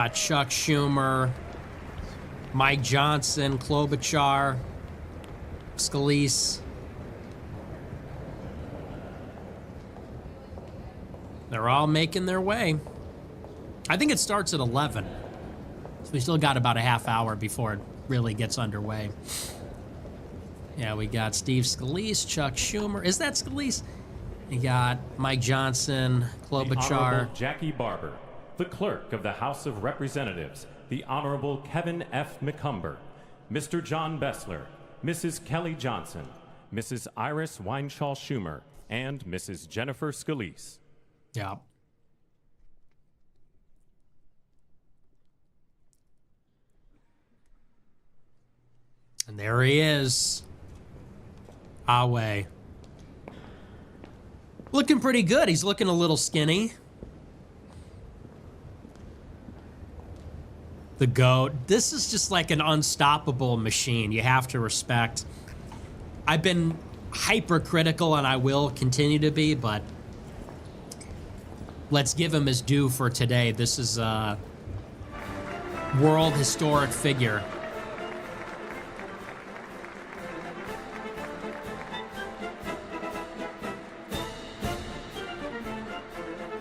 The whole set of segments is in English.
Chuck Schumer, Mike Johnson, Klobuchar, Scalise. They're all making their way. I think it starts at 11. So we still got about a half hour before it really gets underway. Yeah, we got Steve Scalise, Chuck Schumer. Is that Scalise? You got Mike Johnson, Klobuchar. The Honorable Jackie Barber, the Clerk of the House of Representatives, the Honorable Kevin F. McCumber, Mr. John Bessler, Mrs. Kelly Johnson, Mrs. Iris Weinschall Schumer, and Mrs. Jennifer Scalise. Yeah. And there he is. Awe. Looking pretty good. He's looking a little skinny. The GOAT. This is just like an unstoppable machine. You have to respect. I've been hypercritical, and I will continue to be, but let's give him his due for today. This is a world historic figure.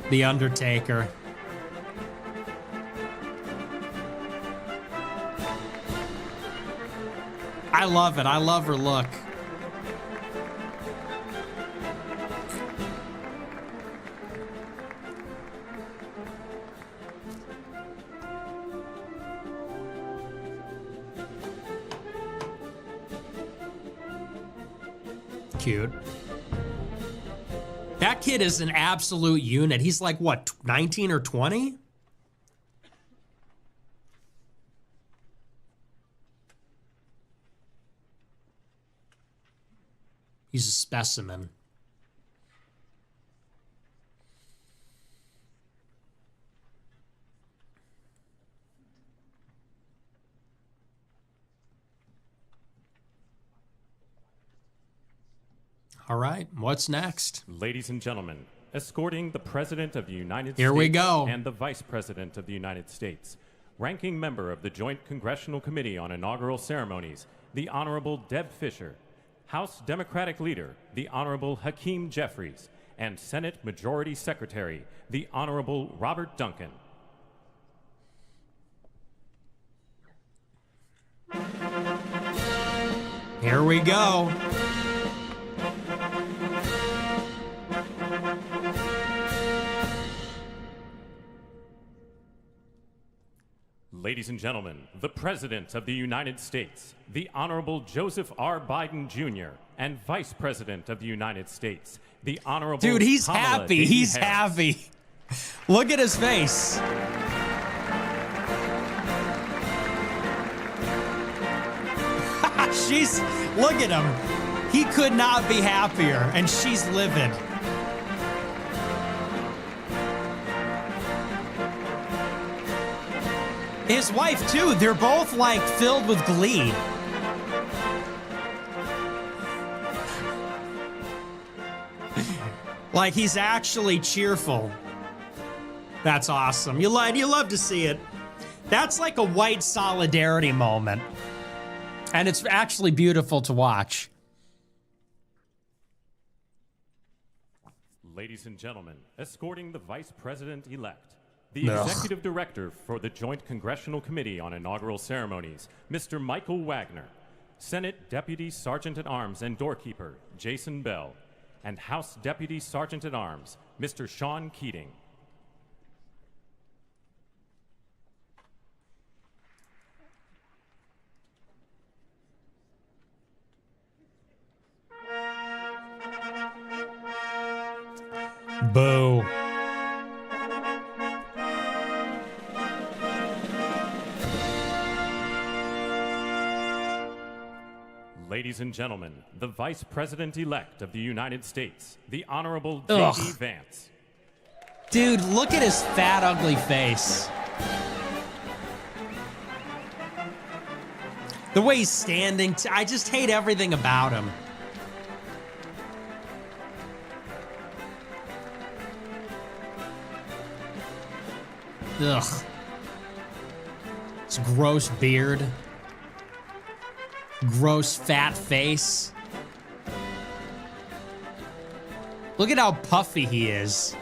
The Undertaker. I love it. I love her look. Cute. That kid is an absolute unit. He's like, what, 19 or 20? He's a specimen. All right, what's next? Ladies and gentlemen, escorting the President of the United States Here we go. and the Vice President of the United States, ranking member of the Joint Congressional Committee on Inaugural Ceremonies, the Honorable Deb Fischer, House Democratic Leader, the Honorable Hakeem Jeffries, and Senate Majority Secretary, the Honorable Robert Duncan. Here we go. Ladies and gentlemen, the President of the United States, the Honorable Joseph R. Biden Jr., and Vice President of the United States, the Honorable Dude, he's Kamala happy. Dean He's Harris. happy. Look at his face. Look at him. He could not be happier, and she's livid. His wife, too, they're both, like, filled with glee. Like, he's actually cheerful. That's awesome. You love to see it. That's like a white solidarity moment. And it's actually beautiful to watch. Ladies and gentlemen, escorting the Vice President-elect, the Executive Director for the Joint Congressional Committee on Inaugural Ceremonies, Mr. Michael Wagner, Senate Deputy Sergeant-at-Arms and Doorkeeper, Jason Bell, and House Deputy Sergeant-at-Arms, Mr. Sean Keating. Boo. Ladies and gentlemen, the Vice President-elect of the United States, the Honorable J.D. Vance. Dude, look at his fat, ugly face. The way he's standing, I just hate everything about him. Ugh. His gross beard. Gross fat face. Look at how puffy he is.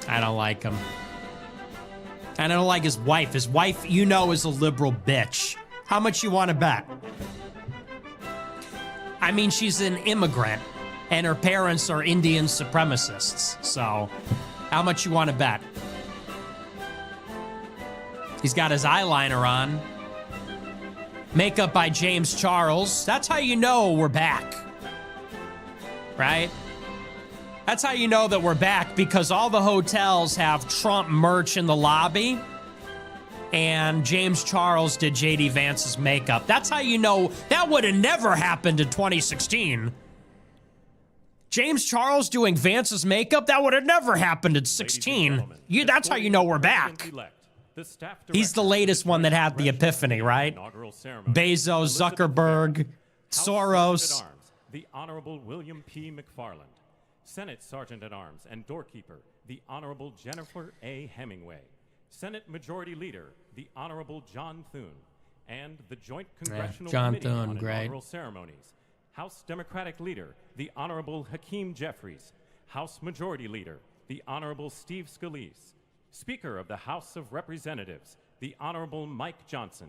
I don't like him. And I don't like his wife. His wife, you know, is a liberal bitch. How much you want to bet? I mean, she's an immigrant, and her parents are Indian supremacists. So, how much you want to bet? He's got his eyeliner on. Makeup by James Charles. That's how you know we're back. Right? That's how you know that we're back, because all the hotels have Trump merch in the lobby, and James Charles did J.D. Vance's makeup. That's how you know that would have never happened in 2016. James Charles doing Vance's makeup, that would have never happened in 16. That's how you know we're back. He's the latest one that had the epiphany, right? Bezos, Zuckerberg, Soros. The Honorable William P. McFarland. Senate Sergeant at Arms and Doorkeeper, the Honorable Jennifer A. Hemingway. Senate Majority Leader, the Honorable John Thune. And the Joint Congressional Committee on Inaugural Ceremonies. House Democratic Leader, the Honorable Hakeem Jeffries. House Majority Leader, the Honorable Steve Scalise. Speaker of the House of Representatives, the Honorable Mike Johnson.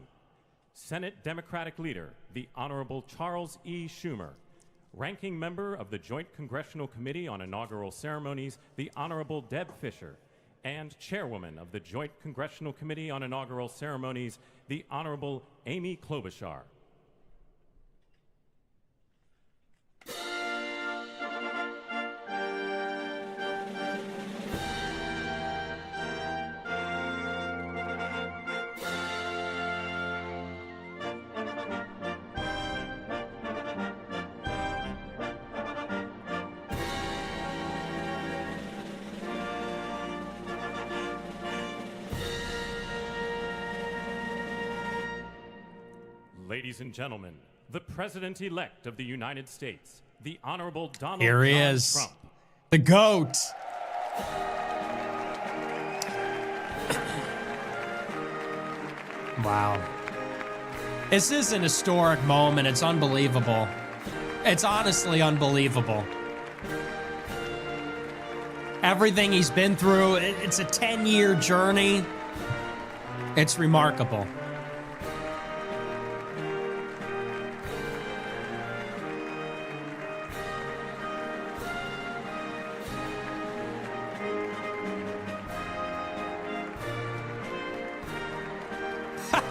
Senate Democratic Leader, the Honorable Charles E. Schumer. Ranking Member of the Joint Congressional Committee on Inaugural Ceremonies, the Honorable Deb Fischer. And Chairwoman of the Joint Congressional Committee on Inaugural Ceremonies, the Honorable Amy Klobuchar. Ladies and gentlemen, the President-elect of the United States, the Honorable Donald Here he John is. Trump. The GOAT. Wow. This is an historic moment. It's unbelievable. It's honestly unbelievable. Everything he's been through, it's a 10-year journey. It's remarkable.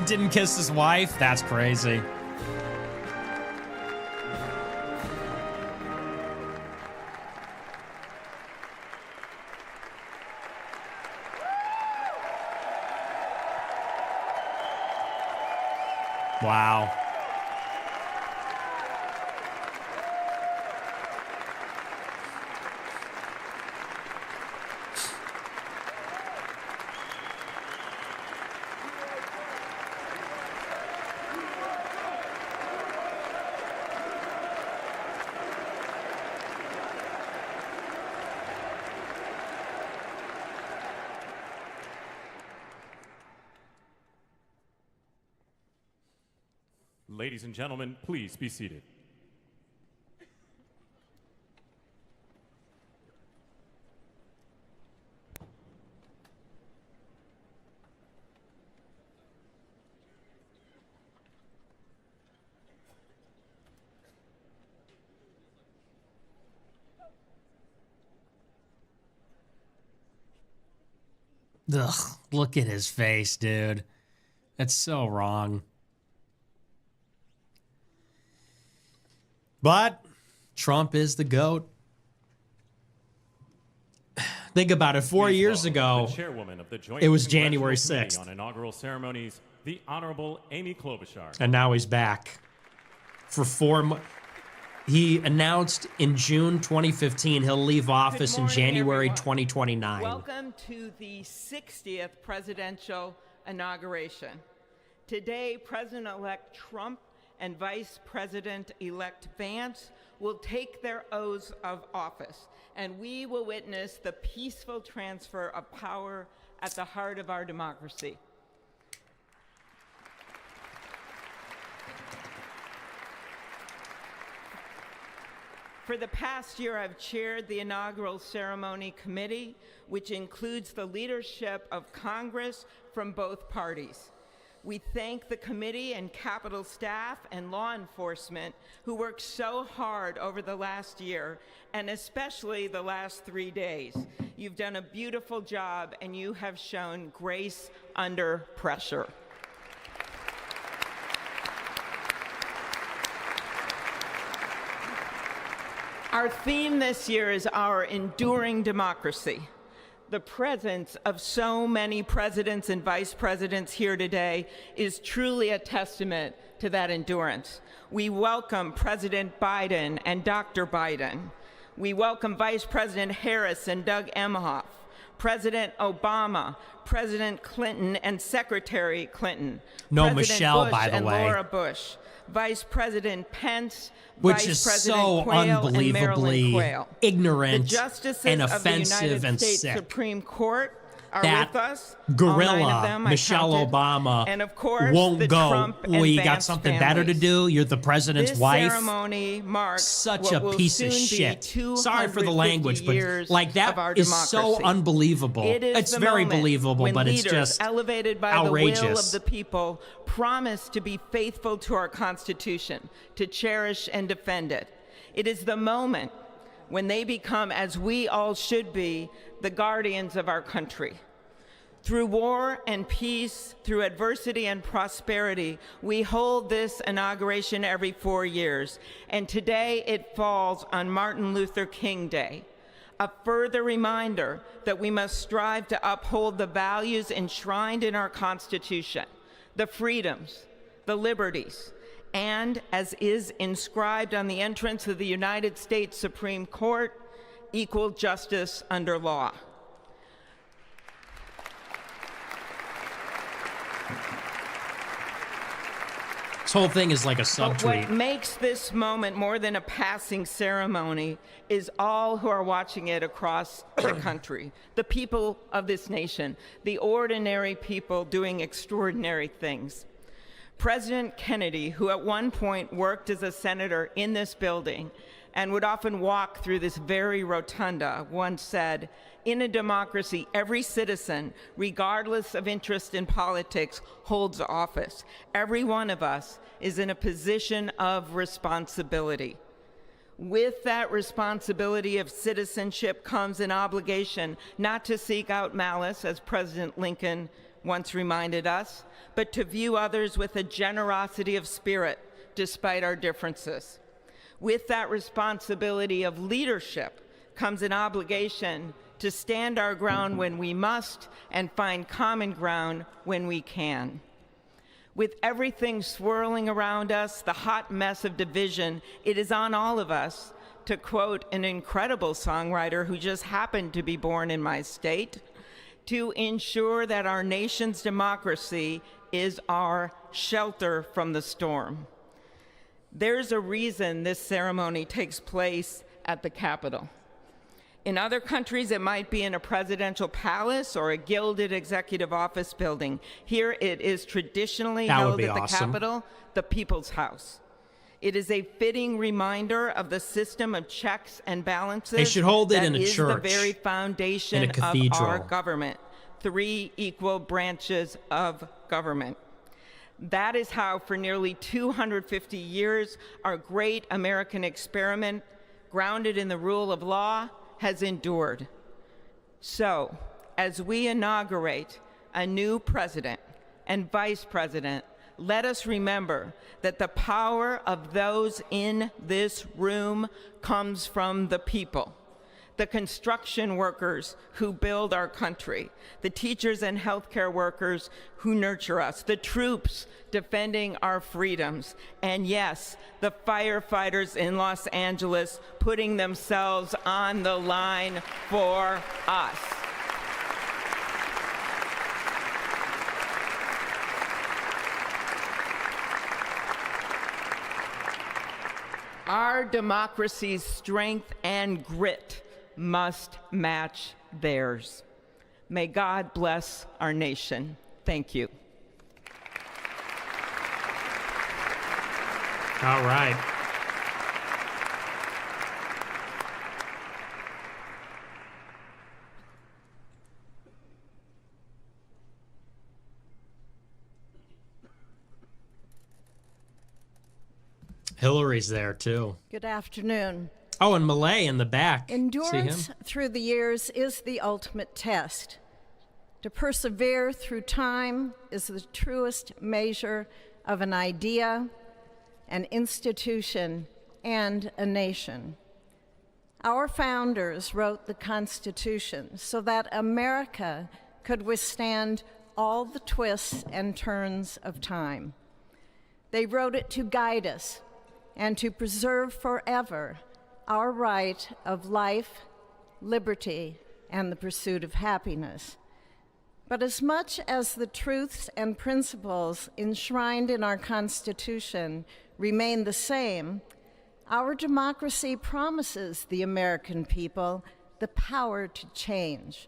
Didn't kiss his wife? That's crazy. Wow. Ladies and gentlemen, please be seated. Ugh, look at his face, dude. That's so wrong. But Trump is the GOAT. Think about it. 4 years ago, it was January 6th. On inaugural ceremonies, the Honorable Amy Klobuchar. And now he's back for 4 months. He announced in June 2015 he'll leave office in January 2029. Welcome to the 60th presidential inauguration. Today, President-elect Trump and Vice President-elect Vance will take their oaths of office, and we will witness the peaceful transfer of power at the heart of our democracy. For the past year, I've chaired the inaugural ceremony committee, which includes the leadership of Congress from both parties. We thank the committee and Capitol staff and law enforcement who worked so hard over the last year, and especially the last 3 days. You've done a beautiful job, and you have shown grace under pressure. Our theme this year is our enduring democracy. The presence of so many presidents and vice presidents here today is truly a testament to that endurance. We welcome President Biden and Dr. Biden. We welcome Vice President Harris and Doug Emhoff, President Obama, President Clinton, and Secretary Clinton. No President Michelle, Bush by the and way. Laura Bush, Vice President Pence, Which Vice is President so Quayle, and Marilyn unbelievably Quayle. ignorant The justices and of the offensive United and States sick. Supreme Court are That with us. gorilla, All 9 of them, I Michelle counted. Got And of course, won't the go. Trump Oh, and you got Vance something better to families. do? You're the president's This wife? ceremony marks Such what a will piece of soon shit. be Sorry for the 250 language, but years like that of our is so democracy. unbelievable. It is It's the very moment believable, when but it's leaders just elevated by the will outrageous. of the people promise to be faithful to our Constitution, to cherish and defend it. It is the moment when they become, as we all should be, the guardians of our country. Through war and peace, through adversity and prosperity, we hold this inauguration every 4 years, and today it falls on Martin Luther King Day, a further reminder that we must strive to uphold the values enshrined in our Constitution, the freedoms, the liberties, and, as is inscribed on the entrance of the United States Supreme Court, equal justice under law. this whole thing is like a But subtweet. what makes this moment more than a passing ceremony is all who are watching it across the country, the people of this nation, the ordinary people doing extraordinary things. President Kennedy, who at one point worked as a senator in this building and would often walk through this very rotunda, once said, "In a democracy, every citizen, regardless of interest in politics, holds office. Every one of us is in a position of responsibility." With that responsibility of citizenship comes an obligation not to seek out malice, as President Lincoln once reminded us, but to view others with a generosity of spirit despite our differences. With that responsibility of leadership comes an obligation to stand our ground when we must and find common ground when we can. With everything swirling around us, the hot mess of division, it is on all of us, to quote an incredible songwriter who just happened to be born in my state, to ensure that our nation's democracy is our shelter from the storm. There's a reason this ceremony takes place at the Capitol. In other countries, it might be in a presidential palace or a gilded executive office building. Here, it is traditionally held at the Capitol, the People's House. It is a fitting reminder of the system of checks and balances. They should hold it in a that is church, the very foundation in a of cathedral. our government. 3 equal branches of government. That is how, for nearly 250 years, our great American experiment, grounded in the rule of law, has endured. So, as we inaugurate a new president and vice president, let us remember that the power of those in this room comes from the people. The construction workers who build our country, the teachers and healthcare workers who nurture us, the troops defending our freedoms, and yes, the firefighters in Los Angeles putting themselves on the line for us. Our democracy's strength and grit must match theirs. May God bless our nation. Thank you. All right. Hillary's there too. Good afternoon. Oh, and Malay in the back. Endurance See him? through the years is the ultimate test. To persevere through time is the truest measure of an idea, an institution, and a nation. Our founders wrote the Constitution so that America could withstand all the twists and turns of time. They wrote it to guide us and to preserve forever our right of life, liberty, and the pursuit of happiness. But as much as the truths and principles enshrined in our Constitution remain the same, our democracy promises the American people the power to change,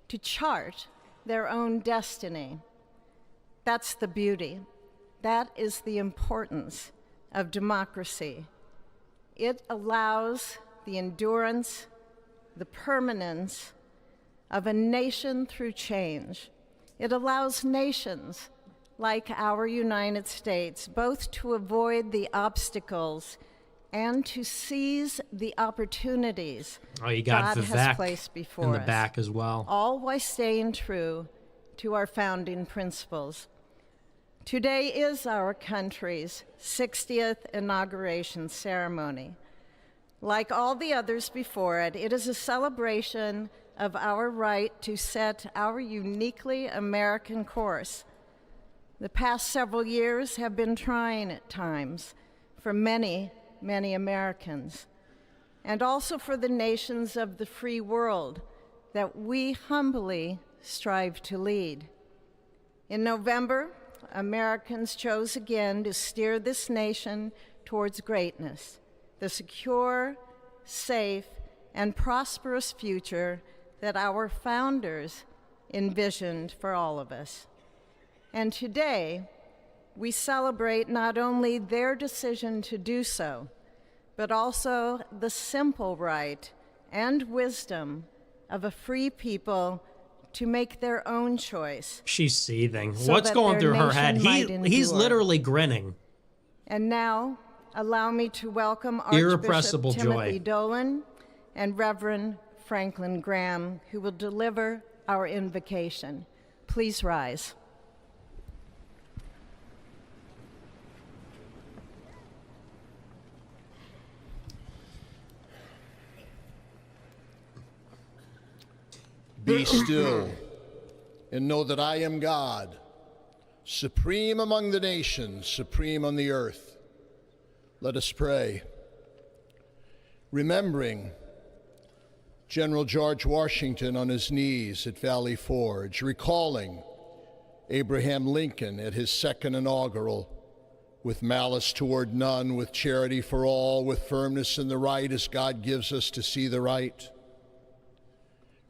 to chart their own destiny. That's the beauty. That is the importance of democracy. It allows the endurance, the permanence of a nation through change. It allows nations like our United States both to avoid the obstacles and to seize the opportunities You got God Vivek has placed before in the us, back as well. all while staying true to our founding principles. Today is our country's 60th inauguration ceremony. Like all the others before it, it is a celebration of our right to set our uniquely American course. The past several years have been trying at times for many, many Americans, and also for the nations of the free world that we humbly strive to lead. In November, Americans chose again to steer this nation towards greatness, the secure, safe, and prosperous future that our founders envisioned for all of us. And today, we celebrate not only their decision to do so, but also the simple right and wisdom of a free people to make their own choice. She's seething. So What's that going their through her head? nation might He's endure. literally grinning. And now, allow me to welcome Irrepressible Archbishop joy. Timothy Dolan and Reverend Franklin Graham, who will deliver our invocation. Please rise. Be still and know that I am God, supreme among the nations, supreme on the earth. Let us pray. Remembering General George Washington on his knees at Valley Forge, recalling Abraham Lincoln at his second inaugural, with malice toward none, with charity for all, with firmness in the right as God gives us to see the right.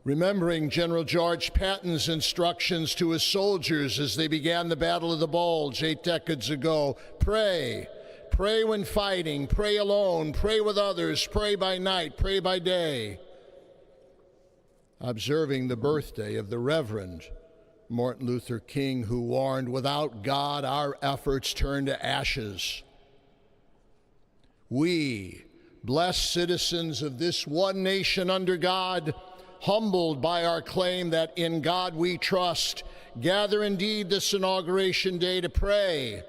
Remembering General George Patton's instructions to his soldiers as they began the Battle of the Bulge 8 decades ago. Pray. Pray when fighting. Pray alone. Pray with others. Pray by night. Pray by day. Observing the birthday of the Reverend Martin Luther King, who warned, without God, our efforts turn to ashes. We, blessed citizens of this one nation under God, humbled by our claim that in God we trust, gather indeed this inauguration day to pray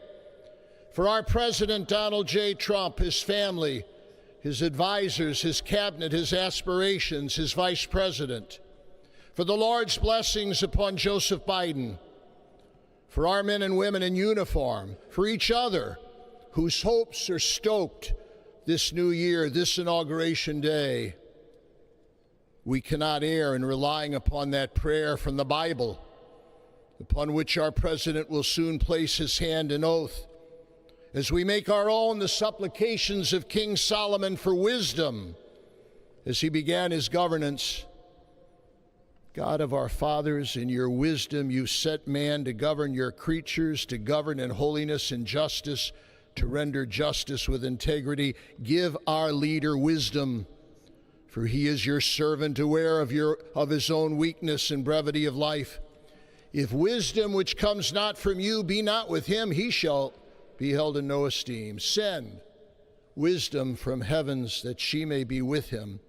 for our President Donald J. Trump, his family, his advisors, his cabinet, his aspirations, his vice president, for the Lord's blessings upon Joseph Biden, for our men and women in uniform, for each other whose hopes are stoked this new year, this inauguration day. We cannot err in relying upon that prayer from the Bible, upon which our president will soon place his hand in oath, as we make our own the supplications of King Solomon for wisdom as he began his governance. God of our fathers, in your wisdom you set man to govern your creatures, to govern in holiness and justice, to render justice with integrity. Give our leader wisdom, for he is your servant, aware of his own weakness and brevity of life. If wisdom which comes not from you be not with him, he shall be held in no esteem. Send wisdom from heavens, that she may be with him,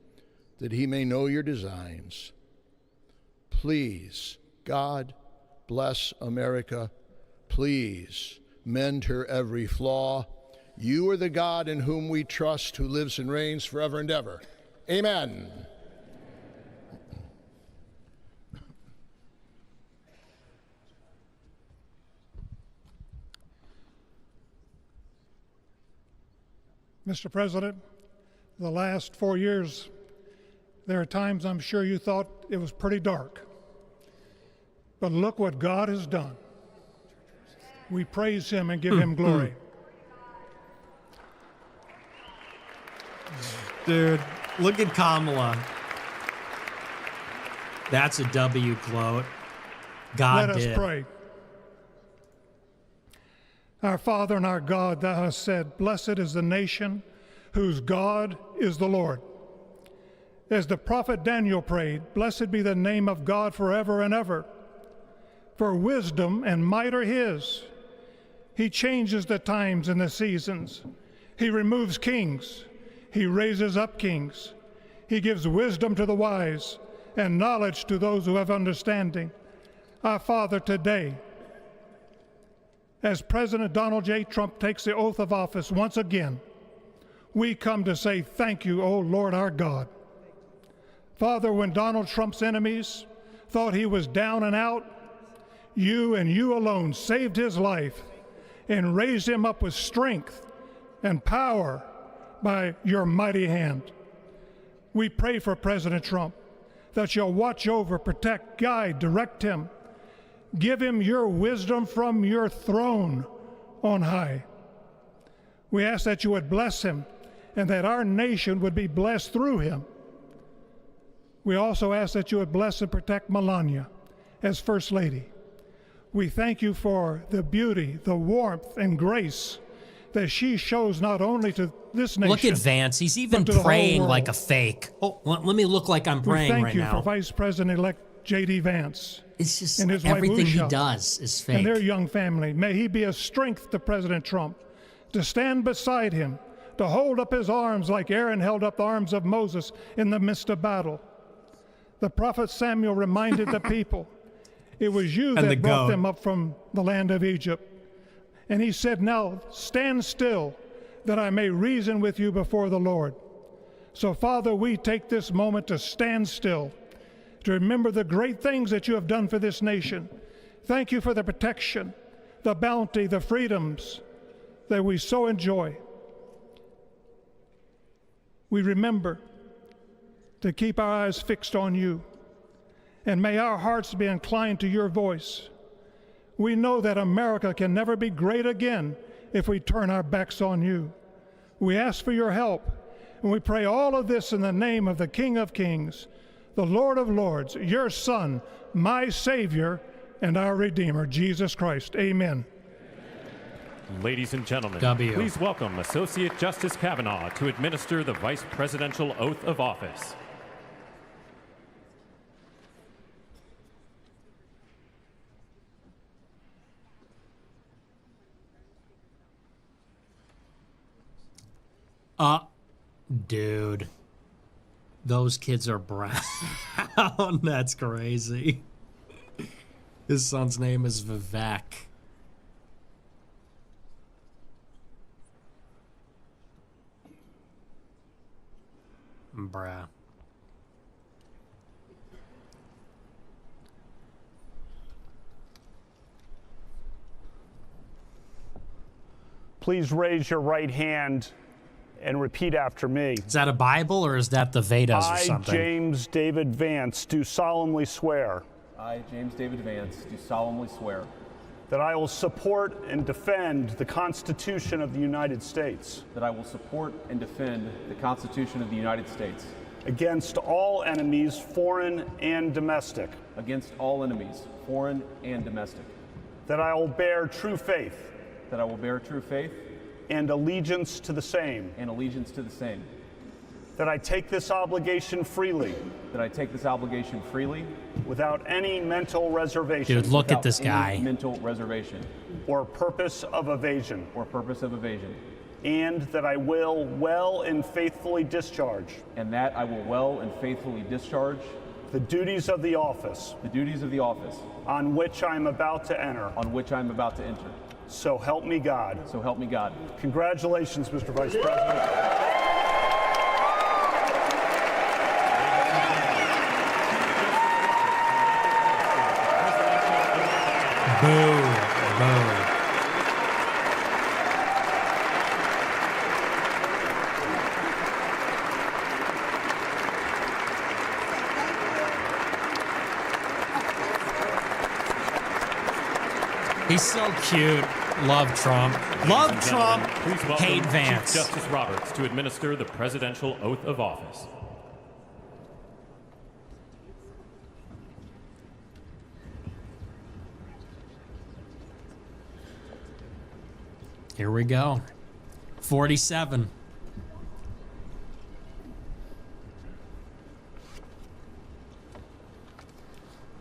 that he may know your designs. Please, God, bless America. Please, mend her every flaw. You are the God in whom we trust, who lives and reigns forever and ever. Amen. Mr. President, the last 4 years, there are times I'm sure you thought it was pretty dark. But look what God has done. We praise him and give him glory. Dude, look at Kamala. That's a W quote. God Let did. us pray. Our Father and our God, thou hast said, blessed is the nation whose God is the Lord. As the prophet Daniel prayed, blessed be the name of God forever and ever. For wisdom and might are his. He changes the times and the seasons. He removes kings. He raises up kings. He gives wisdom to the wise and knowledge to those who have understanding. Our Father, today, as President Donald J. Trump takes the oath of office once again, we come to say thank you, O Lord our God. Father, when Donald Trump's enemies thought he was down and out, you and you alone saved his life and raised him up with strength and power by your mighty hand. We pray for President Trump, that you'll watch over, protect, guide, direct him. Give him your wisdom from your throne on high. We ask that you would bless him and that our nation would be blessed through him. We also ask that you would bless and protect Melania as First Lady. We thank you for the beauty, the warmth, and grace that she shows not only to this nation. Look at Vance. He's even but to the praying whole like a world. fake. Oh, let me look like I'm praying we thank right you now. for Vice President-elect J.D. Vance It's just and his wife everything he Usha does is and their fake. young family. May he be a strength to President Trump, to stand beside him, to hold up his arms like Aaron held up the arms of Moses in the midst of battle. The prophet Samuel reminded the people, it was you And the that brought goat. them up from the land of Egypt. And he said, now stand still, that I may reason with you before the Lord. So, Father, we take this moment to stand still, to remember the great things that you have done for this nation. Thank you for the protection, the bounty, the freedoms that we so enjoy. We remember to keep our eyes fixed on you, and may our hearts be inclined to your voice. We know that America can never be great again if we turn our backs on you. We ask for your help, and we pray all of this in the name of the King of Kings, the Lord of Lords, your Son, my Savior, and our Redeemer, Jesus Christ. Amen. Ladies and gentlemen, W. please welcome Associate Justice Kavanaugh to administer the Vice Presidential Oath of Office. Dude. Those kids are brown. That's crazy. His son's name is Vivek. Bruh. Please raise your right hand and repeat after me. Is that a Bible or is that the Vedas or I, something? James David Vance, do solemnly swear I, James David Vance, do solemnly swear that I will support and defend the Constitution of the United States that I will support and defend the Constitution of the United States against all enemies, foreign and domestic, against all enemies, foreign and domestic, that I will bear true faith that I will bear true faith and allegiance to the same, and allegiance to the same, that I take this obligation freely that I take this obligation freely without any mental reservation Dude, look at without this any guy. mental reservation or purpose of evasion, or purpose of evasion, and that I will well and faithfully discharge and that I will well and faithfully discharge the duties of the office the duties of the office on which I am about to enter. on which I am about to enter. So help me God. So help me God. Congratulations, Mr. Vice President. Boo. Boo. He's so cute. Love Trump. Love Ladies and Trump. gentlemen, please welcome Hate Vance. Chief Justice Roberts to administer the presidential oath of office. Here we go. 47.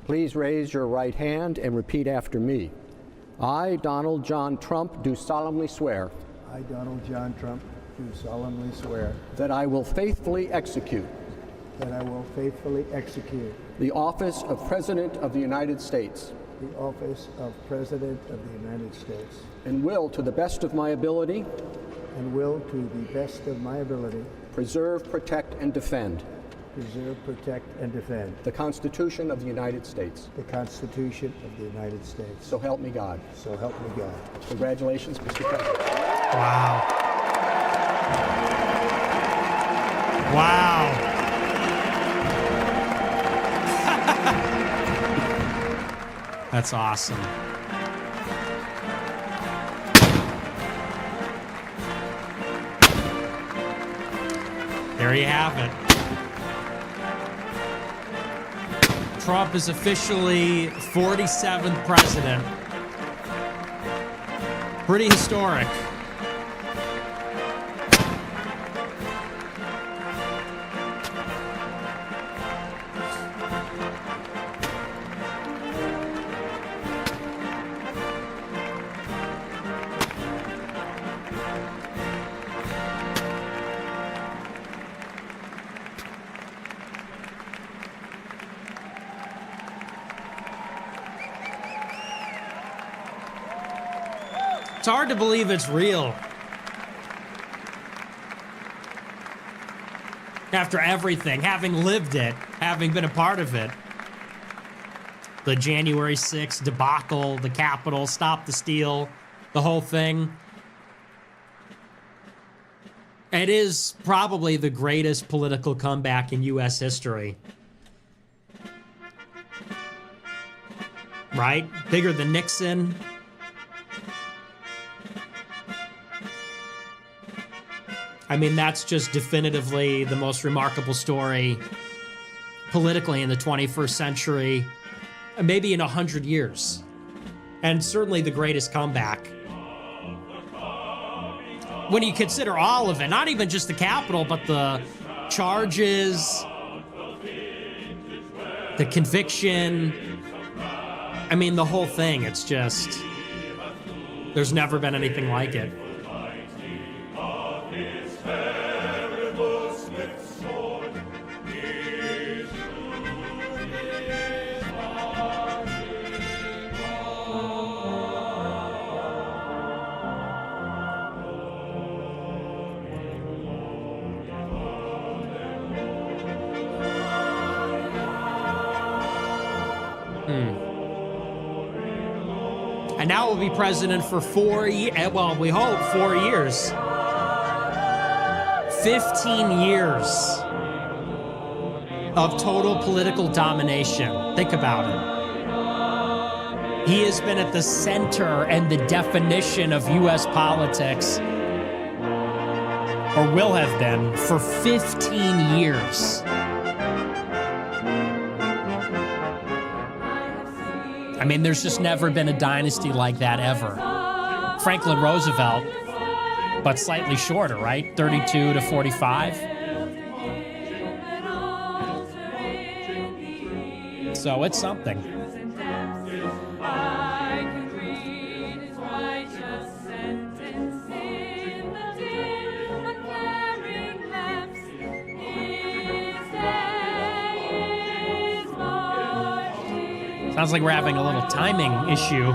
Please raise your right hand and repeat after me. I, Donald John Trump, do solemnly swear I, Donald John Trump, do solemnly swear that I will faithfully execute that I will faithfully execute the office of President of the United States the office of President of the United States and will, to the best of my ability, and will, to the best of my ability, preserve, protect, and defend preserve, protect, and defend the Constitution of the United States. the Constitution of the United States. So help me God. So help me God. Congratulations, Mr. President. Wow. Wow. That's awesome. There you have it. Trump is officially 47th president. Pretty historic. It's hard to believe it's real. After everything, having lived it, having been a part of it. The January 6th debacle, the Capitol, Stop the Steal, the whole thing. It is probably the greatest political comeback in U.S. history. Right? Bigger than Nixon. I mean, that's just definitively the most remarkable story politically in the 21st century, maybe in 100 years. And certainly the greatest comeback. When you consider all of it, not even just the Capitol, but the charges, the conviction, I mean, the whole thing, it's just, there's never been anything like it. And now we'll be president for 4 years. Well, we hope 4 years. 15 years of total political domination. Think about it. He has been at the center and the definition of U.S. politics, or will have been, for 15 years. I mean, there's just never been a dynasty like that ever. Franklin Roosevelt, but slightly shorter, right? 32 to 45. So it's something. Sounds like we're having a little timing issue.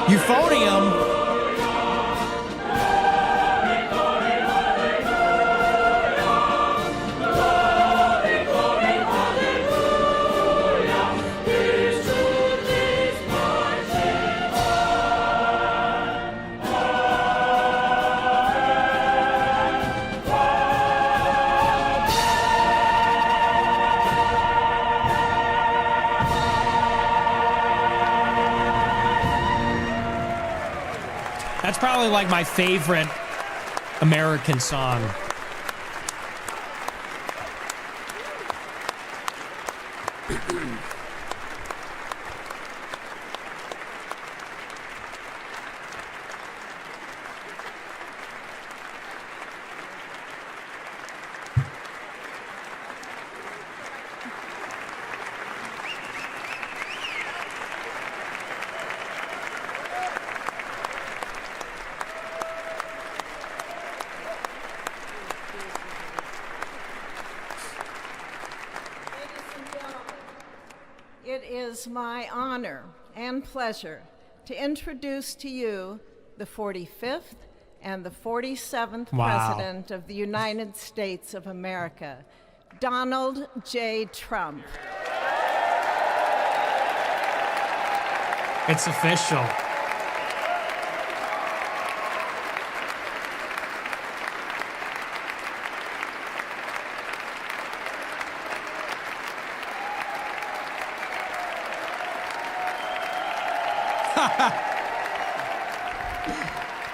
Euphonium. That's probably like my favorite American song. It is my honor and pleasure to introduce to you the 45th and the 47th President of the United States of America, Donald J. Trump. It's official.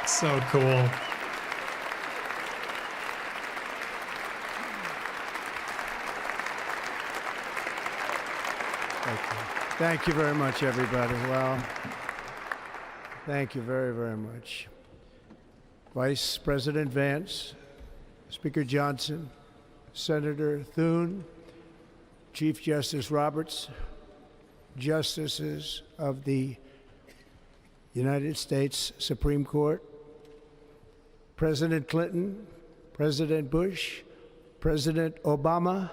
So cool. Thank you very much, everybody. Well, thank you very, very much. Vice President Vance, Speaker Johnson, Senator Thune, Chief Justice Roberts, Justices of the United States Supreme Court, President Clinton, President Bush, President Obama,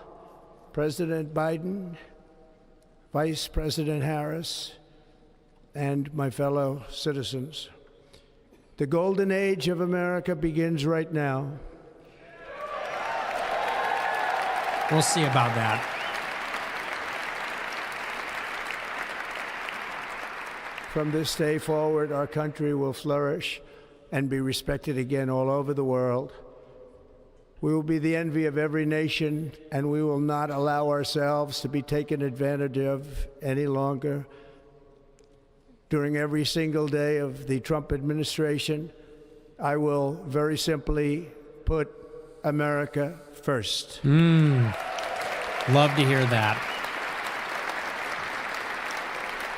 President Biden, Vice President Harris, and my fellow citizens. The golden age of America begins right now. We'll see about that. From this day forward, our country will flourish and be respected again all over the world. We will be the envy of every nation, and we will not allow ourselves to be taken advantage of any longer. During every single day of the Trump administration, I will very simply put America first. Love to hear that.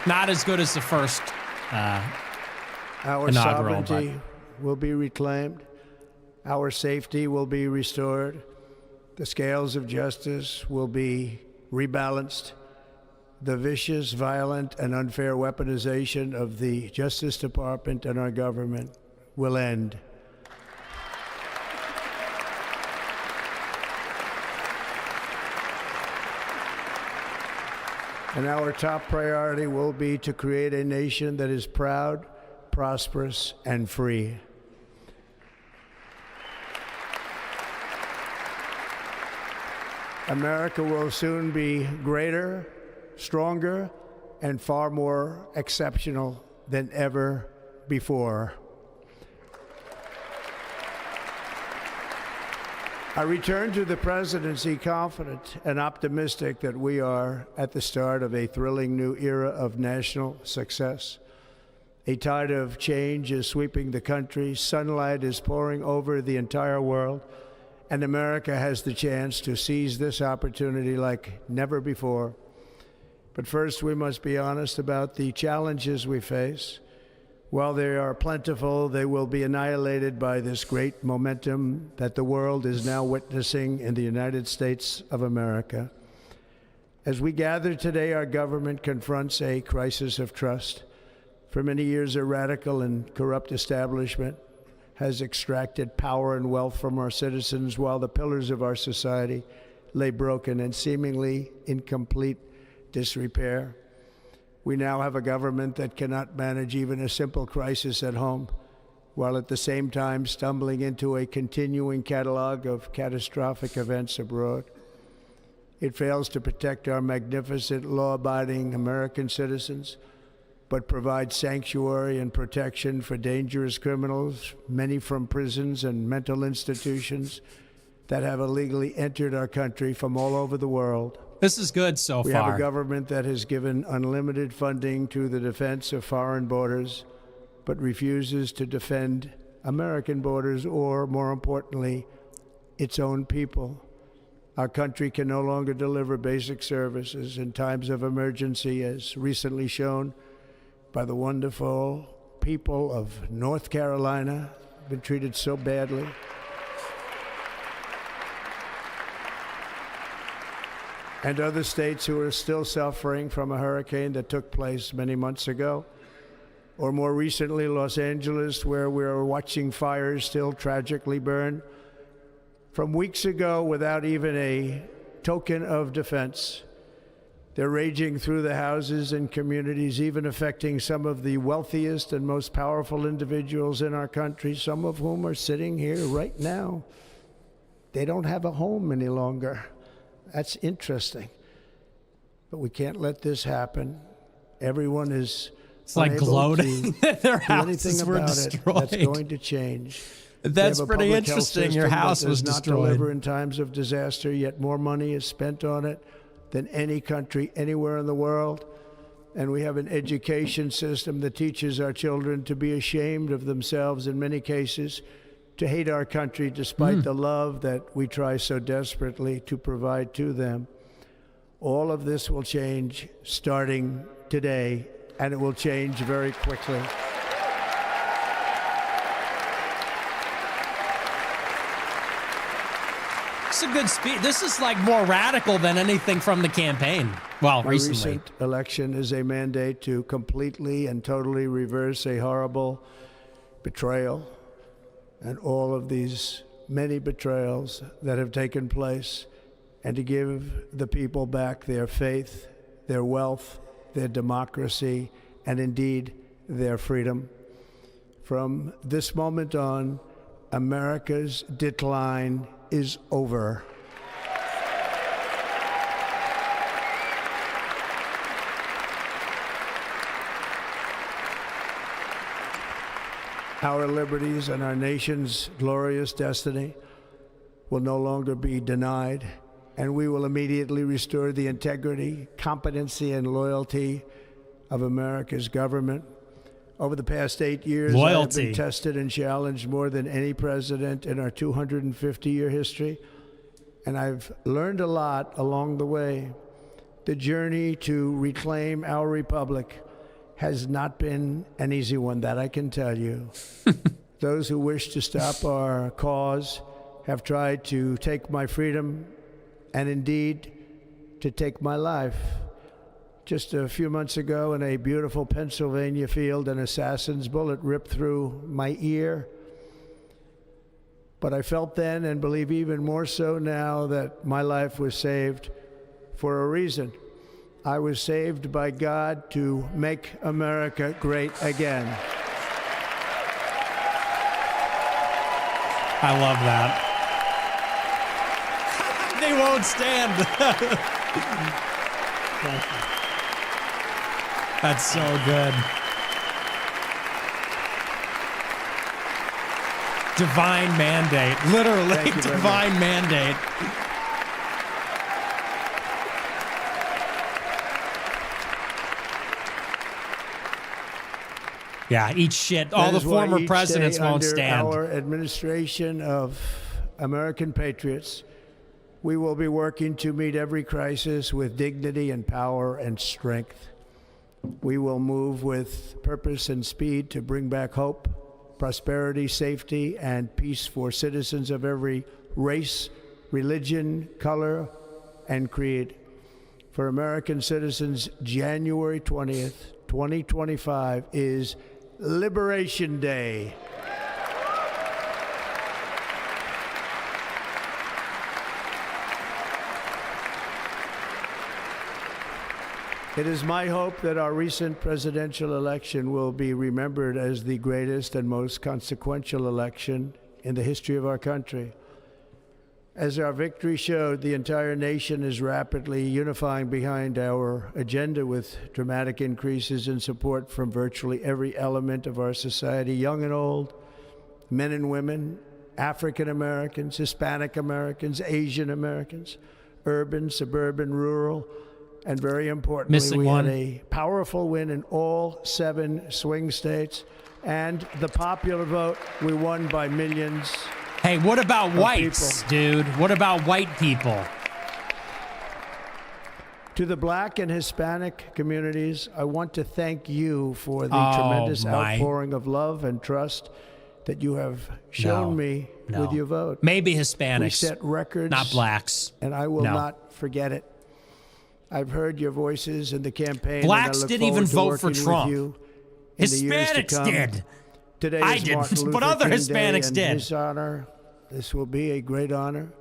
Not as good as the first Our inaugural, sovereignty will be reclaimed. Our safety will be restored. The scales of justice will be rebalanced. The vicious, violent, and unfair weaponization of the Justice Department and our government will end. And our top priority will be to create a nation that is proud, prosperous, and free. America will soon be greater, stronger, and far more exceptional than ever before. I return to the presidency confident and optimistic that we are at the start of a thrilling new era of national success. A tide of change is sweeping the country, sunlight is pouring over the entire world, and America has the chance to seize this opportunity like never before. But first, we must be honest about the challenges we face. While they are plentiful, they will be annihilated by this great momentum that the world is now witnessing in the United States of America. As we gather today, our government confronts a crisis of trust. For many years, a radical and corrupt establishment has extracted power and wealth from our citizens while the pillars of our society lay broken and seemingly in complete disrepair. We now have a government that cannot manage even a simple crisis at home, while at the same time stumbling into a continuing catalog of catastrophic events abroad. It fails to protect our magnificent, law-abiding American citizens, but provides sanctuary and protection for dangerous criminals, many from prisons and mental institutions that have illegally entered our country from all over the world. This is good so We far. have a government that has given unlimited funding to the defense of foreign borders, but refuses to defend American borders or, more importantly, its own people. Our country can no longer deliver basic services in times of emergency, as recently shown by the wonderful people of North Carolina, been treated so badly. And other states who are still suffering from a hurricane that took place many months ago. Or more recently, Los Angeles, where we're watching fires still tragically burn from weeks ago without even a token of defense. They're raging through the houses and communities, even affecting some of the wealthiest and most powerful individuals in our country, some of whom are sitting here right now. They don't have a home any longer. That's interesting. But we can't let this happen. Everyone is It's like gloating that their houses were destroyed. That's going to change. That's pretty interesting. Your house was destroyed. Not deliver in times of disaster, yet more money is spent on it than any country anywhere in the world. And we have an education system that teaches our children to be ashamed of themselves in many cases, to hate our country despite the love that we try so desperately to provide to them. All of this will change starting today, and it will change very quickly. It's a good speech. This is like more radical than anything from the campaign. Well, My recently. recent election is a mandate to completely and totally reverse a horrible betrayal and all of these many betrayals that have taken place, and to give the people back their faith, their wealth, their democracy, and indeed their freedom. From this moment on, America's decline is over. Our liberties and our nation's glorious destiny will no longer be denied, and we will immediately restore the integrity, competency, and loyalty of America's government. Over the past 8 years, I have been tested and challenged more than any president in our 250-year history, and I've learned a lot along the way. The journey to reclaim our republic has not been an easy one, that I can tell you. Those who wish to stop our cause have tried to take my freedom and indeed to take my life. Just a few months ago in a beautiful Pennsylvania field, an assassin's bullet ripped through my ear. But I felt then, and believe even more so now, that my life was saved for a reason. I was saved by God to make America great again. I love that. They won't stand. That's so good. Divine mandate. Literally, divine mandate. Yeah, eat shit. All the former presidents won't stand. Under our administration of American patriots, we will be working to meet every crisis with dignity and power and strength. We will move with purpose and speed to bring back hope, prosperity, safety, and peace for citizens of every race, religion, color, and creed. For American citizens, January 20th, 2025 is Liberation Day. It is my hope that our recent presidential election will be remembered as the greatest and most consequential election in the history of our country. As our victory showed, the entire nation is rapidly unifying behind our agenda with dramatic increases in support from virtually every element of our society, young and old, men and women, African Americans, Hispanic Americans, Asian Americans, urban, suburban, rural, and very importantly, we had a powerful win in all 7 swing states, and the popular vote, we won by millions. Hey, what about whites, dude? What about white people? To the Black and Hispanic communities, I want to thank you for the tremendous outpouring of love and trust that you have shown me with your vote. Maybe Hispanics. We set records, not blacks. And I will not forget it. I've heard your voices in the campaign. Blacks didn't even vote for Trump. Hispanics did. Today I didn't, but other Hispanics did. In his honor, this will be a great honor.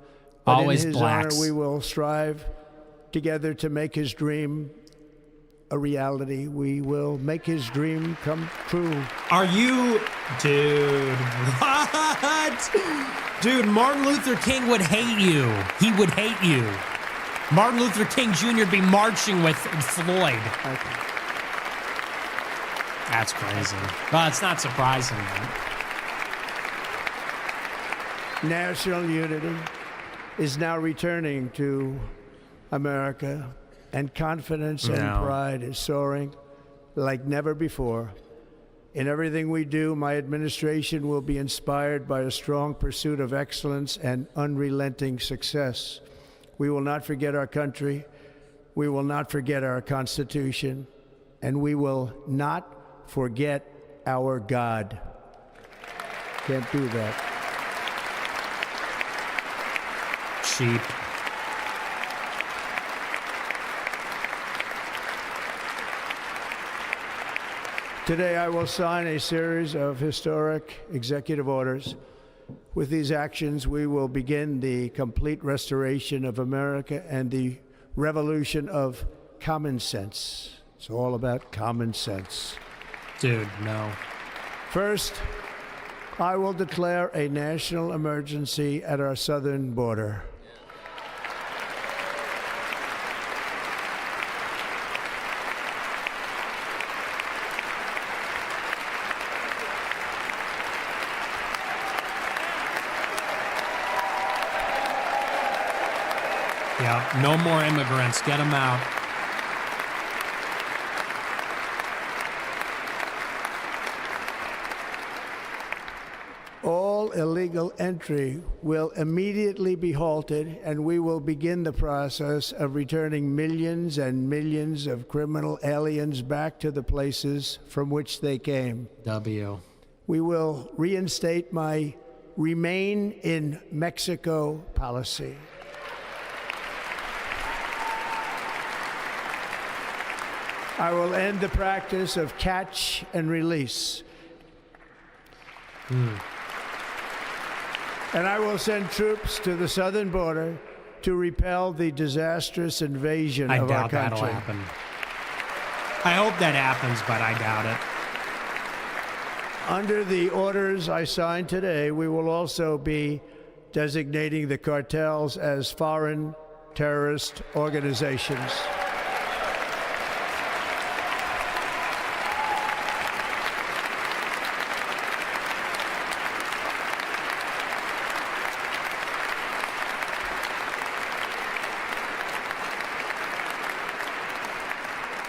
But Always in his blacks. honor, we will strive together to make his dream a reality. We will make his dream come true. Are you, dude? What? Dude, Martin Luther King would hate you. He would hate you. Martin Luther King Jr. would be marching with Floyd. Okay. That's crazy. Well, it's not surprising, man. National unity is now returning to America, and confidence and pride is soaring like never before. In everything we do, my administration will be inspired by a strong pursuit of excellence and unrelenting success. We will not forget our country, we will not forget our Constitution, and we will not forget our God. Can't do that. Cheap. Today I will sign a series of historic executive orders. With these actions, we will begin the complete restoration of America and the revolution of common sense. It's all about common sense. Dude, no. First, I will declare a national emergency at our southern border. Yeah, no more immigrants. Get them out. All illegal entry will immediately be halted, and we will begin the process of returning millions and millions of criminal aliens back to the places from which they came. W. We will reinstate my Remain in Mexico policy. I will end the practice of catch and release. And I will send troops to the southern border to repel the disastrous invasion of our country. I doubt that'll happen. I hope that happens, but I doubt it. Under the orders I signed today, we will also be designating the cartels as foreign terrorist organizations.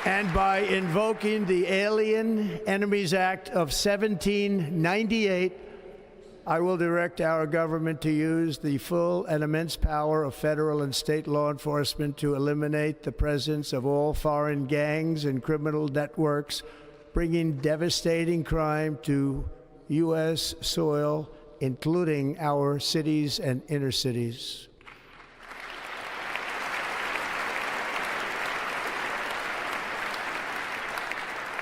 And by invoking the Alien Enemies Act of 1798, I will direct our government to use the full and immense power of federal and state law enforcement to eliminate the presence of all foreign gangs and criminal networks, bringing devastating crime to U.S. soil, including our cities and inner cities.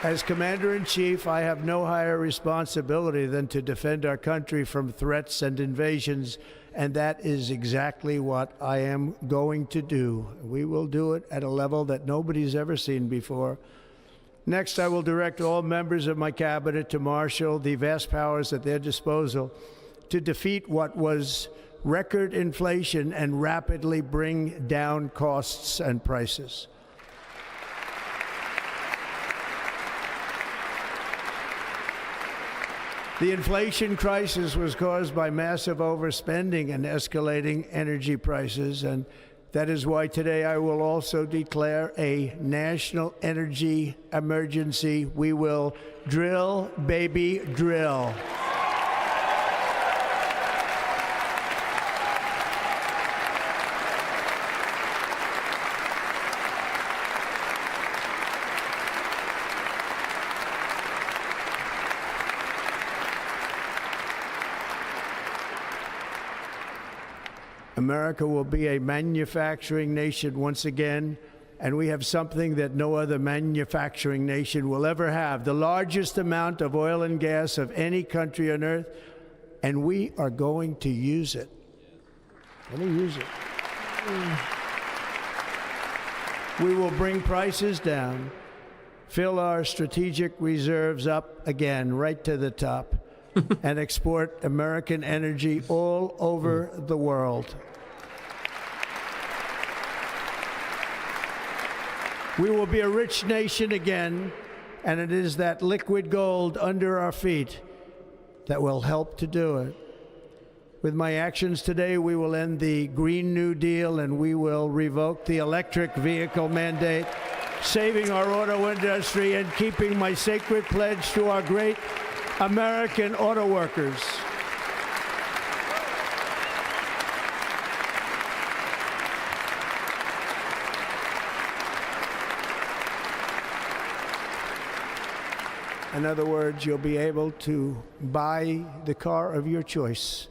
As Commander-in-Chief, I have no higher responsibility than to defend our country from threats and invasions, and that is exactly what I am going to do. We will do it at a level that nobody's ever seen before. Next, I will direct all members of my cabinet to marshal the vast powers at their disposal to defeat what was record inflation and rapidly bring down costs and prices. The inflation crisis was caused by massive overspending and escalating energy prices, and that is why today I will also declare a national energy emergency. We will drill, baby, drill. America will be a manufacturing nation once again, and we have something that no other manufacturing nation will ever have, the largest amount of oil and gas of any country on earth, and we are going to use it. We will bring prices down, fill our strategic reserves up again, right to the top, and export American energy all over the world. We will be a rich nation again, and it is that liquid gold under our feet that will help to do it. With my actions today, we will end the Green New Deal, and we will revoke the electric vehicle mandate, saving our auto industry and keeping my sacred pledge to our great American auto workers. In other words, you'll be able to buy the car of your choice.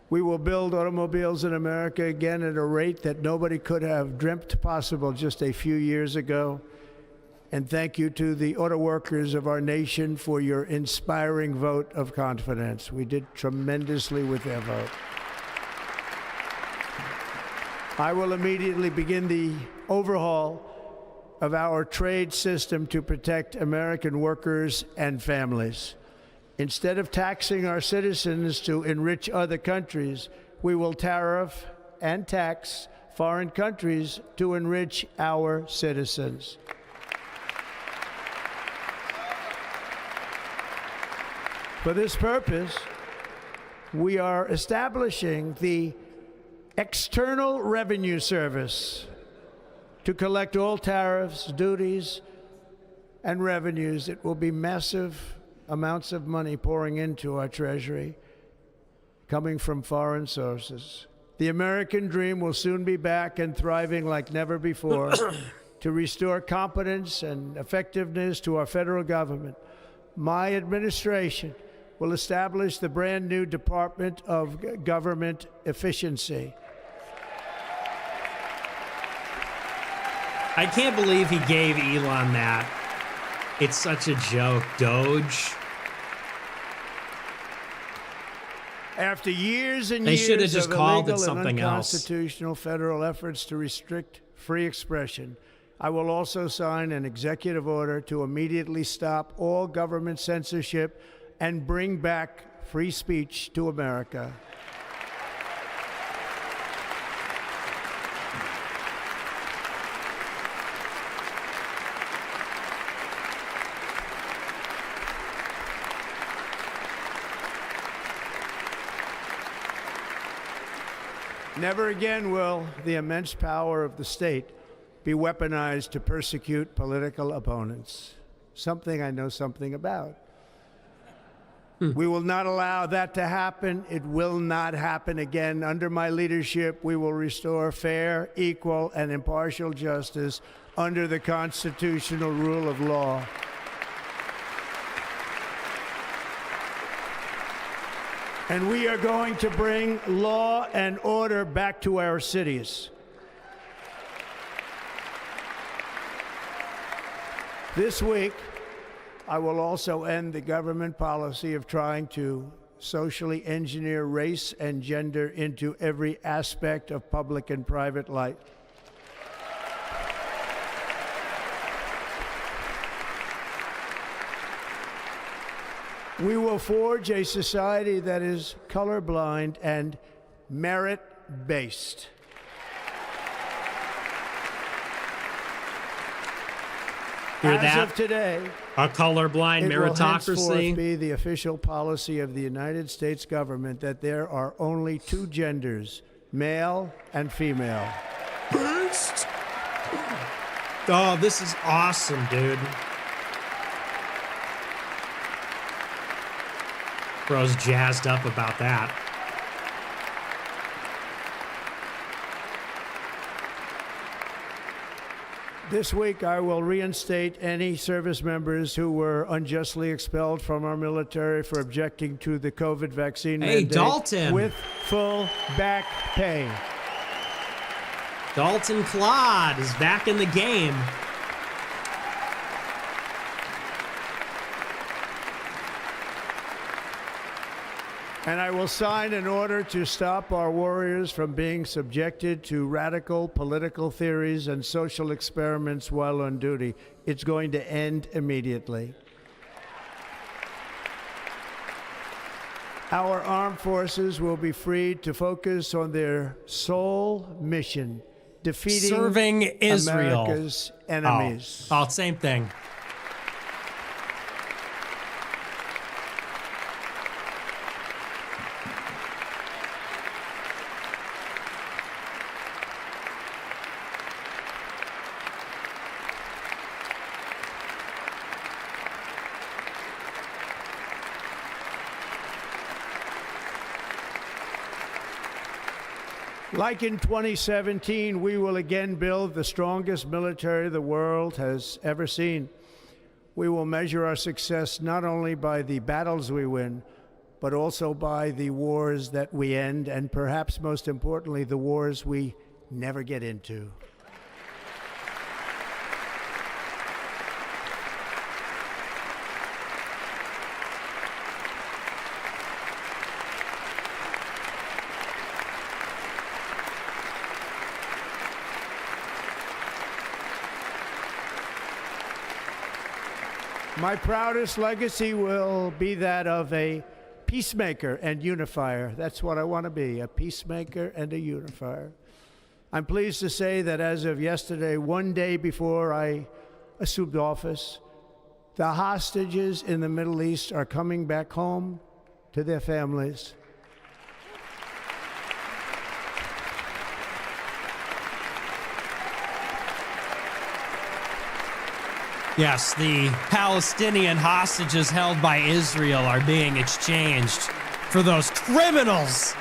We will build automobiles in America again at a rate that nobody could have dreamt possible just a few years ago. And thank you to the auto workers of our nation for your inspiring vote of confidence. We did tremendously with their vote. I will immediately begin the overhaul of our trade system to protect American workers and families. Instead of taxing our citizens to enrich other countries, we will tariff and tax foreign countries to enrich our citizens. For this purpose, we are establishing the External Revenue Service to collect all tariffs, duties, and revenues. It will be massive amounts of money pouring into our treasury, coming from foreign sources. The American dream will soon be back and thriving like never before to restore competence and effectiveness to our federal government. My administration will establish the brand new Department of Government Efficiency. I can't believe he gave Elon that. It's such a joke. Doge. After years and They years should have just of called it illegal and something else. unconstitutional federal efforts to restrict free expression, I will also sign an executive order to immediately stop all government censorship and bring back free speech to America. Never again will the immense power of the state be weaponized to persecute political opponents. Something I know something about. We will not allow that to happen. It will not happen again. Under my leadership, we will restore fair, equal, and impartial justice under the constitutional rule of law. And we are going to bring law and order back to our cities. This week, I will also end the government policy of trying to socially engineer race and gender into every aspect of public and private life. We will forge a society that is colorblind and merit-based. Hear that? As of today, a colorblind it will henceforth meritocracy. be the official policy of the United States government that there are only two genders, male and female. Best. Oh, this is awesome, dude. Bro's jazzed up about that. This week, I will reinstate any service members who were unjustly expelled from our military for objecting to the COVID vaccine mandate Dalton. with full back pay. Dalton Claude is back in the game. And I will sign an order to stop our warriors from being subjected to radical political theories and social experiments while on duty. It's going to end immediately. Our armed forces will be freed to focus on their sole mission, defeating Serving Israel. America's enemies. Oh, same thing. Like in 2017, we will again build the strongest military the world has ever seen. We will measure our success not only by the battles we win, but also by the wars that we end, and perhaps most importantly, the wars we never get into. My proudest legacy will be that of a peacemaker and unifier. That's what I want to be, a peacemaker and a unifier. I'm pleased to say that as of yesterday, one day before I assumed office, the hostages in the Middle East are coming back home to their families. Yes, the Palestinian hostages held by Israel are being exchanged for those criminals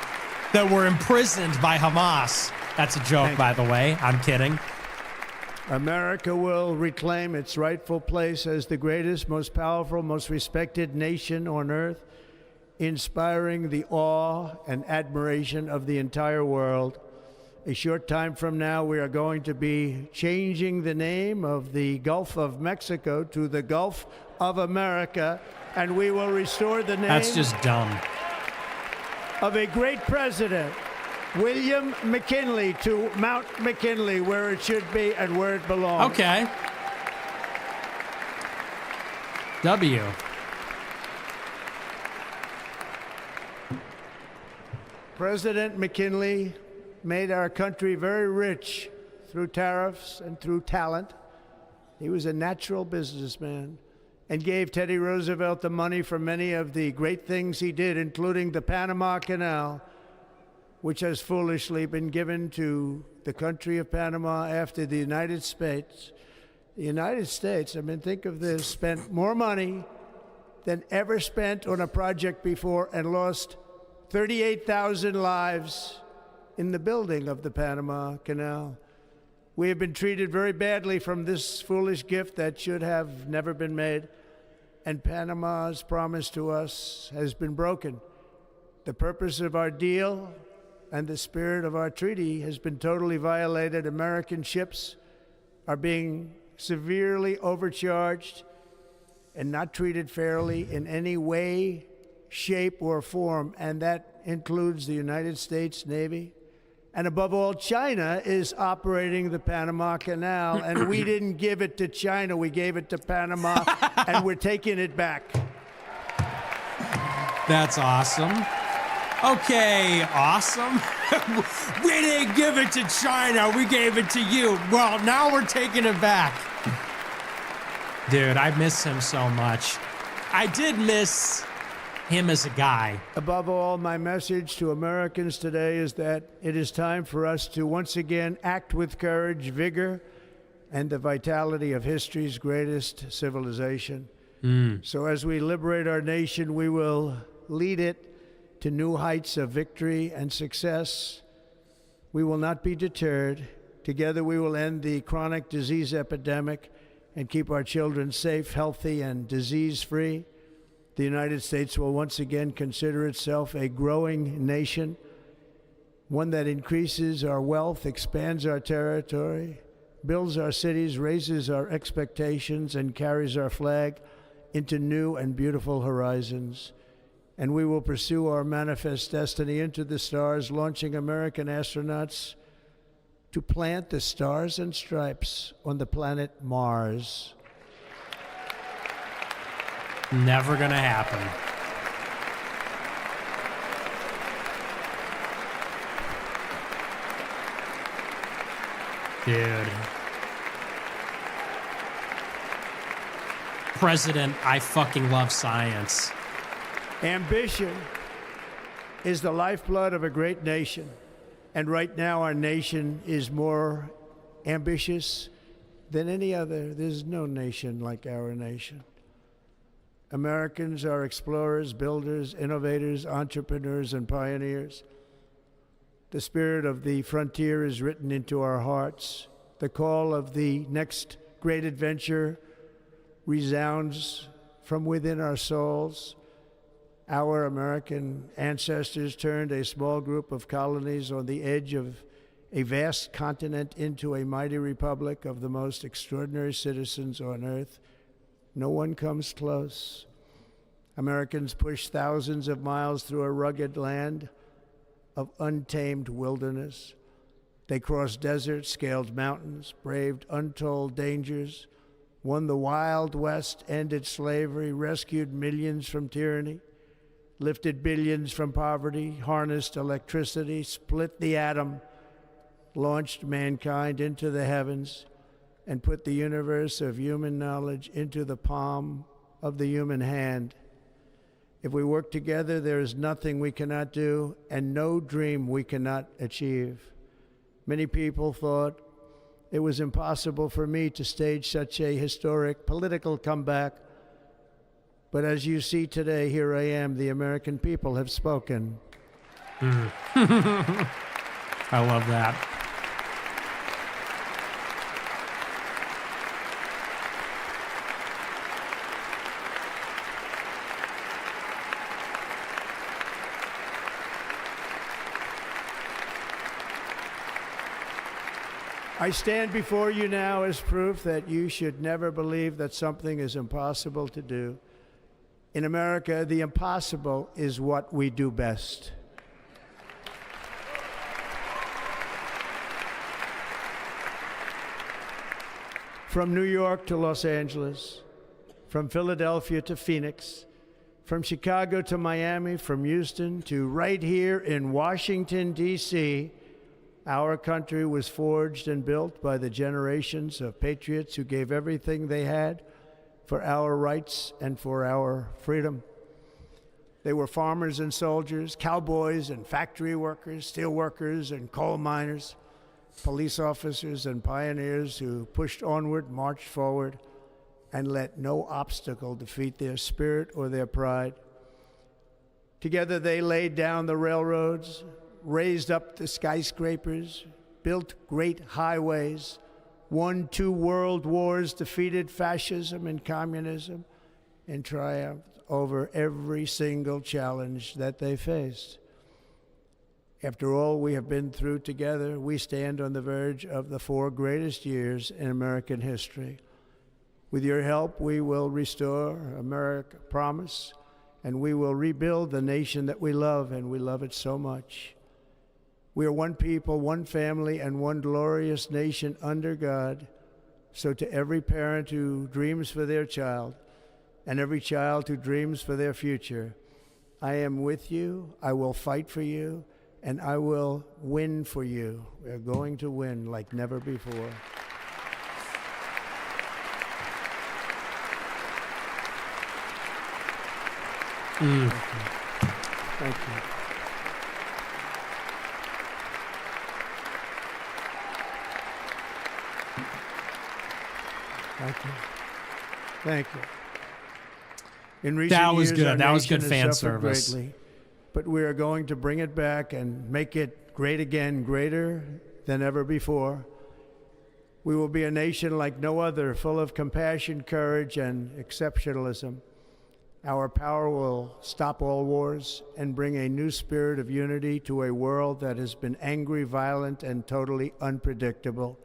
that were imprisoned by Hamas. That's a joke, by the way. I'm kidding. America will reclaim its rightful place as the greatest, most powerful, most respected nation on earth, inspiring the awe and admiration of the entire world. A short time from now, we are going to be changing the name of the Gulf of Mexico to the Gulf of America, and we will restore the name. That's just dumb. Of a great president, William McKinley, to Mount McKinley, where it should be and where it belongs. Okay. W. President McKinley made our country very rich through tariffs and through talent. He was a natural businessman and gave Teddy Roosevelt the money for many of the great things he did, including the Panama Canal, which has foolishly been given to the country of Panama after the United States. The United States, I mean, think of this, spent more money than ever spent on a project before and lost 38,000 lives in the building of the Panama Canal. We have been treated very badly from this foolish gift that should have never been made, and Panama's promise to us has been broken. The purpose of our deal and the spirit of our treaty has been totally violated. American ships are being severely overcharged and not treated fairly in any way, shape, or form, and that includes the United States Navy. And above all, China is operating the Panama Canal, and we didn't give it to China, we gave it to Panama, and we're taking it back. That's awesome. Okay, awesome. We didn't give it to China, we gave it to you. Well, now we're taking it back. Dude, I miss him so much. I did miss him as a guy. Above all, my message to Americans today is that it is time for us to once again act with courage, vigor, and the vitality of history's greatest civilization. So as we liberate our nation, we will lead it to new heights of victory and success. We will not be deterred. Together we will end the chronic disease epidemic and keep our children safe, healthy, and disease-free. The United States will once again consider itself a growing nation, one that increases our wealth, expands our territory, builds our cities, raises our expectations, and carries our flag into new and beautiful horizons. And we will pursue our manifest destiny into the stars, launching American astronauts to plant the stars and stripes on the planet Mars. Never gonna happen. Dude. President, I fucking love science. Ambition is the lifeblood of a great nation. And right now, our nation is more ambitious than any other. There's no nation like our nation. Americans are explorers, builders, innovators, entrepreneurs, and pioneers. The spirit of the frontier is written into our hearts. The call of the next great adventure resounds from within our souls. Our American ancestors turned a small group of colonies on the edge of a vast continent into a mighty republic of the most extraordinary citizens on earth. No one comes close. Americans pushed thousands of miles through a rugged land of untamed wilderness. They crossed deserts, scaled mountains, braved untold dangers, won the Wild West, ended slavery, rescued millions from tyranny, lifted billions from poverty, harnessed electricity, split the atom, launched mankind into the heavens, and put the universe of human knowledge into the palm of the human hand. If we work together, there is nothing we cannot do and no dream we cannot achieve. Many people thought it was impossible for me to stage such a historic political comeback. But as you see today, here I am. The American people have spoken. I love that. I stand before you now as proof that you should never believe that something is impossible to do. In America, the impossible is what we do best. From New York to Los Angeles, from Philadelphia to Phoenix, from Chicago to Miami, from Houston to right here in Washington, D.C., our country was forged and built by the generations of patriots who gave everything they had for our rights and for our freedom. They were farmers and soldiers, cowboys and factory workers, steel workers and coal miners, police officers and pioneers who pushed onward, marched forward, and let no obstacle defeat their spirit or their pride. Together they laid down the railroads, raised up the skyscrapers, built great highways, won 2 world wars, defeated fascism and communism, and triumphed over every single challenge that they faced. After all we have been through together, we stand on the verge of the 4 greatest years in American history. With your help, we will restore America, promise, and we will rebuild the nation that we love, and we love it so much. We are one people, one family, and one glorious nation under God. So to every parent who dreams for their child, and every child who dreams for their future, I am with you, I will fight for you, and I will win for you. We are going to win like never before. Thank you. Thank you. Thank you. In recent That was years, good. our That was nation good has fan suffered service. greatly, but we are going to bring it back and make it great again, greater than ever before. We will be a nation like no other, full of compassion, courage, and exceptionalism. Our power will stop all wars and bring a new spirit of unity to a world that has been angry, violent, and totally unpredictable.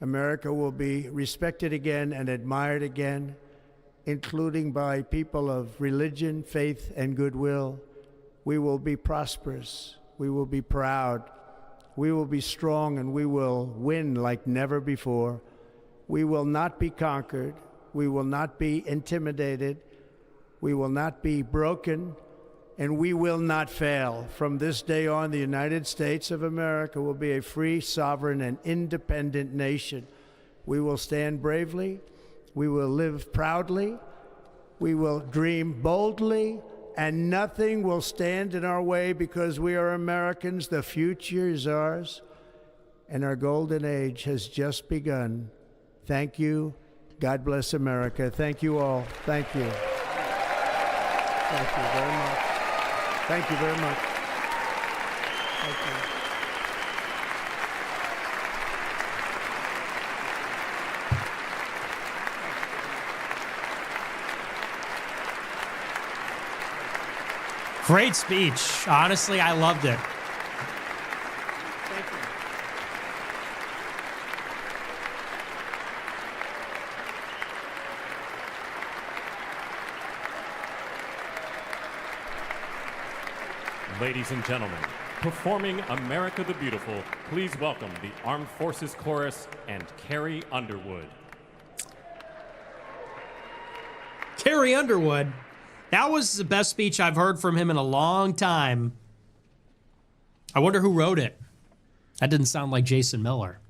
America will be respected again and admired again, including by people of religion, faith, and goodwill. We will be prosperous. We will be proud. We will be strong, and we will win like never before. We will not be conquered. We will not be intimidated. We will not be broken, and we will not fail. From this day on, the United States of America will be a free, sovereign, and independent nation. We will stand bravely. We will live proudly. We will dream boldly, and nothing will stand in our way because we are Americans. The future is ours, and our golden age has just begun. Thank you. God bless America. Thank you all. Thank you. Thank you very much. Thank you very much. Thank you. Great speech. Honestly, I loved it. Thank you. Ladies and gentlemen, performing America the Beautiful, please welcome the Armed Forces Chorus and Carrie Underwood. Carrie Underwood. That was the best speech I've heard from him in a long time. I wonder who wrote it. That didn't sound like Jason Miller.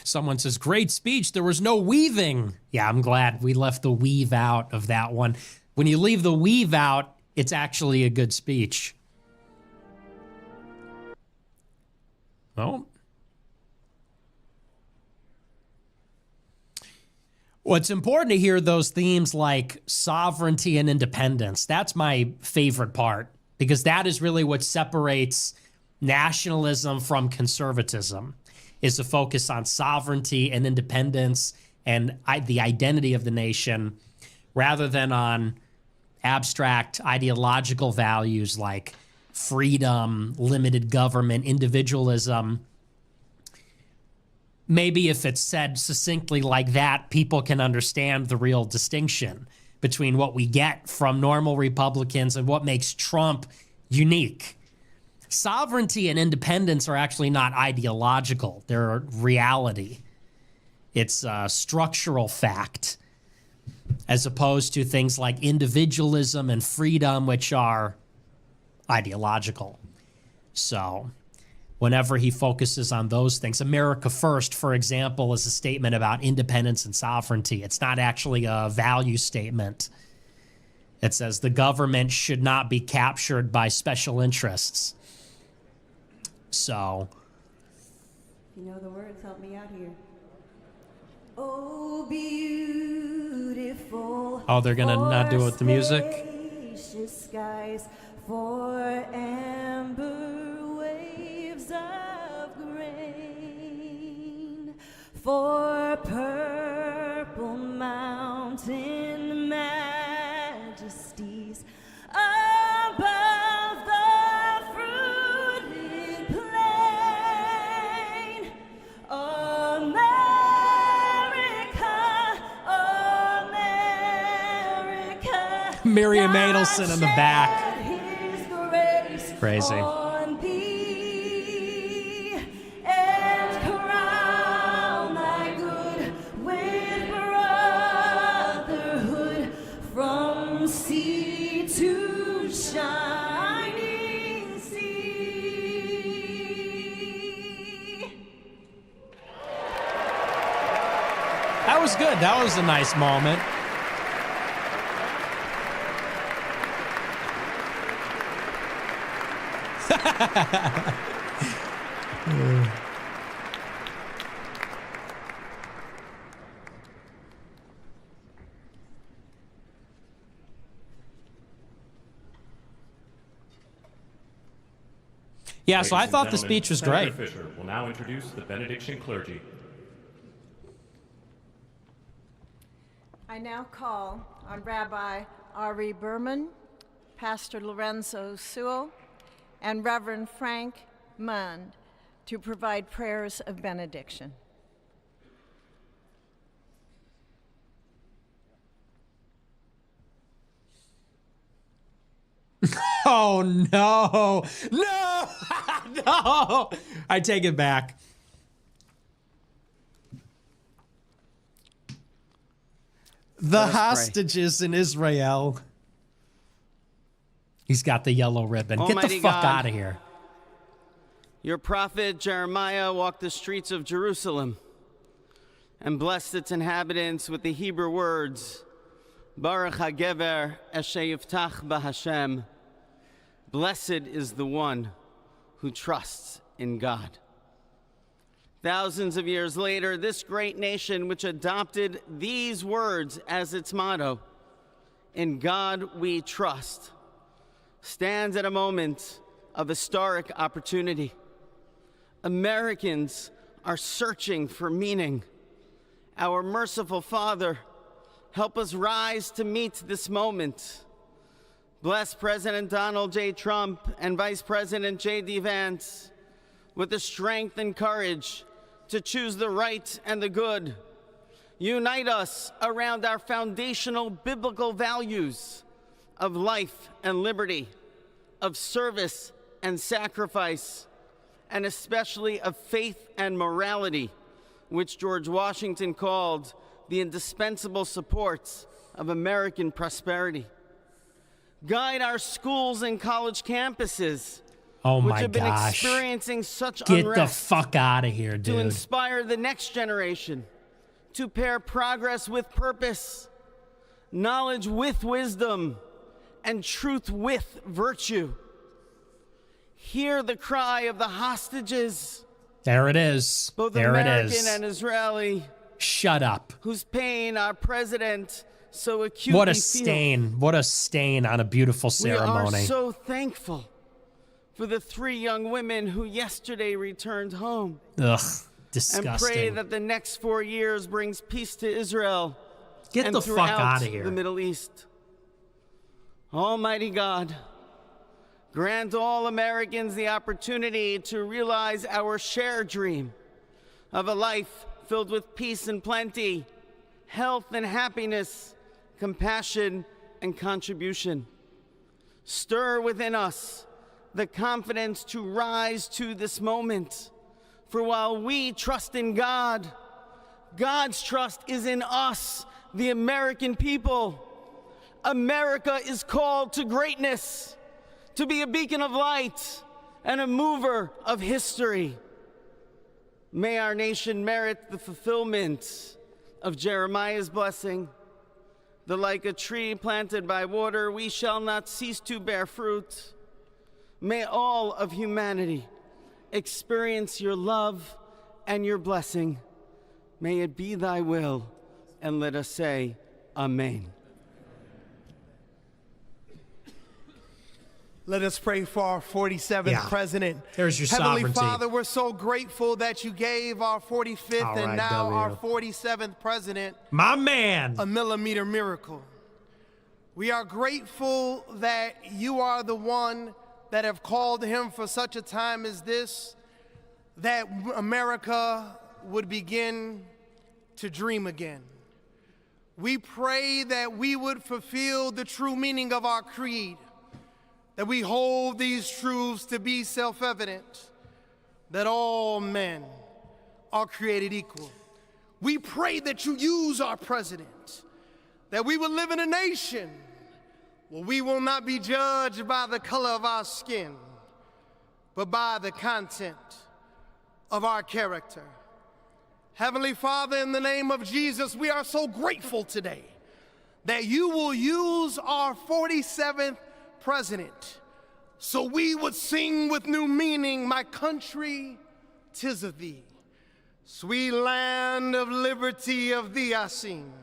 Someone says, great speech. There was no weaving. Yeah, I'm glad we left the weave out of that one. When you leave the weave out, it's actually a good speech. Well, it's important to hear those themes like sovereignty and independence. That's my favorite part, because that is really what separates nationalism from conservatism, is to focus on sovereignty and independence and the identity of the nation, rather than on abstract ideological values like freedom, limited government, individualism. Maybe if it's said succinctly like that, people can understand the real distinction between what we get from normal Republicans and what makes Trump unique. Sovereignty and independence are actually not ideological. They're a reality. It's a structural fact, as opposed to things like individualism and freedom, which are ideological. So whenever he focuses on those things, America First, for example, is a statement about independence and sovereignty. It's not actually a value statement. It says the government should not be captured by special interests. So, if you know the words, help me out here. Oh, beautiful. Oh, they're gonna not do it with the music? Spacious skies, for amber waves of grain, for purple mountain majesties above the fruited plain. America, Miriam Adelson in the back. Crazy. That was good. That was a nice moment. Yeah, so I thought the speech was great. Senator Fisher will now introduce the benediction clergy. I now call on Rabbi Ari Berman, Pastor Lorenzo Sewell, and Reverend Frank Mund to provide prayers of benediction. Oh, no. No. No. I take it back. The hostages in Israel. He's got the yellow ribbon. Almighty Get the fuck God, out of here. Your prophet Jeremiah walked the streets of Jerusalem and blessed its inhabitants with the Hebrew words, Baruch HaGever Asher Yiftach BaHashem. Blessed is the one who trusts in God. Thousands of years later, this great nation, which adopted these words as its motto, "In God we trust," stands at a moment of historic opportunity. Americans are searching for meaning. Our merciful Father, help us rise to meet this moment. Bless President Donald J. Trump and Vice President J.D. Vance with the strength and courage to choose the right and the good, Unite us around our foundational biblical values of life and liberty, of service and sacrifice, and especially of faith and morality, which George Washington called the indispensable supports of American prosperity. Guide our schools and college campuses, Oh which my have been gosh. experiencing such Get unrest, the fuck out of here, to dude. inspire the next generation, to pair progress with purpose, knowledge with wisdom, and truth with virtue. Hear the cry of the hostages, There it is. both There American it is. and Israeli, Shut up. whose pain our president so acutely What a feels. stain. What a stain on a beautiful We are ceremony. so thankful for the 3 young women who yesterday returned home. Ugh, And disgusting. pray that the next 4 years brings peace to Israel Get and the fuck throughout out of here. the Middle East. Almighty God, grant all Americans the opportunity to realize our shared dream of a life filled with peace and plenty, health and happiness, compassion and contribution. Stir within us the confidence to rise to this moment. For while we trust in God, God's trust is in us, the American people. America is called to greatness, to be a beacon of light and a mover of history. May our nation merit the fulfillment of Jeremiah's blessing, that like a tree planted by water, we shall not cease to bear fruit. May all of humanity experience your love and your blessing. May it be thy will, and let us say, Amen. Let us pray for our 47th president. There's your Heavenly sovereignty. Father, we're so grateful that you gave our 45th All and right, now W. our 47th president My man. a millimeter miracle. We are grateful that you are the one that have called him for such a time as this, that America would begin to dream again. We pray that we would fulfill the true meaning of our creed, that we hold these truths to be self-evident, that all men are created equal. We pray that you use our president, that we will live in a nation where we will not be judged by the color of our skin, but by the content of our character. Heavenly Father, in the name of Jesus, we are so grateful today that you will use our 47th president so we would sing with new meaning, my country, 'tis of thee. Sweet land of liberty, of thee I sing.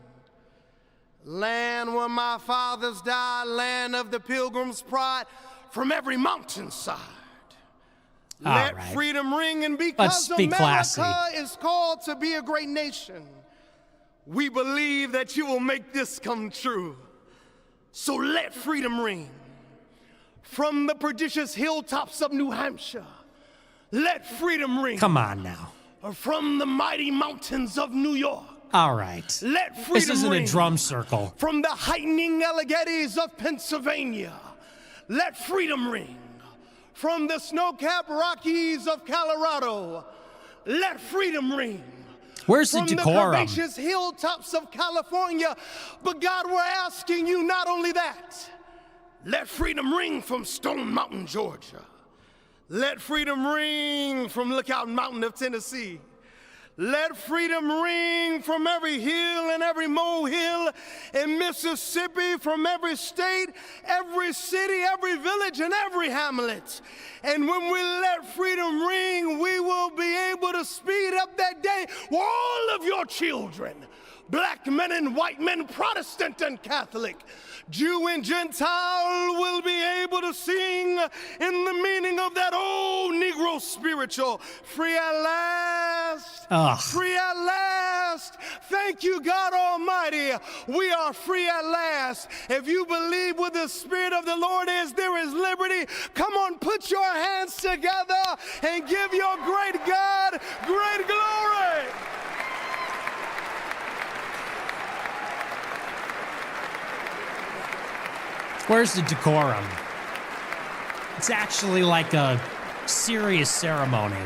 Land where my fathers died, land of the pilgrim's pride, from every mountainside. All Let right. freedom ring, and Let's because be classy. America is called to be a great nation, we believe that you will make this come true. So let freedom ring. From the prodigious hilltops of New Hampshire, let freedom ring. Come on now. From the mighty mountains of New York, All right. let freedom This isn't ring. a drum circle. From the heightening Alleghenies of Pennsylvania, let freedom ring. From the snow-capped Rockies of Colorado, let freedom ring. Where's the From decorum? the curvaceous hilltops of California, but God, we're asking you not only that, let freedom ring from Stone Mountain, Georgia. Let freedom ring from Lookout Mountain of Tennessee. Let freedom ring from every hill and every molehill in Mississippi, from every state, every city, every village, and every hamlet. And when we let freedom ring, we will be able to speed up that day where all of your children, black men and white men, Protestant and Catholic, Jew and Gentile, will be able to sing in the meaning of that old Negro spiritual, free at last, Ugh. free at last. Thank you, God Almighty. We are free at last. If you believe where the Spirit of the Lord is, there is liberty. Come on, put your hands together and give your great God great glory. Where's the decorum? It's actually like a serious ceremony.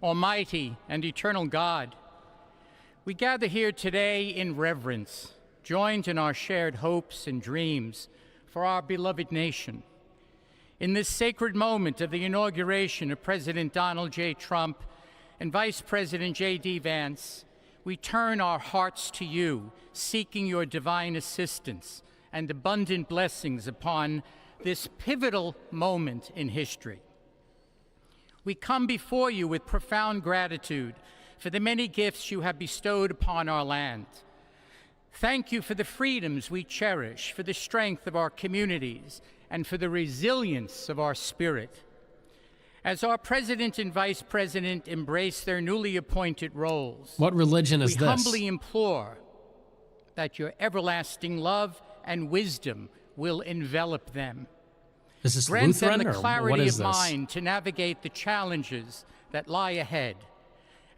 Almighty and eternal God, we gather here today in reverence, joined in our shared hopes and dreams for our beloved nation. In this sacred moment of the inauguration of President Donald J. Trump and Vice President J.D. Vance, we turn our hearts to you, seeking your divine assistance and abundant blessings upon this pivotal moment in history. We come before you with profound gratitude for the many gifts you have bestowed upon our land. Thank you for the freedoms we cherish, for the strength of our communities, and for the resilience of our spirit. As our President and Vice President embrace their newly appointed roles, what religion is we this? humbly implore that your everlasting love and wisdom will envelop them. Is this Grant Lutheran, them the or clarity what is of this? mind to navigate the challenges that lie ahead,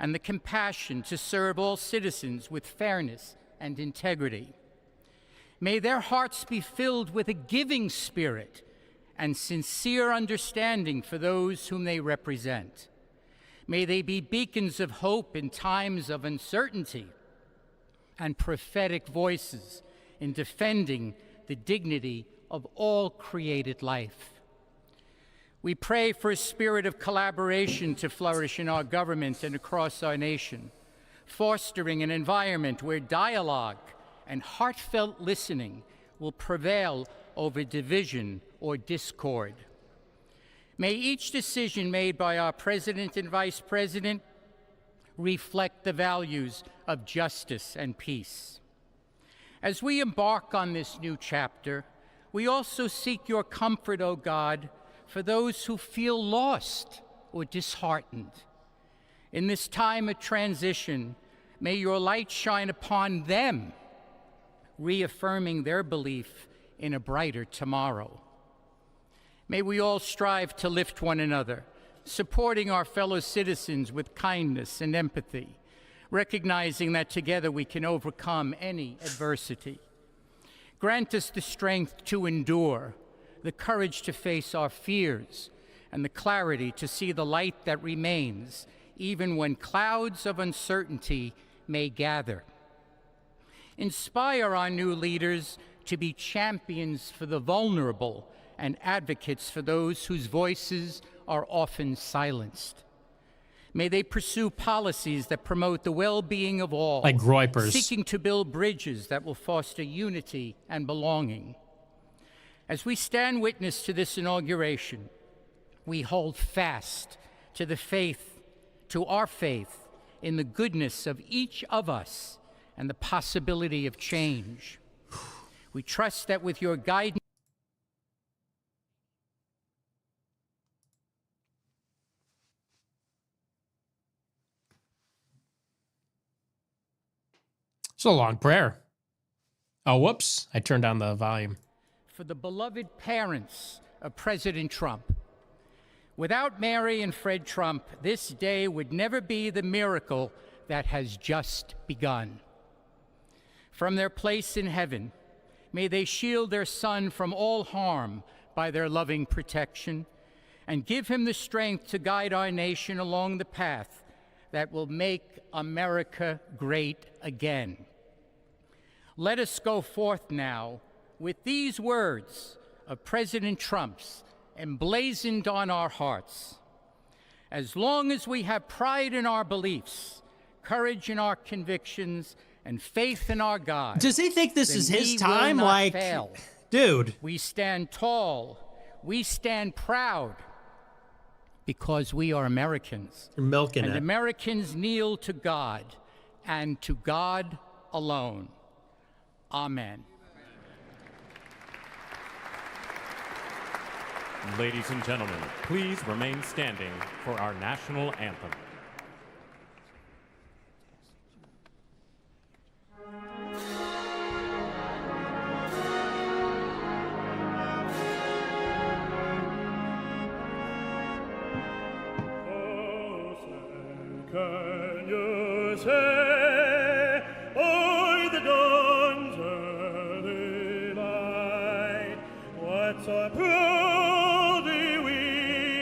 and the compassion to serve all citizens with fairness and integrity. May their hearts be filled with a giving spirit and sincere understanding for those whom they represent. May they be beacons of hope in times of uncertainty and prophetic voices in defending the dignity of all created life. We pray for a spirit of collaboration to flourish in our government and across our nation, fostering an environment where dialogue and heartfelt listening will prevail over division or discord. May each decision made by our President and Vice President reflect the values of justice and peace. As we embark on this new chapter, we also seek your comfort, O God, for those who feel lost or disheartened. In this time of transition, may your light shine upon them, reaffirming their belief in a brighter tomorrow. May we all strive to lift one another, supporting our fellow citizens with kindness and empathy, recognizing that together we can overcome any adversity. Grant us the strength to endure, the courage to face our fears, and the clarity to see the light that remains, even when clouds of uncertainty may gather. Inspire our new leaders to be champions for the vulnerable and advocates for those whose voices are often silenced. May they pursue policies that promote the well-being of all, like Groypers, seeking to build bridges that will foster unity and belonging. As we stand witness to this inauguration, we hold fast to our faith in the goodness of each of us and the possibility of change. We trust that with your guidance, it's a long prayer. Oh, whoops. I turned down the volume. for the beloved parents of President Trump. Without Mary and Fred Trump, this day would never be the miracle that has just begun. From their place in heaven, may they shield their son from all harm by their loving protection, and give him the strength to guide our nation along the path that will make America great again. Let us go forth now with these words of President Trump's emblazoned on our hearts. As long as we have pride in our beliefs, courage in our convictions, and faith in our God, does he think this is his time? Like, dude. We stand tall, we stand proud, because we are Americans. You're milking and it. Americans kneel to God, and to God alone. Amen. Ladies and gentlemen, please remain standing for our national anthem. can you say, o'er the dawn's early light, what so proudly we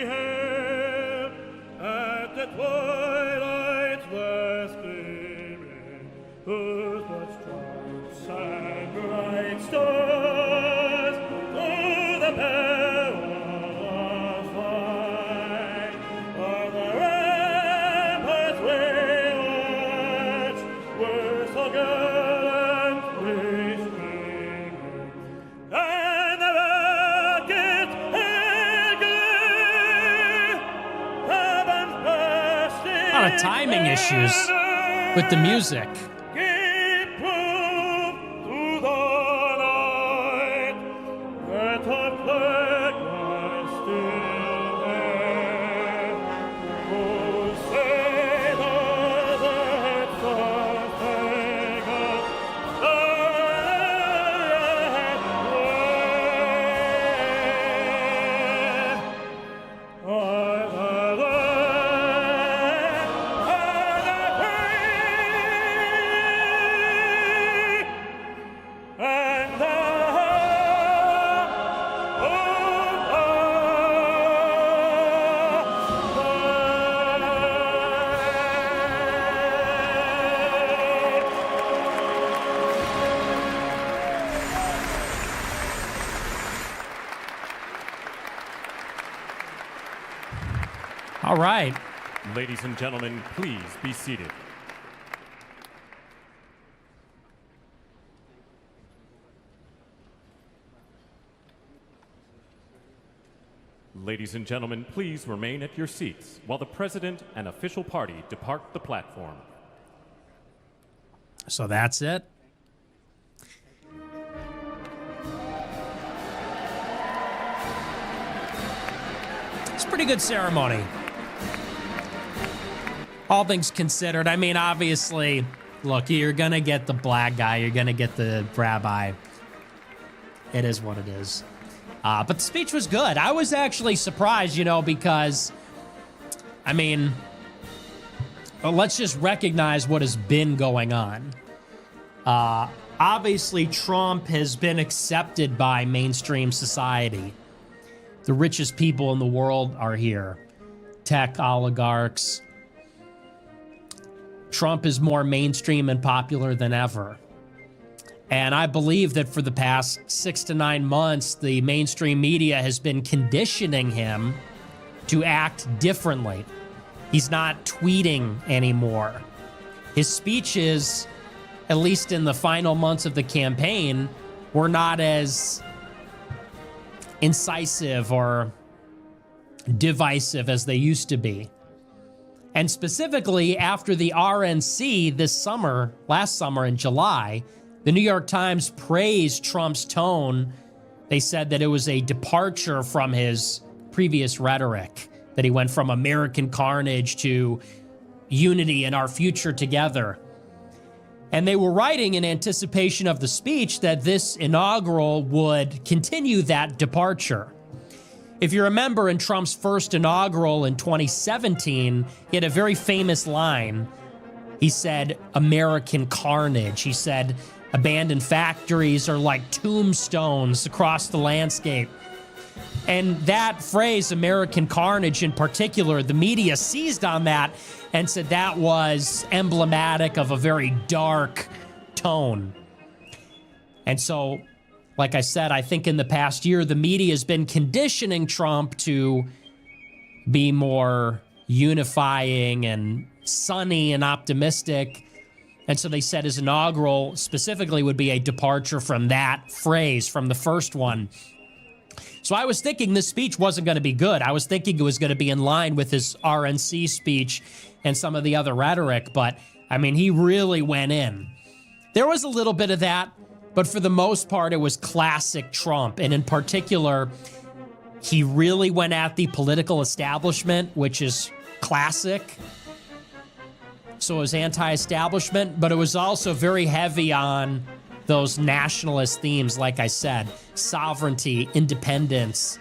hailed at the twilight's last gleaming, whose blood stripes and bright stars through the perilous fight o'er the ramparts we watched were so gallantly streaming, and the rockets in glee, heaven's bursting A lot of timing issues with the music. give proof to the night that our flag was still there. Oh, sailors at Santiago, All right. Ladies and gentlemen, please be seated. Ladies and gentlemen, please remain at your seats while the President and official party depart the platform. So that's it. It's a pretty good ceremony. All things considered. I mean, obviously, look, you're going to get the black guy. You're going to get the rabbi. It is what it is. But the speech was good. I was actually surprised, because, I mean, let's just recognize what has been going on. Obviously, Trump has been accepted by mainstream society. The richest people in the world are here. Tech oligarchs. Trump is more mainstream and popular than ever. And I believe that for the past 6 to 9 months, the mainstream media has been conditioning him to act differently. He's not tweeting anymore. His speeches, at least in the final months of the campaign, were not as incisive or divisive as they used to be. And specifically after the RNC last summer in July, the New York Times praised Trump's tone. They said that it was a departure from his previous rhetoric, that he went from American carnage to unity and our future together. And they were writing in anticipation of the speech that this inaugural would continue that departure. If you remember, in Trump's first inaugural in 2017, he had a very famous line. He said, American carnage. He said, abandoned factories are like tombstones across the landscape. And that phrase, American carnage in particular, the media seized on that and said that was emblematic of a very dark tone. And so, like I said, I think in the past year, the media has been conditioning Trump to be more unifying and sunny and optimistic. And so they said his inaugural specifically would be a departure from that phrase, from the first one. So I was thinking this speech wasn't going to be good. I was thinking it was going to be in line with his RNC speech and some of the other rhetoric. But, I mean, he really went in. There was a little bit of that. But for the most part, it was classic Trump. And in particular, he really went at the political establishment, which is classic. So it was anti-establishment, but it was also very heavy on those nationalist themes, like I said, sovereignty, independence,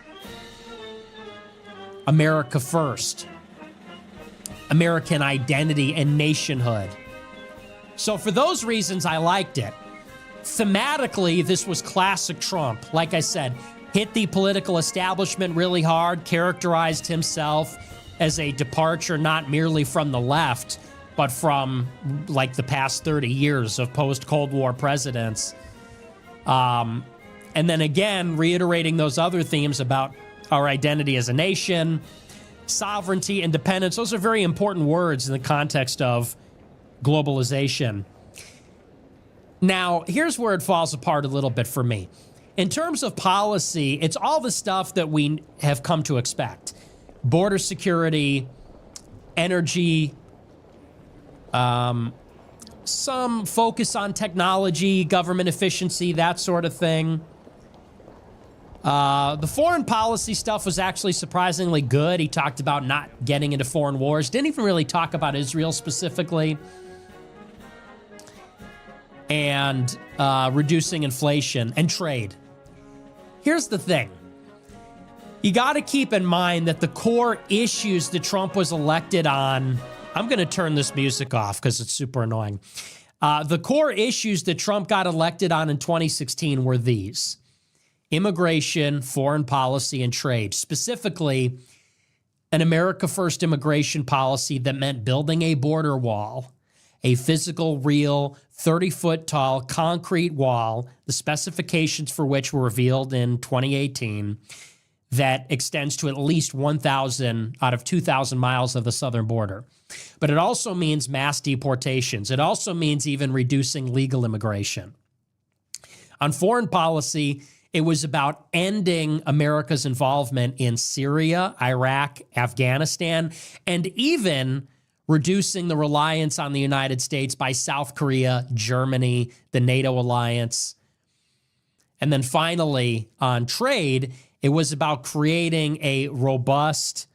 America first. American identity and nationhood. So for those reasons, I liked it. Thematically, this was classic Trump. Like I said, hit the political establishment really hard, characterized himself as a departure not merely from the left, but from like the past 30 years of post-Cold War presidents. And then again, reiterating those other themes about our identity as a nation, sovereignty, independence. Those are very important words in the context of globalization. Now, here's where it falls apart a little bit for me. In terms of policy, it's all the stuff that we have come to expect. Border security, energy, some focus on technology, government efficiency, that sort of thing. The foreign policy stuff was actually surprisingly good. He talked about not getting into foreign wars. Didn't even really talk about Israel specifically. And reducing inflation and trade. Here's the thing. You got to keep in mind that the core issues that Trump was elected on, I'm going to turn this music off because it's super annoying. The core issues that Trump got elected on in 2016 were these: immigration, foreign policy, and trade. Specifically, an America First immigration policy that meant building a border wall, a physical, real, 30-foot tall concrete wall, the specifications for which were revealed in 2018, that extends to at least 1,000 out of 2,000 miles of the southern border. But it also means mass deportations. It also means even reducing legal immigration. On foreign policy, it was about ending America's involvement in Syria, Iraq, Afghanistan, and even reducing the reliance on the United States by South Korea, Germany, the NATO alliance. And then finally, on trade, it was about creating a robust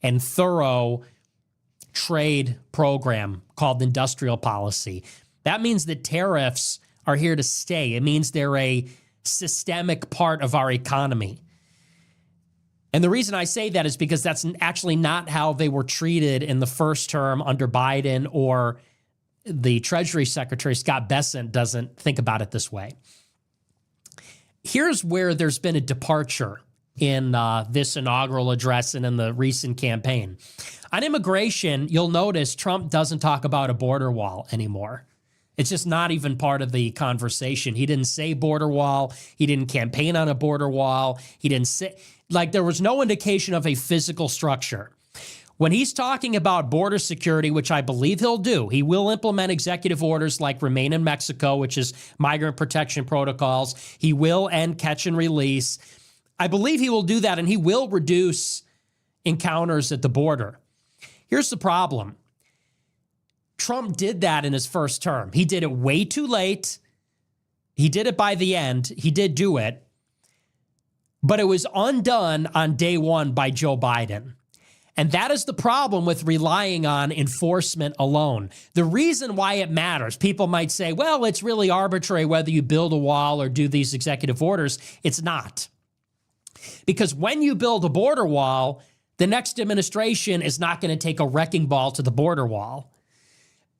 and thorough trade program called industrial policy. That means that tariffs are here to stay. It means they're a systemic part of our economy. And the reason I say that is because that's actually not how they were treated in the first term under Biden, or the Treasury Secretary, Scott Bessent, doesn't think about it this way. Here's where there's been a departure in this inaugural address and in the recent campaign. On immigration, you'll notice Trump doesn't talk about a border wall anymore. It's just not even part of the conversation. He didn't say border wall. He didn't campaign on a border wall. He didn't say, like, there was no indication of a physical structure. When he's talking about border security, which I believe he'll do, he will implement executive orders like Remain in Mexico, which is migrant protection protocols. He will end catch and release. I believe he will do that, and he will reduce encounters at the border. Here's the problem. Trump did that in his first term. He did it way too late. He did it by the end. He did do it. But it was undone on day one by Joe Biden. And that is the problem with relying on enforcement alone. The reason why it matters, people might say, well, it's really arbitrary whether you build a wall or do these executive orders. It's not. Because when you build a border wall, the next administration is not going to take a wrecking ball to the border wall.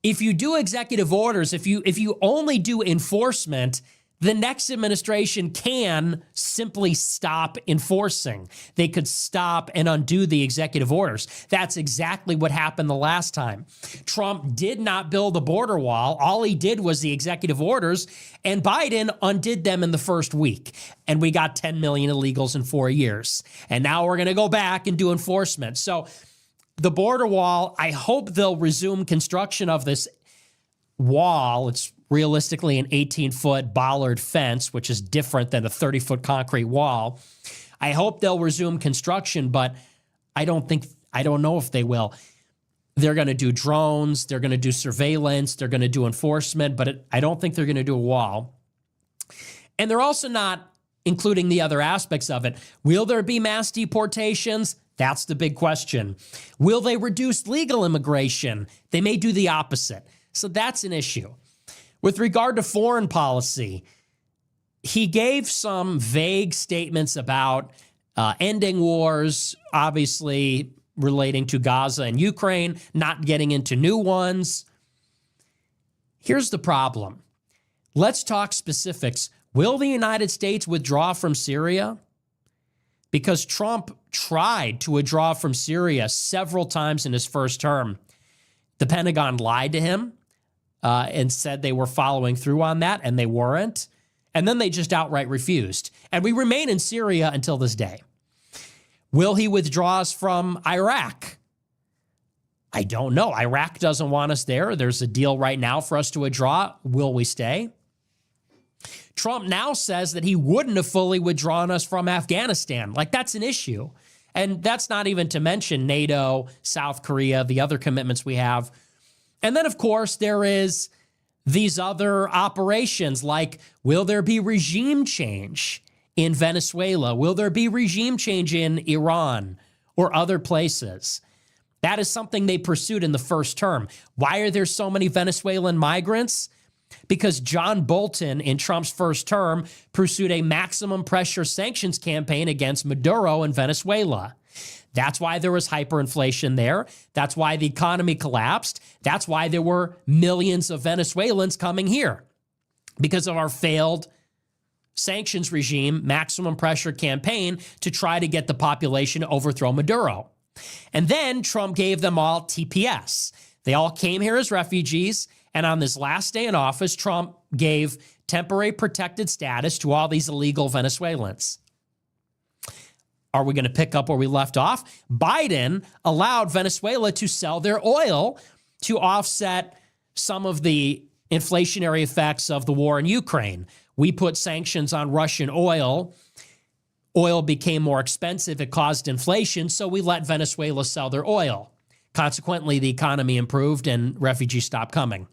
If you do executive orders, if you only do enforcement, the next administration can simply stop enforcing. They could stop and undo the executive orders. That's exactly what happened the last time. Trump did not build a border wall. All he did was the executive orders, and Biden undid them in the first week. And we got 10 million illegals in 4 years. And now we're going to go back and do enforcement. So the border wall, I hope they'll resume construction of this wall. It's realistically an 18-foot bollard fence, which is different than a 30-foot concrete wall. I hope they'll resume construction, but I don't know if they will. They're going to do drones, they're going to do surveillance, they're going to do enforcement, but I don't think they're going to do a wall. And they're also not including the other aspects of it. Will there be mass deportations? That's the big question. Will they reduce legal immigration? They may do the opposite. So that's an issue. With regard to foreign policy, he gave some vague statements about ending wars, obviously relating to Gaza and Ukraine, not getting into new ones. Here's the problem. Let's talk specifics. Will the United States withdraw from Syria? Because Trump tried to withdraw from Syria several times in his first term. The Pentagon lied to him and said they were following through on that, and they weren't. And then they just outright refused. And we remain in Syria until this day. Will he withdraw us from Iraq? I don't know. Iraq doesn't want us there. There's a deal right now for us to withdraw. Will we stay? Trump now says that he wouldn't have fully withdrawn us from Afghanistan. Like, that's an issue. And that's not even to mention NATO, South Korea, the other commitments we have. And then, of course, there is these other operations, like, will there be regime change in Venezuela? Will there be regime change in Iran or other places? That is something they pursued in the first term. Why are there so many Venezuelan migrants? Because John Bolton, in Trump's first term, pursued a maximum pressure sanctions campaign against Maduro in Venezuela. That's why there was hyperinflation there. That's why the economy collapsed. That's why there were millions of Venezuelans coming here, because of our failed sanctions regime, maximum pressure campaign to try to get the population to overthrow Maduro. And then Trump gave them all TPS. They all came here as refugees. And on this last day in office, Trump gave temporary protected status to all these illegal Venezuelans. Are we going to pick up where we left off? Biden allowed Venezuela to sell their oil to offset some of the inflationary effects of the war in Ukraine. We put sanctions on Russian oil. Oil became more expensive. It caused inflation, so we let Venezuela sell their oil. Consequently, the economy improved and refugees stopped coming.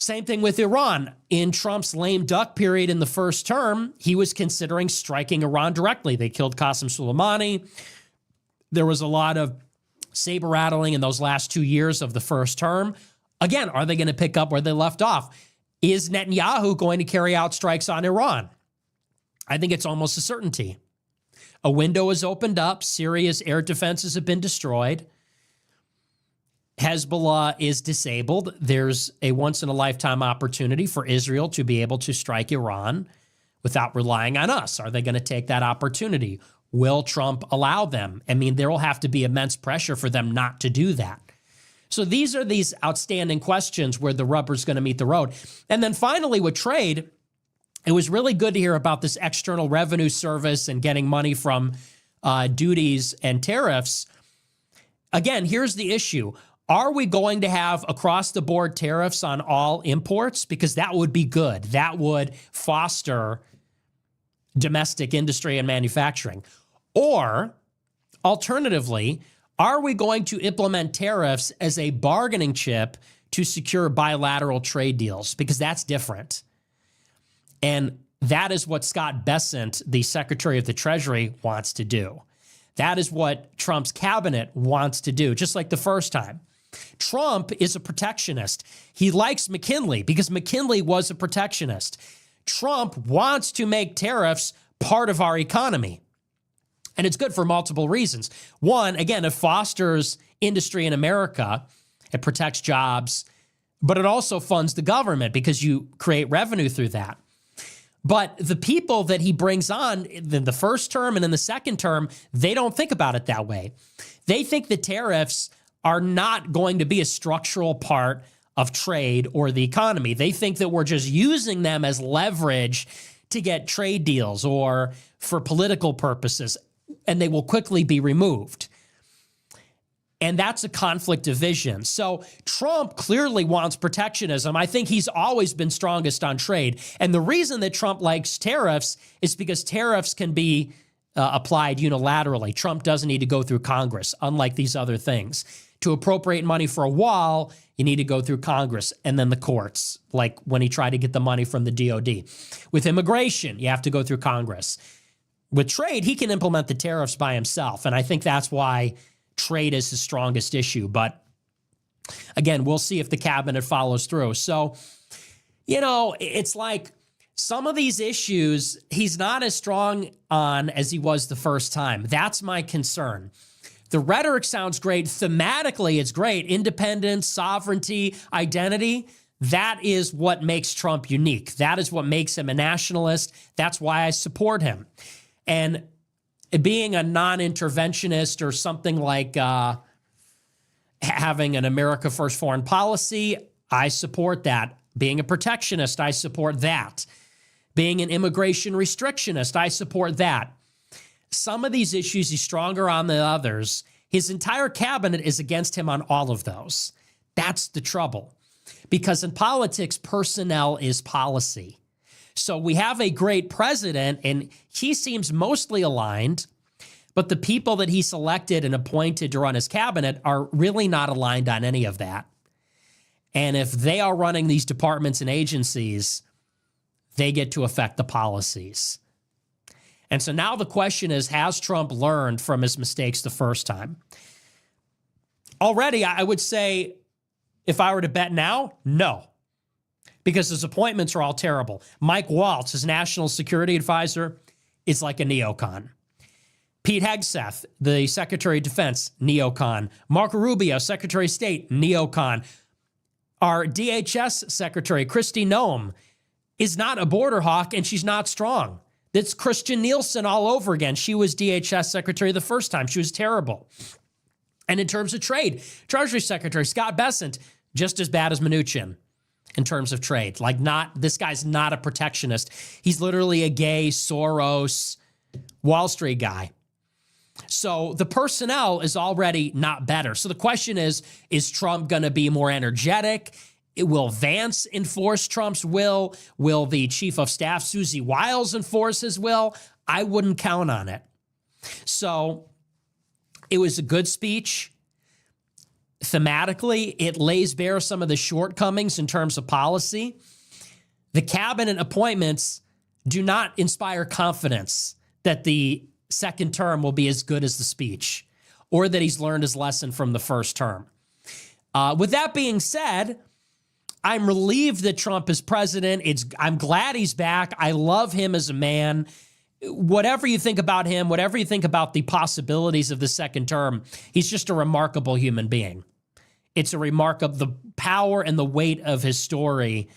Same thing with Iran. In Trump's lame duck period in the first term, he was considering striking Iran directly. They killed Qasem Soleimani. There was a lot of saber rattling in those last 2 years of the first term. Again, are they going to pick up where they left off? Is Netanyahu going to carry out strikes on Iran? I think it's almost a certainty. A window has opened up. Syria's air defenses have been destroyed. Hezbollah is disabled. There's a once-in-a-lifetime opportunity for Israel to be able to strike Iran without relying on us. Are they going to take that opportunity? Will Trump allow them? I mean, there will have to be immense pressure for them not to do that. So these are these outstanding questions where the rubber's going to meet the road. And then finally, with trade, it was really good to hear about this External Revenue Service and getting money from duties and tariffs. Again, here's the issue. Are we going to have across-the-board tariffs on all imports? Because that would be good. That would foster domestic industry and manufacturing. Or, alternatively, are we going to implement tariffs as a bargaining chip to secure bilateral trade deals? Because that's different. And that is what Scott Bessent, the Secretary of the Treasury, wants to do. That is what Trump's cabinet wants to do, just like the first time. Trump is a protectionist. He likes McKinley because McKinley was a protectionist. Trump wants to make tariffs part of our economy. And it's good for multiple reasons. One, again, it fosters industry in America. It protects jobs, but it also funds the government because you create revenue through that. But the people that he brings on in the first term and in the second term, they don't think about it that way. They think the tariffs are not going to be a structural part of trade or the economy. They think that we're just using them as leverage to get trade deals or for political purposes, and they will quickly be removed. And that's a conflict of vision. So Trump clearly wants protectionism. I think he's always been strongest on trade. And the reason that Trump likes tariffs is because tariffs can be applied unilaterally. Trump doesn't need to go through Congress, unlike these other things. To appropriate money for a wall, you need to go through Congress and then the courts, like when he tried to get the money from the DOD. With immigration, you have to go through Congress. With trade, he can implement the tariffs by himself, and I think that's why trade is his strongest issue. But again, we'll see if the cabinet follows through. So, you know, it's like some of these issues he's not as strong on as he was the first time. That's my concern. The rhetoric sounds great. Thematically, it's great. Independence, sovereignty, identity. That is what makes Trump unique. That is what makes him a nationalist. That's why I support him. And being a non-interventionist or something like having an America First foreign policy, I support that. Being a protectionist, I support that. Being an immigration restrictionist, I support that. Some of these issues he's stronger on than others. His entire cabinet is against him on all of those. That's the trouble. Because in politics, personnel is policy. So we have a great president, and he seems mostly aligned, but the people that he selected and appointed to run his cabinet are really not aligned on any of that. And if they are running these departments and agencies, they get to affect the policies. And so now the question is, has Trump learned from his mistakes the first time? Already, I would say, if I were to bet now, no. Because his appointments are all terrible. Mike Waltz, his national security advisor, is like a neocon. Pete Hegseth, the Secretary of Defense, neocon. Marco Rubio, Secretary of State, neocon. Our DHS Secretary, Kristi Noem, is not a border hawk, and she's not strong. That's Christian Nielsen all over again. She was DHS Secretary the first time. She was terrible. And in terms of trade, Treasury Secretary Scott Bessent, just as bad as Mnuchin in terms of trade. This guy's not a protectionist. He's literally a gay Soros Wall Street guy. So the personnel is already not better. So the question is Trump going to be more energetic? Will Vance enforce Trump's will? Will the chief of staff, Susie Wiles, enforce his will? I wouldn't count on it. So it was a good speech. Thematically, it lays bare some of the shortcomings in terms of policy. The cabinet appointments do not inspire confidence that the second term will be as good as the speech or that he's learned his lesson from the first term. With that being said, I'm relieved that Trump is president. I'm glad he's back. I love him as a man. Whatever you think about him, whatever you think about the possibilities of the second term, he's just a remarkable human being. It's a remarkable, the power and the weight of his story,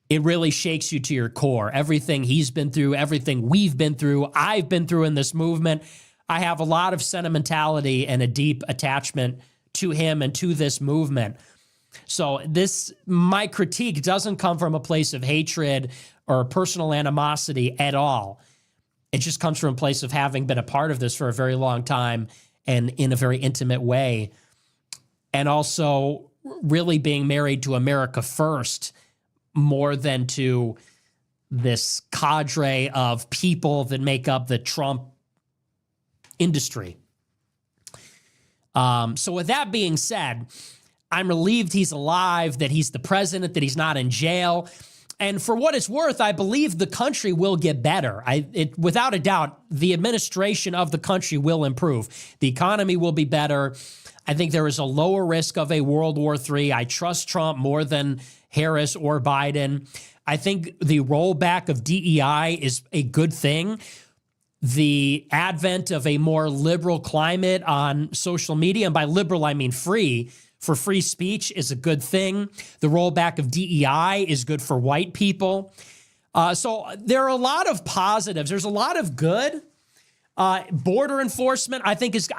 it really shakes you to your core. Everything he's been through, everything we've been through, I've been through in this movement. I have a lot of sentimentality and a deep attachment to him and to this movement. So my critique doesn't come from a place of hatred or personal animosity at all. It just comes from a place of having been a part of this for a very long time and in a very intimate way. And also really being married to America first more than to this cadre of people that make up the Trump industry. So with that being said, I'm relieved he's alive, that he's the president, that he's not in jail. And for what it's worth, I believe the country will get better. Without a doubt, the administration of the country will improve. The economy will be better. I think there is a lower risk of a World War III. I trust Trump more than Harris or Biden. I think the rollback of DEI is a good thing. The advent of a more liberal climate on social media, and by liberal, I mean free, for free speech is a good thing. The rollback of DEI is good for white people. So there are a lot of positives. There's a lot of good. Border enforcement, I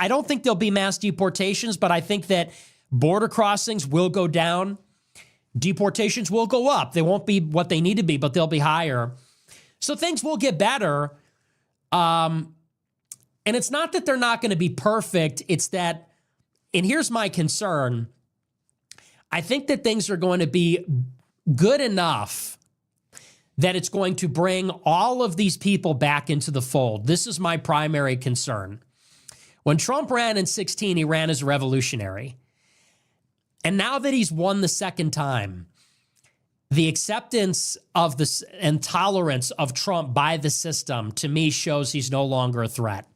don't think there'll be mass deportations, but I think that border crossings will go down. Deportations will go up. They won't be what they need to be, but they'll be higher. So things will get better. And it's not that they're not going to be perfect. It's that, and here's my concern, I think that things are going to be good enough that it's going to bring all of these people back into the fold. This is my primary concern. When Trump ran in 2016, he ran as a revolutionary. And now that he's won the second time, the acceptance of this and tolerance of Trump by the system, to me, shows he's no longer a threat.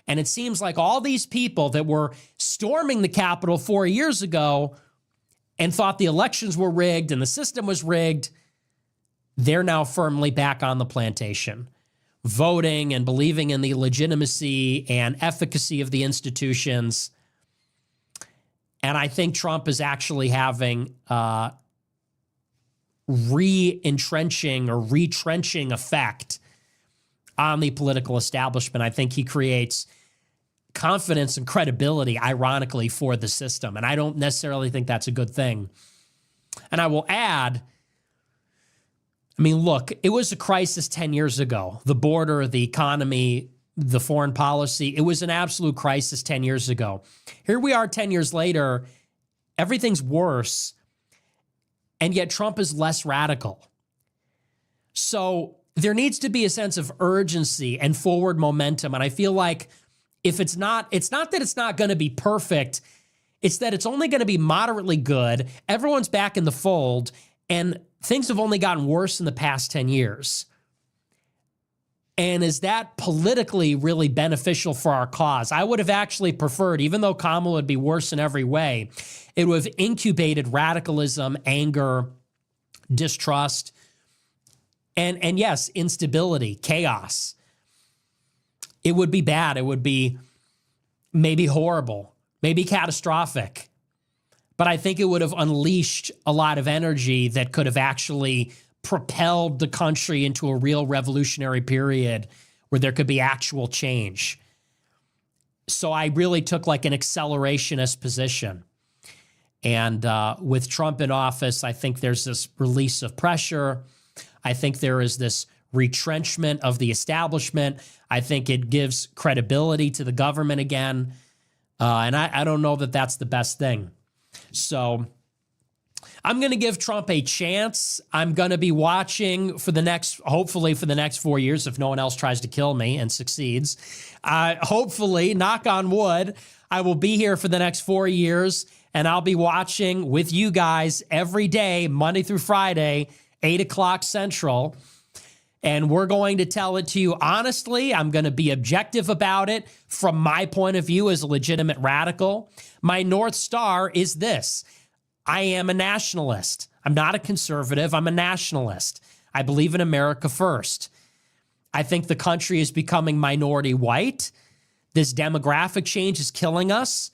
And it seems like all these people that were storming the Capitol 4 years ago and thought the elections were rigged and the system was rigged, they're now firmly back on the plantation. voting and believing in the legitimacy and efficacy of the institutions. And I think Trump is actually having re-entrenching or retrenching effect on the political establishment. I think he creates confidence and credibility, ironically, for the system. And I don't necessarily think that's a good thing. And I will add, I mean, look, it was a crisis 10 years ago. The border, the economy, the foreign policy, it was an absolute crisis 10 years ago. Here we are 10 years later, everything's worse, and yet Trump is less radical. So there needs to be a sense of urgency and forward momentum. And I feel like if it's not that it's not going to be perfect, it's that it's only going to be moderately good. Everyone's back in the fold, and things have only gotten worse in the past 10 years. And is that politically really beneficial for our cause? I would have actually preferred, even though Kamala would be worse in every way, it would have incubated radicalism, anger, distrust, and yes, instability, chaos. It would be bad. It would be maybe horrible, maybe catastrophic. But I think it would have unleashed a lot of energy that could have actually propelled the country into a real revolutionary period where there could be actual change. So I really took like an accelerationist position. And with Trump in office, I think there's this release of pressure. I think there is this retrenchment of the establishment. I think it gives credibility to the government again. And I don't know that that's the best thing. So I'm going to give Trump a chance. I'm going to be watching hopefully for the next 4 years, if no one else tries to kill me and succeeds. Hopefully, knock on wood, I will be here for the next 4 years, and I'll be watching with you guys every day, Monday through Friday, 8 o'clock Central. And we're going to tell it to you honestly. I'm going to be objective about it from my point of view as a legitimate radical. My North Star is this. I am a nationalist. I'm not a conservative. I'm a nationalist. I believe in America first. I think the country is becoming minority white. This demographic change is killing us.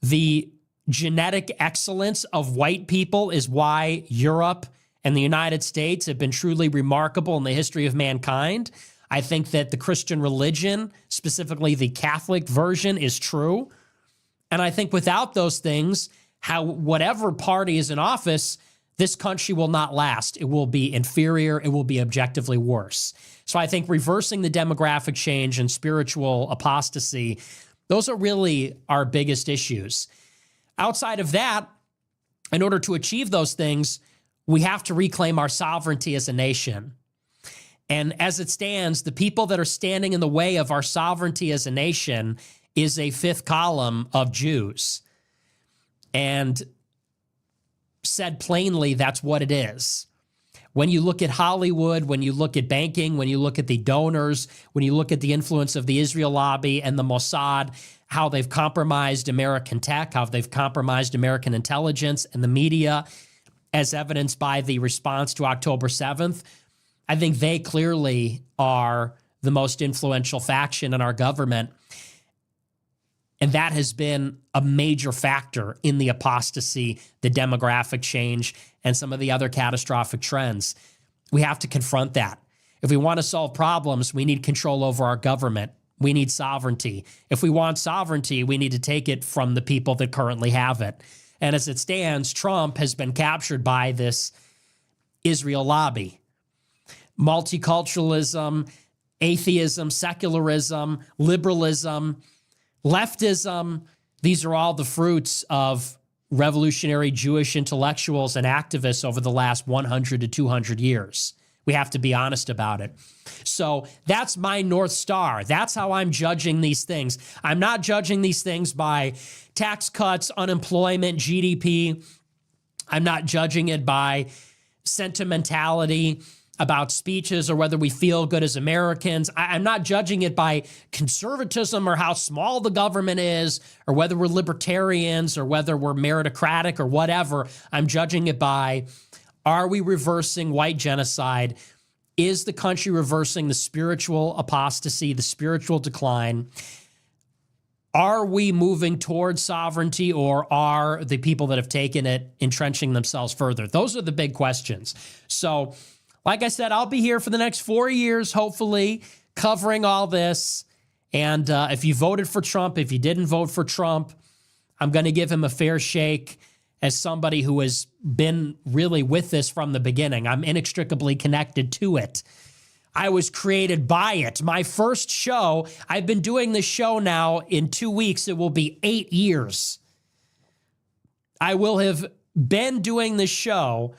The genetic excellence of white people is why Europe and the United States have been truly remarkable in the history of mankind. I think that the Christian religion, specifically the Catholic version, is true. And I think without those things, whatever party is in office, this country will not last. It will be inferior. It will be objectively worse. So I think reversing the demographic change and spiritual apostasy, those are really our biggest issues. Outside of that, in order to achieve those things, we have to reclaim our sovereignty as a nation. And as it stands, the people that are standing in the way of our sovereignty as a nation is a fifth column of Jews. And said plainly, that's what it is. When you look at Hollywood, when you look at banking, when you look at the donors, when you look at the influence of the Israel lobby and the Mossad, how they've compromised American tech, how they've compromised American intelligence and the media, as evidenced by the response to October 7th, I think they clearly are the most influential faction in our government. And that has been a major factor in the apostasy, the demographic change, and some of the other catastrophic trends. We have to confront that. If we want to solve problems, we need control over our government. We need sovereignty. If we want sovereignty, we need to take it from the people that currently have it. And as it stands, Trump has been captured by this Israel lobby. Multiculturalism, atheism, secularism, liberalism, leftism, these are all the fruits of revolutionary Jewish intellectuals and activists over the last 100 to 200 years. We have to be honest about it. So that's my North Star. That's how I'm judging these things. I'm not judging these things by tax cuts, unemployment, GDP. I'm not judging it by sentimentality about speeches or whether we feel good as Americans. I'm not judging it by conservatism or how small the government is or whether we're libertarians or whether we're meritocratic or whatever. I'm judging it by, are we reversing white genocide? Is the country reversing the spiritual apostasy, the spiritual decline? Are we moving towards sovereignty, or are the people that have taken it entrenching themselves further? Those are the big questions. So, like I said, I'll be here for the next 4 years, hopefully, covering all this. And if you voted for Trump, if you didn't vote for Trump, I'm going to give him a fair shake as somebody who has been really with this from the beginning. I'm inextricably connected to it. I was created by it. My first show, I've been doing this show now in 2 weeks. It will be 8 years. I will have been doing this show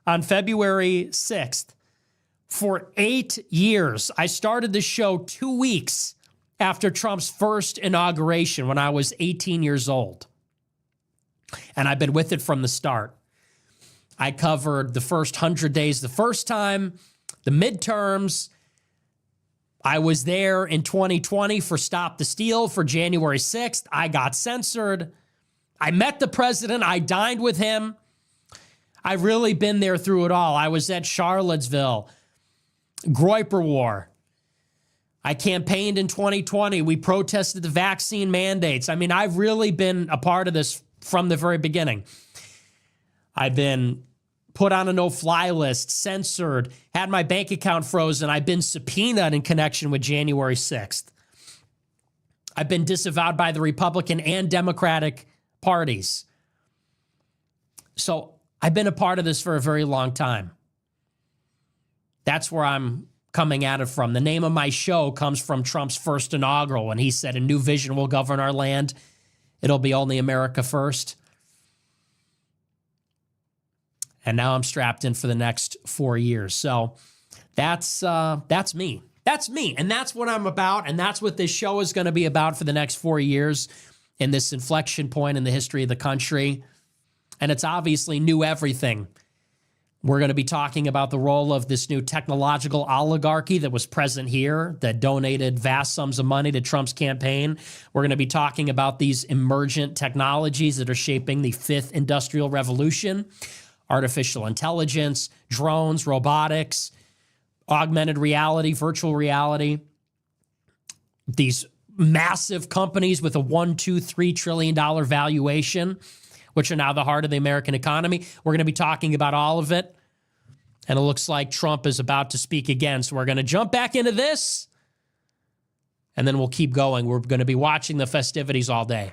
on February 6th for 8 years. I started the show 2 weeks after Trump's first inauguration when I was 18 years old. And I've been with it from the start. I covered the first 100 days the first time, the midterms. I was there in 2020 for Stop the Steal for January 6th. I got censored. I met the president. I dined with him. I've really been there through it all. I was at Charlottesville, Groyper War. I campaigned in 2020. We protested the vaccine mandates. I mean, I've really been a part of this from the very beginning. I've been put on a no-fly list, censored, had my bank account frozen. I've been subpoenaed in connection with January 6th. I've been disavowed by the Republican and Democratic parties. So I've been a part of this for a very long time. That's where I'm coming at it from. The name of my show comes from Trump's first inaugural when he said, "A new vision will govern our land. It'll be only America first." And now I'm strapped in for the next 4 years. So that's me. That's me. And that's what I'm about. And that's what this show is going to be about for the next 4 years in this inflection point in the history of the country. And it's obviously new everything. We're going to be talking about the role of this new technological oligarchy that was present here, that donated vast sums of money to Trump's campaign. We're going to be talking about these emergent technologies that are shaping the fifth industrial revolution. Artificial intelligence, drones, robotics, augmented reality, virtual reality. These massive companies with a $1, $2, $3 trillion valuation, which are now the heart of the American economy. We're going to be talking about all of it. And it looks like Trump is about to speak again. So we're going to jump back into this, and then we'll keep going. We're going to be watching the festivities all day.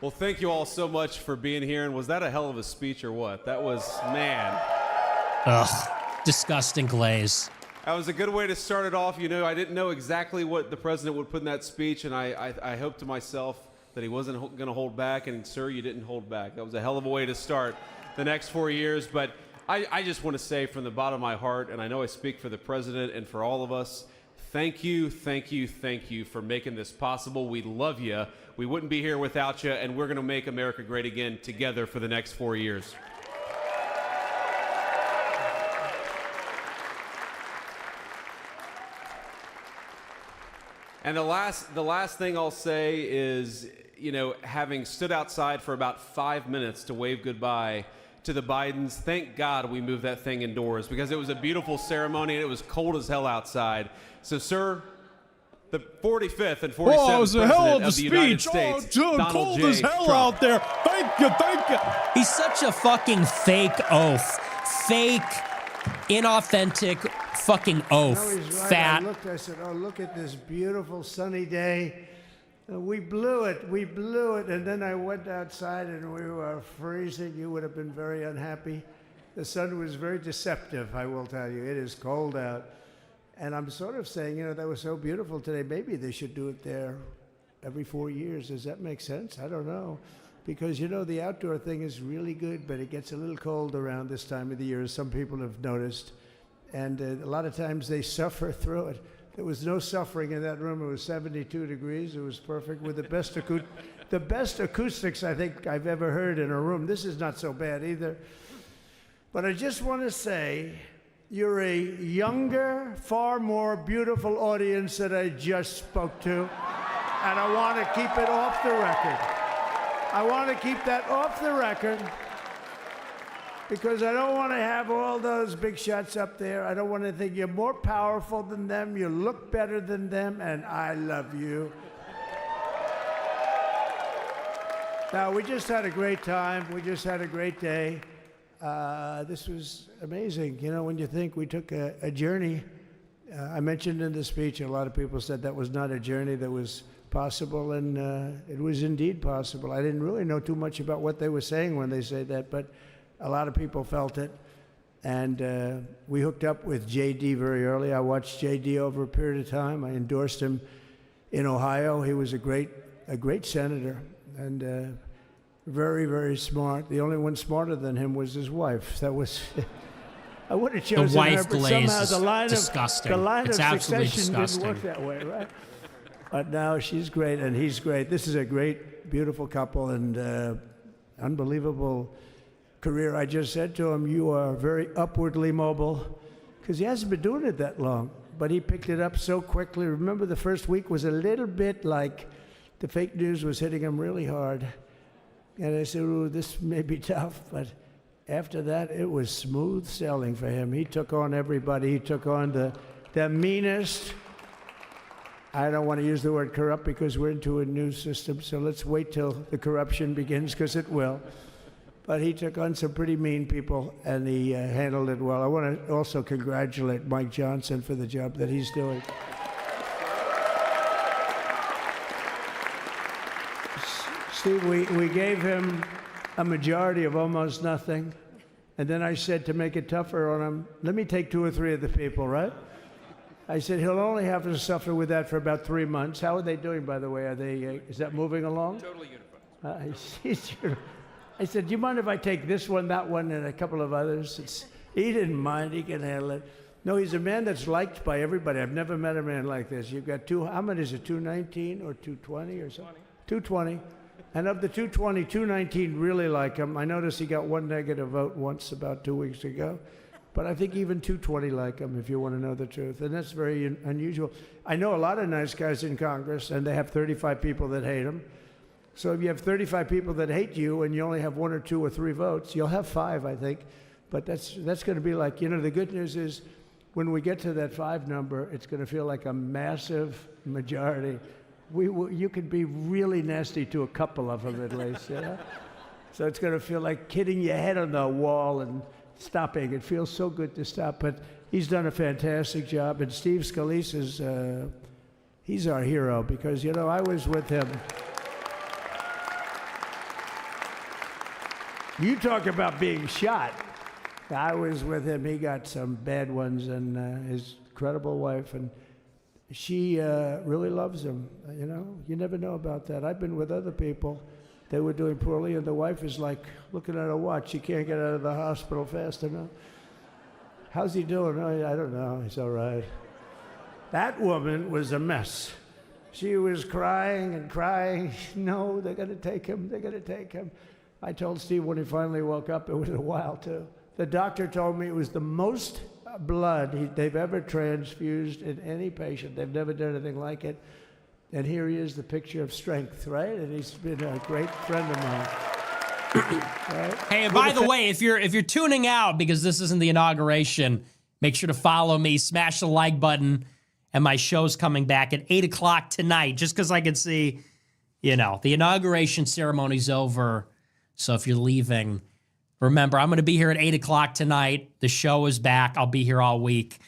Well, thank you all so much for being here. And was that a hell of a speech or what? That was, man. Ugh, disgusting glaze. That was a good way to start it off. You know, I didn't know exactly what the president would put in that speech, and I hoped to myself that he wasn't going to hold back. And, sir, you didn't hold back. That was a hell of a way to start the next 4 years. But I just want to say from the bottom of my heart, and I know I speak for the president and for all of us, thank you, thank you, thank you for making this possible. We love you. We wouldn't be here without you, and we're going to make America great again together for the next 4 years. And the last thing I'll say is, you know, having stood outside for about 5 minutes to wave goodbye to the Bidens, thank God we moved that thing indoors, because it was a beautiful ceremony and it was cold as hell outside. So, sir, the 45th and 47th it was a president hell of a the speech. United States, Dude, Donald cold J. as hell Trump. out there. Thank you, thank you. He's such a fucking fake oaf. Fake, inauthentic fucking oaf. No, he's right. Fat. I said, oh, look at this beautiful sunny day. We blew it. And then I went outside and we were freezing. You would have been very unhappy. The sun was very deceptive, I will tell you. It is cold out. And I'm sort of saying, you know, that was so beautiful today. Maybe they should do it there every 4 years. Does that make sense? I don't know. Because, you know, the outdoor thing is really good, but it gets a little cold around this time of the year, as some people have noticed. And a lot of times they suffer through it. There was no suffering in that room. It was 72 degrees. It was perfect with the best acoustics I think I've ever heard in a room. This is not so bad either. But I just want to say, you're a younger, far more beautiful audience that I just spoke to. And I want to keep it off the record. I want to keep that off the record because I don't want to have all those big shots up there. I don't want to think you're more powerful than them, you look better than them, and I love you. Now, we just had a great time. We just had a great day. This was amazing. You know, when you think we took a journey, I mentioned in the speech, a lot of people said that was not a journey that was possible, and it was indeed possible. I didn't really know too much about what they were saying when they said that, but a lot of people felt it. And we hooked up with J.D. very early. I watched J.D. over a period of time. I endorsed him in Ohio. He was a great senator and very, very smart. The only one smarter than him was his wife. That was... I would have chosen the wife her, but glaze somehow is the line it's of absolutely succession disgusting. didn't work that way, right? But now she's great and he's great. This is a great, beautiful couple and unbelievable career. I just said to him, you are very upwardly mobile, because he hasn't been doing it that long, but he picked it up so quickly. Remember, the first week was a little bit like the fake news was hitting him really hard. And I said, ooh, this may be tough, but after that, it was smooth sailing for him. He took on everybody. He took on the meanest. I don't want to use the word corrupt because we're into a new system, so let's wait till the corruption begins, because it will. But he took on some pretty mean people, and he handled it well. I want to also congratulate Mike Johnson for the job that he's doing. Steve, we gave him a majority of almost nothing, and then I said to make it tougher on him, let me take 2 or 3 of the people, right? I said he'll only have to suffer with that for about 3 months. How are they doing, by the way? Are they? Is that moving along? Totally unified. I said, do you mind if I take this one, that one, and a couple of others? He didn't mind. He can handle it. No, he's a man that's liked by everybody. I've never met a man like this. You've got how many is it, 219 or 220 or something? 220. And of the 220, 219 really like him. I noticed he got 1 negative vote once about 2 weeks ago. But I think even 220 like him, if you want to know the truth. And that's very unusual. I know a lot of nice guys in Congress, and they have 35 people that hate him. So if you have 35 people that hate you and you only have 1 or 2 or 3 votes, you'll have 5, I think. But that's going to be like, you know, the good news is when we get to that 5 number, it's going to feel like a massive majority. You could be really nasty to a couple of them at least, you know? So it's going to feel like hitting your head on the wall and stopping. It feels so good to stop. But he's done a fantastic job. And Steve Scalise is, he's our hero because, you know, I was with him. You talk about being shot. I was with him. He got some bad ones, and his incredible wife, and she really loves him. You know, you never know about that. I've been with other people. They were doing poorly, and the wife is like looking at her watch. She can't get out of the hospital fast enough. How's he doing? Oh, I don't know. He's all right. That woman was a mess. She was crying and crying. No, they're going to take him. They're going to take him. I told Steve when he finally woke up, it was a while too. The doctor told me it was the most blood they've ever transfused in any patient. They've never done anything like it. And here he is, the picture of strength, right? And he's been a great friend of mine. Right? Hey, and by the way, if you're tuning out because this isn't the inauguration, make sure to follow me, smash the like button, and my show's coming back at 8 o'clock tonight, just because I can see, you know, the inauguration ceremony's over. So if you're leaving, remember, I'm going to be here at 8 o'clock tonight. The show is back. I'll be here all week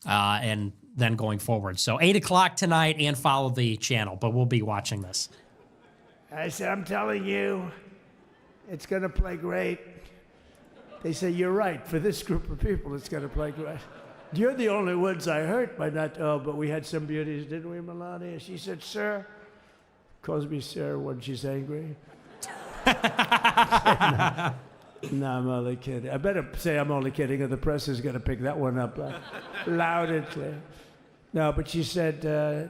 and then going forward. So 8 o'clock tonight, and follow the channel, but we'll be watching this. I said, I'm telling you, it's going to play great. They say, you're right. For this group of people, it's going to play great. You're the only ones I hurt by not, but we had some beauties, didn't we, Melania? She said, sir. Calls me sir when she's angry. No, I'm only kidding. I better say I'm only kidding, or the press is going to pick that one up loud and clear. No, but she said,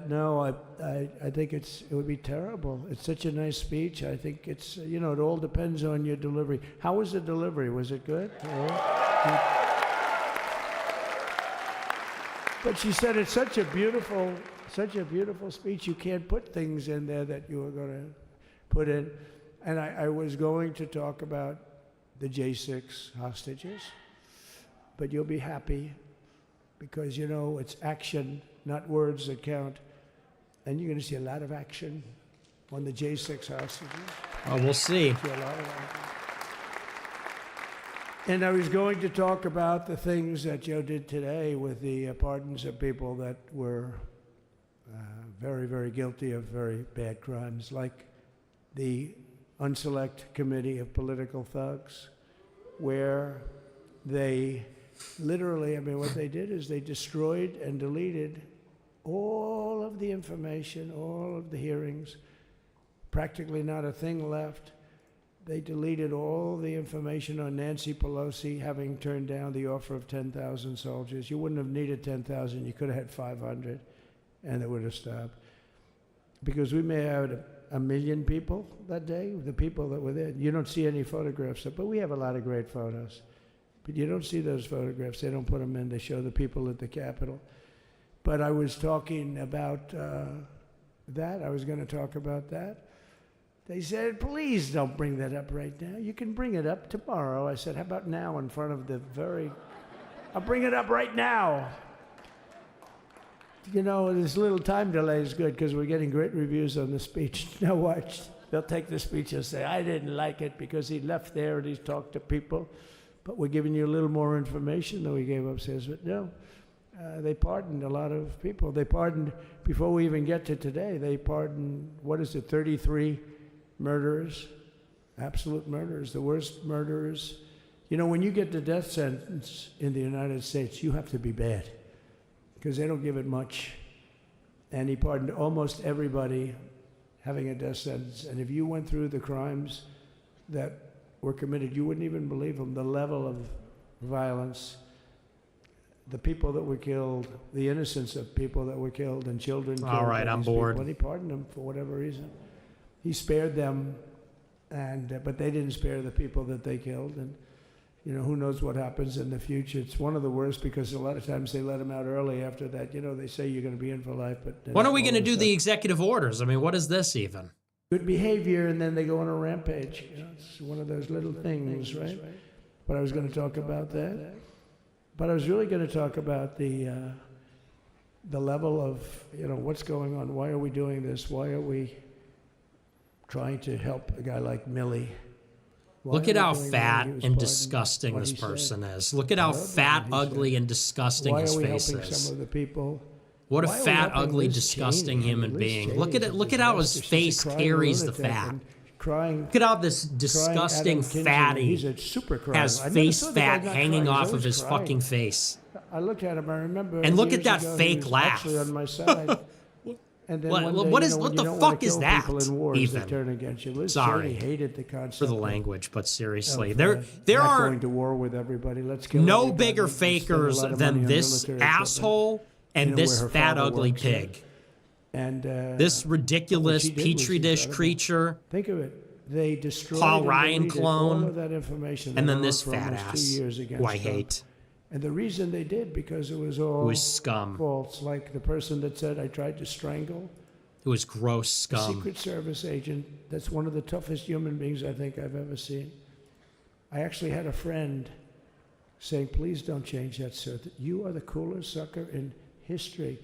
no, I think it would be terrible. It's such a nice speech. I think it's, it all depends on your delivery. How was the delivery? Was it good? But she said it's such a beautiful speech. You can't put things in there that you were going to put in. And I was going to talk about the J6 hostages, but you'll be happy because, it's action, not words that count. And you're going to see a lot of action on the J6 hostages. Oh, we'll see. And I was going to talk about the things that Joe did today with the pardons of people that were very, very guilty of very bad crimes, like the Unselect Committee of Political Thugs, where they literally, what they did is they destroyed and deleted all of the information, all of the hearings, practically not a thing left. They deleted all the information on Nancy Pelosi having turned down the offer of 10,000 soldiers. You wouldn't have needed 10,000. You could have had 500, and it would have stopped. Because we may have had 1 million people that day, the people that were there. You don't see any photographs, but we have a lot of great photos. But you don't see those photographs. They don't put them in. They show the people at the Capitol. But I was talking about that. I was going to talk about that. They said, please don't bring that up right now. You can bring it up tomorrow. I said, how about now in front of the I'll bring it up right now. This little time delay is good because we're getting great reviews on the speech. Now watch. They'll take the speech and say, I didn't like it because he left there and he's talked to people. But we're giving you a little more information than we gave upstairs. But no, they pardoned a lot of people. They pardoned, before we even get to today, they pardoned, 33 murderers, absolute murderers, the worst murderers. When you get the death sentence in the United States, you have to be bad because they don't give it much. And he pardoned almost everybody having a death sentence. And if you went through the crimes that were committed, you wouldn't even believe them, the level of violence, the people that were killed, the innocence of people that were killed, and children killed. All right, I'm bored. And he pardoned them for whatever reason. He spared them, but they didn't spare the people that they killed. And, who knows what happens in the future. It's one of the worst because a lot of times they let them out early after that. They say you're going to be in for life. But when are we going to do the executive orders? What is this even? Good behavior, and then they go on a rampage. It's one of those little things, right? But I was going to talk about that. But I was really going to talk about the level of, what's going on. Why are we doing this? Why are we trying to help a guy like Milley? Look at how fat and disgusting this person is. Look at how fat, ugly, and disgusting his face is. Some of the people? What a fat, ugly, disgusting human being. Look at how his face carries the fat. Look at how this disgusting fatty has face fat hanging off of his fucking face. I looked at him, I remember. And look at that fake laugh. On my side. And then what the fuck is that? Even sorry hated the concept for the language, but seriously, there are going to war with everybody. Let's kill no bigger fakers than this asshole and this fat ugly pig. And this ridiculous petri dish creature. Think of it. They destroyed Paul Ryan clone, all of that information, and then this fat ass who I hate. And the reason they did, because it was all scum. False. Like the person that said, I tried to strangle. It was gross scum. A Secret Service agent, that's one of the toughest human beings I think I've ever seen. I actually had a friend saying, please don't change that, sir. You are the coolest sucker in history.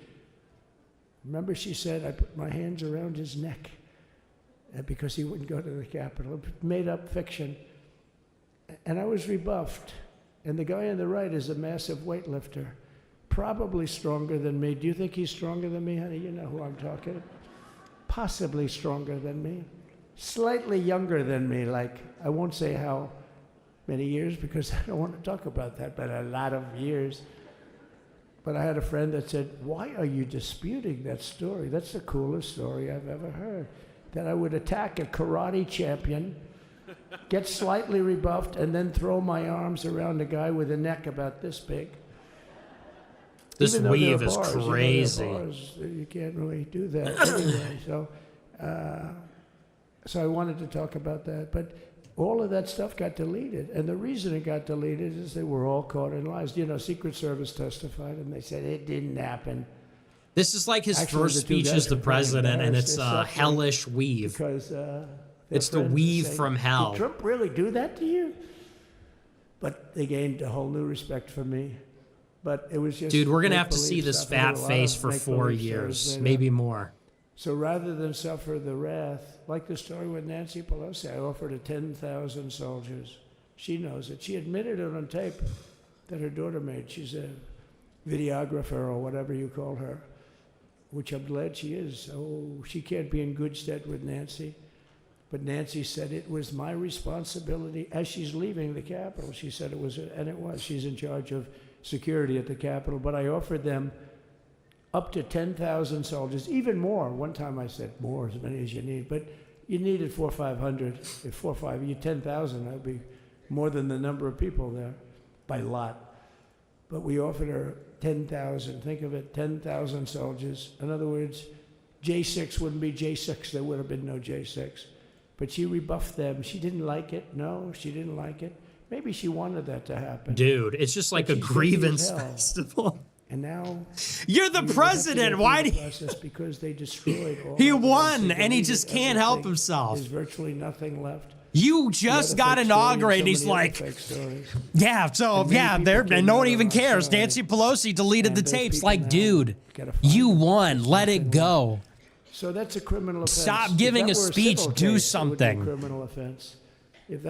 Remember, she said, I put my hands around his neck because he wouldn't go to the Capitol. Made up fiction. And I was rebuffed. And the guy on the right is a massive weightlifter, probably stronger than me. Do you think he's stronger than me, honey? You know who I'm talking. Possibly stronger than me. Slightly younger than me, like, I won't say how many years because I don't want to talk about that, but a lot of years. But I had a friend that said, why are you disputing that story? That's the coolest story I've ever heard. That I would attack a karate champion, get slightly rebuffed, and then throw my arms around a guy with a neck about this big. This Even though there weave are is bars, you know, there are crazy. bars, you can't really do that anyway. So I wanted to talk about that. But all of that stuff got deleted. And the reason it got deleted is they were all caught in lies. You know, Secret Service testified, and they said it didn't happen. This is like his Actually, first the two speech guys as the were pretty president, and embarrassed. it's They're a suffering hellish weave. Because It's the weave from hell. Did Trump really do that to you? But they gained a whole new respect for me. But it was just Dude, we're going to have to see make-believe this stuff. I did fat a lot face of for 4 make-believe years, stories, maybe more. So rather than suffer the wrath, like the story with Nancy Pelosi, I offered her 10,000 soldiers. She knows it. She admitted it on tape that her daughter made. She's a videographer or whatever you call her, which I'm glad she is. Oh, she can't be in good stead with Nancy. But Nancy said it was my responsibility as she's leaving the Capitol. She said it was, and it was. She's in charge of security at the Capitol. But I offered them up to 10,000 soldiers, even more. One time I said more, as many as you need. But you needed 400 or 500. If 4 or 5, you 10,000, that would be more than the number of people there by lot. But we offered her 10,000. Think of it, 10,000 soldiers. In other words, J6 wouldn't be J6. There would have been no J6. But she rebuffed them. She didn't like it. No, she didn't like it. Maybe she wanted that to happen. Dude, it's just like a grievance festival. And now you're the president. Why do you? Because they destroyed all He of it. won, and he just can't help Everything. himself. There's virtually nothing left. You just got inaugurated. He's like, yeah, so yeah, there, and no one even cares. Nancy Pelosi deleted the tapes. Like, dude, you won. Let it go. So that's a criminal offense. Stop giving a speech. Do something. Criminal offense. If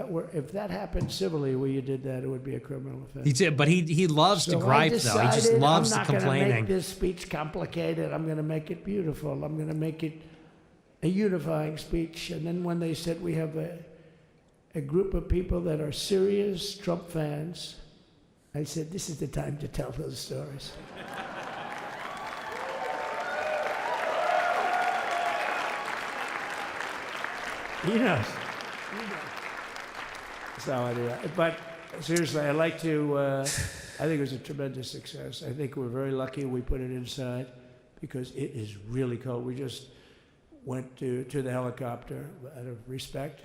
that happened civilly where you did that, it would be a criminal offense. He did, but he loves to gripe though. He just loves the complaining. I'm not going to make this speech complicated. I'm going to make it beautiful. I'm going to make it a unifying speech. And then when they said we have a group of people that are serious Trump fans, I said this is the time to tell those stories. He knows. So anyway, but seriously, I'd like to, I think it was a tremendous success. I think we're very lucky we put it inside because it is really cold. We just went to the helicopter out of respect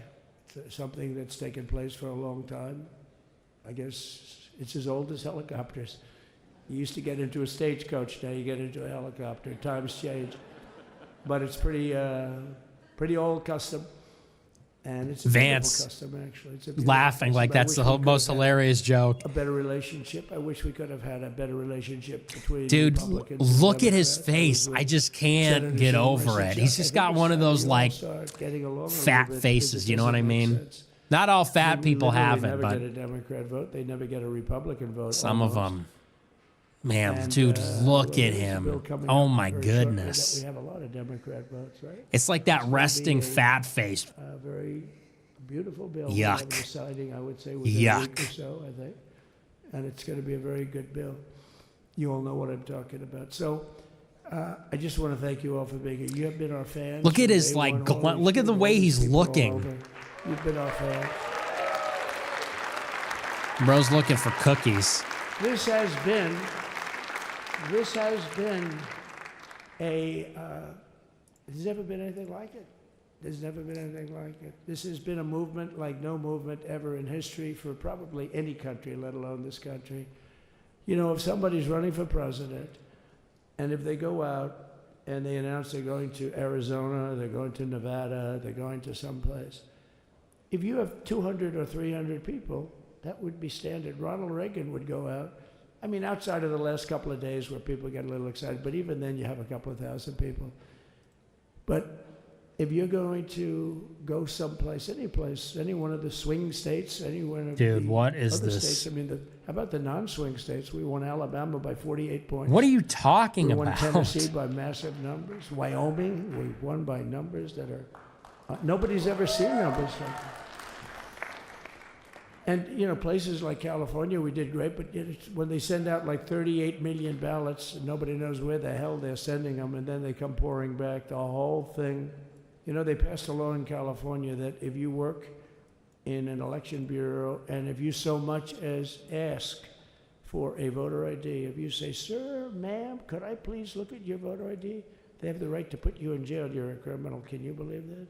to something that's taken place for a long time. I guess it's as old as helicopters. You used to get into a stagecoach, now you get into a helicopter. Times change. But it's pretty old custom. And it's a Vance custom, actually. It's a laughing like that's the most hilarious joke. A better relationship. I wish we could have had a better relationship between Dude, Republicans and look at his Democrats. face. I just can't get over it. He's just got one of those like fat faces. You know what I mean? Not all fat people have it, but they never get a Democrat vote. They never get a Republican vote. some of almost. them. Man, And, dude, look at there's a bill him. coming Oh up my very shortly goodness. that we have a lot of Democrat votes, right? It's like that gonna resting be a fat face. Very beautiful bill. Yuck. We'll have a deciding, I would say, within a Yuck. week or so, I think. And it's going to be a very good bill. You all know what I'm talking about. So I just want to thank you all for being here. You have been our fans. Look at from his day like one, all these look at the way he's people all looking. over. You've been our fans. Bro's looking for cookies. This has been there's never been anything like it. There's never been anything like it. This has been a movement like no movement ever in history for probably any country, let alone this country. You know, if somebody's running for president, and if they go out and they announce they're going to Arizona, they're going to Nevada, they're going to someplace, if you have 200 or 300 people, that would be standard. Ronald Reagan would go out. I mean, outside of the last couple of days where people get a little excited, but even then you have a couple of thousand people. But if you're going to go someplace, any place, any one of the swing states, any one of Dude, the what is other this? states, I mean, how about the non-swing states? We won Alabama by 48 points. What are you talking we about? won Tennessee by massive numbers. Wyoming, we won by numbers that are, nobody's ever seen numbers like that. And, you know, places like California, we did great, but when they send out like 38 million ballots, nobody knows where the hell they're sending them, and then they come pouring back, the whole thing. You know, they passed a law in California that if you work in an election bureau, and if you so much as ask for a voter ID. If you say, sir, ma'am, could I please look at your voter ID? They have the right to put you in jail. You're a criminal. Can you believe that?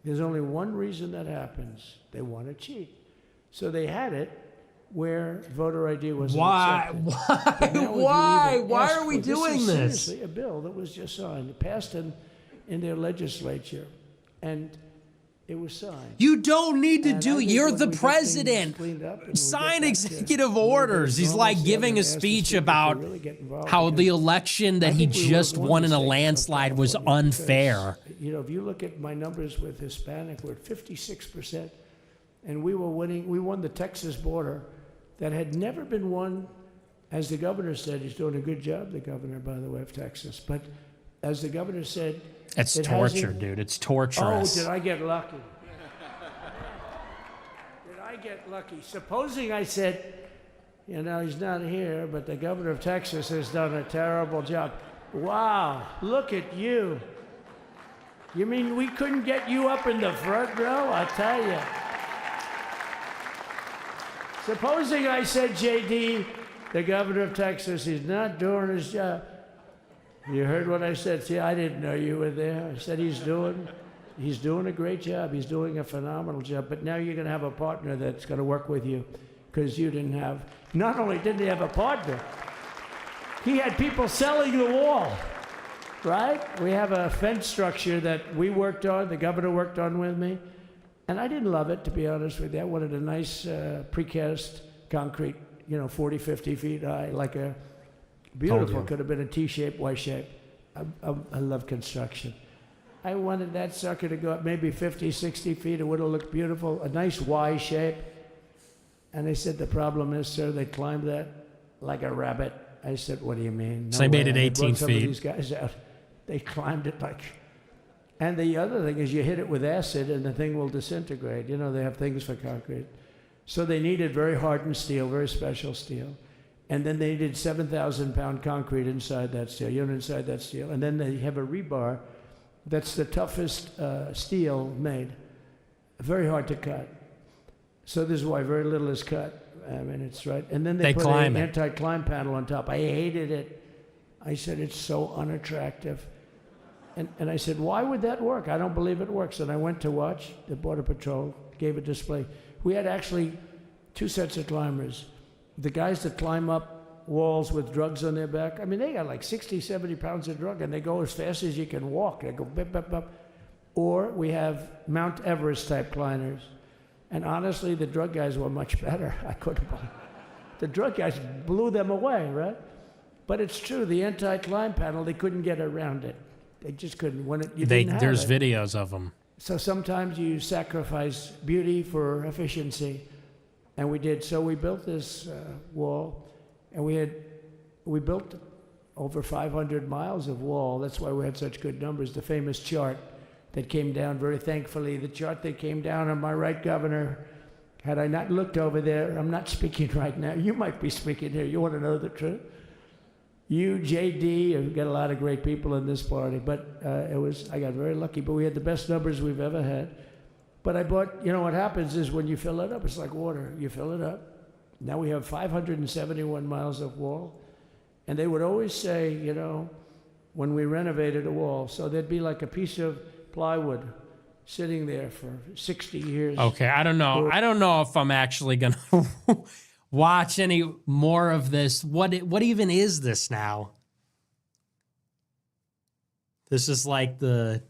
There's only one reason that happens. They want to cheat. So they had it where voter ID wasn't accepted. Why are we doing this? Seriously a bill that was just signed, passed in their legislature, and it was signed. You don't need to do it. You're the president. Sign executive orders. He's like giving a speech about how the election that he just won in a landslide was unfair. You know, if you look at my numbers with Hispanic, we're at 56%, and we were winning. We won the Texas border that had never been won. As the governor said, he's doing a good job, the governor, by the way, of Texas. But as the governor said, it's torture, dude. It's torturous. Oh, did I get lucky? Did I get lucky? Supposing I said, you know, he's not here, but the governor of Texas has done a terrible job. Wow, look at you. You mean we couldn't get you up in the front row? I'll tell you. Supposing I said, JD, the governor of Texas, he's not doing his job. You heard what I said. See, I didn't know you were there. I said he's doing a great job. He's doing a phenomenal job. But now you're going to have a partner that's going to work with you because you didn't have, not only didn't he have a partner, he had people selling the wall, right? We have a fence structure that we worked on, the governor worked on with me. And I didn't love it, to be honest with you. I wanted a nice precast concrete, you know, 40, 50 feet high, like a beautiful, could have been a T-shape, Y-shape. I love construction. I wanted that sucker to go up maybe 50, 60 feet. It would have looked beautiful, a nice Y shape. And they said, the problem is, sir, they climbed that like a rabbit. I said, what do you mean? So they made it 18 feet. Some of these guys out. They climbed it like... And the other thing is you hit it with acid and the thing will disintegrate. You know, they have things for concrete. So they needed very hardened steel, very special steel. And then they needed 7,000-pound concrete inside that steel, inside that steel. And then they have a rebar that's the toughest steel made. Very hard to cut. So this is why very little is cut. I mean, it's right. And then they put an anti-climb panel on top. I hated it. I said, it's so unattractive. And I said, why would that work? I don't believe it works. And I went to watch the Border Patrol, gave a display. We had actually two sets of climbers. The guys that climb up walls with drugs on their back, I mean, they got like 60, 70 pounds of drug, and they go as fast as you can walk. They go bip, bip, bip. Or we have Mount Everest type climbers. And honestly, the drug guys were much better. I couldn't believe it. The drug guys blew them away, right? But it's true, the anti-climb panel, they couldn't get around it. They just couldn't. There's videos of them. So sometimes you sacrifice beauty for efficiency, and we did. So we built this wall, and we built over 500 miles of wall. That's why we had such good numbers. The famous chart that came down, very thankfully, the chart that came down on my right, Governor. Had I not looked over there, I'm not speaking right now. You might be speaking here. You want to know the truth? You, JD, have got a lot of great people in this party, but I got very lucky, but we had the best numbers we've ever had. But I bought, you know what happens is when you fill it up, it's like water. You fill it up. Now we have 571 miles of wall. And they would always say, you know, when we renovated a wall, so there'd be like a piece of plywood sitting there for 60 years. Okay, I don't know. I don't know if I'm actually going to watch any more of this. What even is this now? This is like the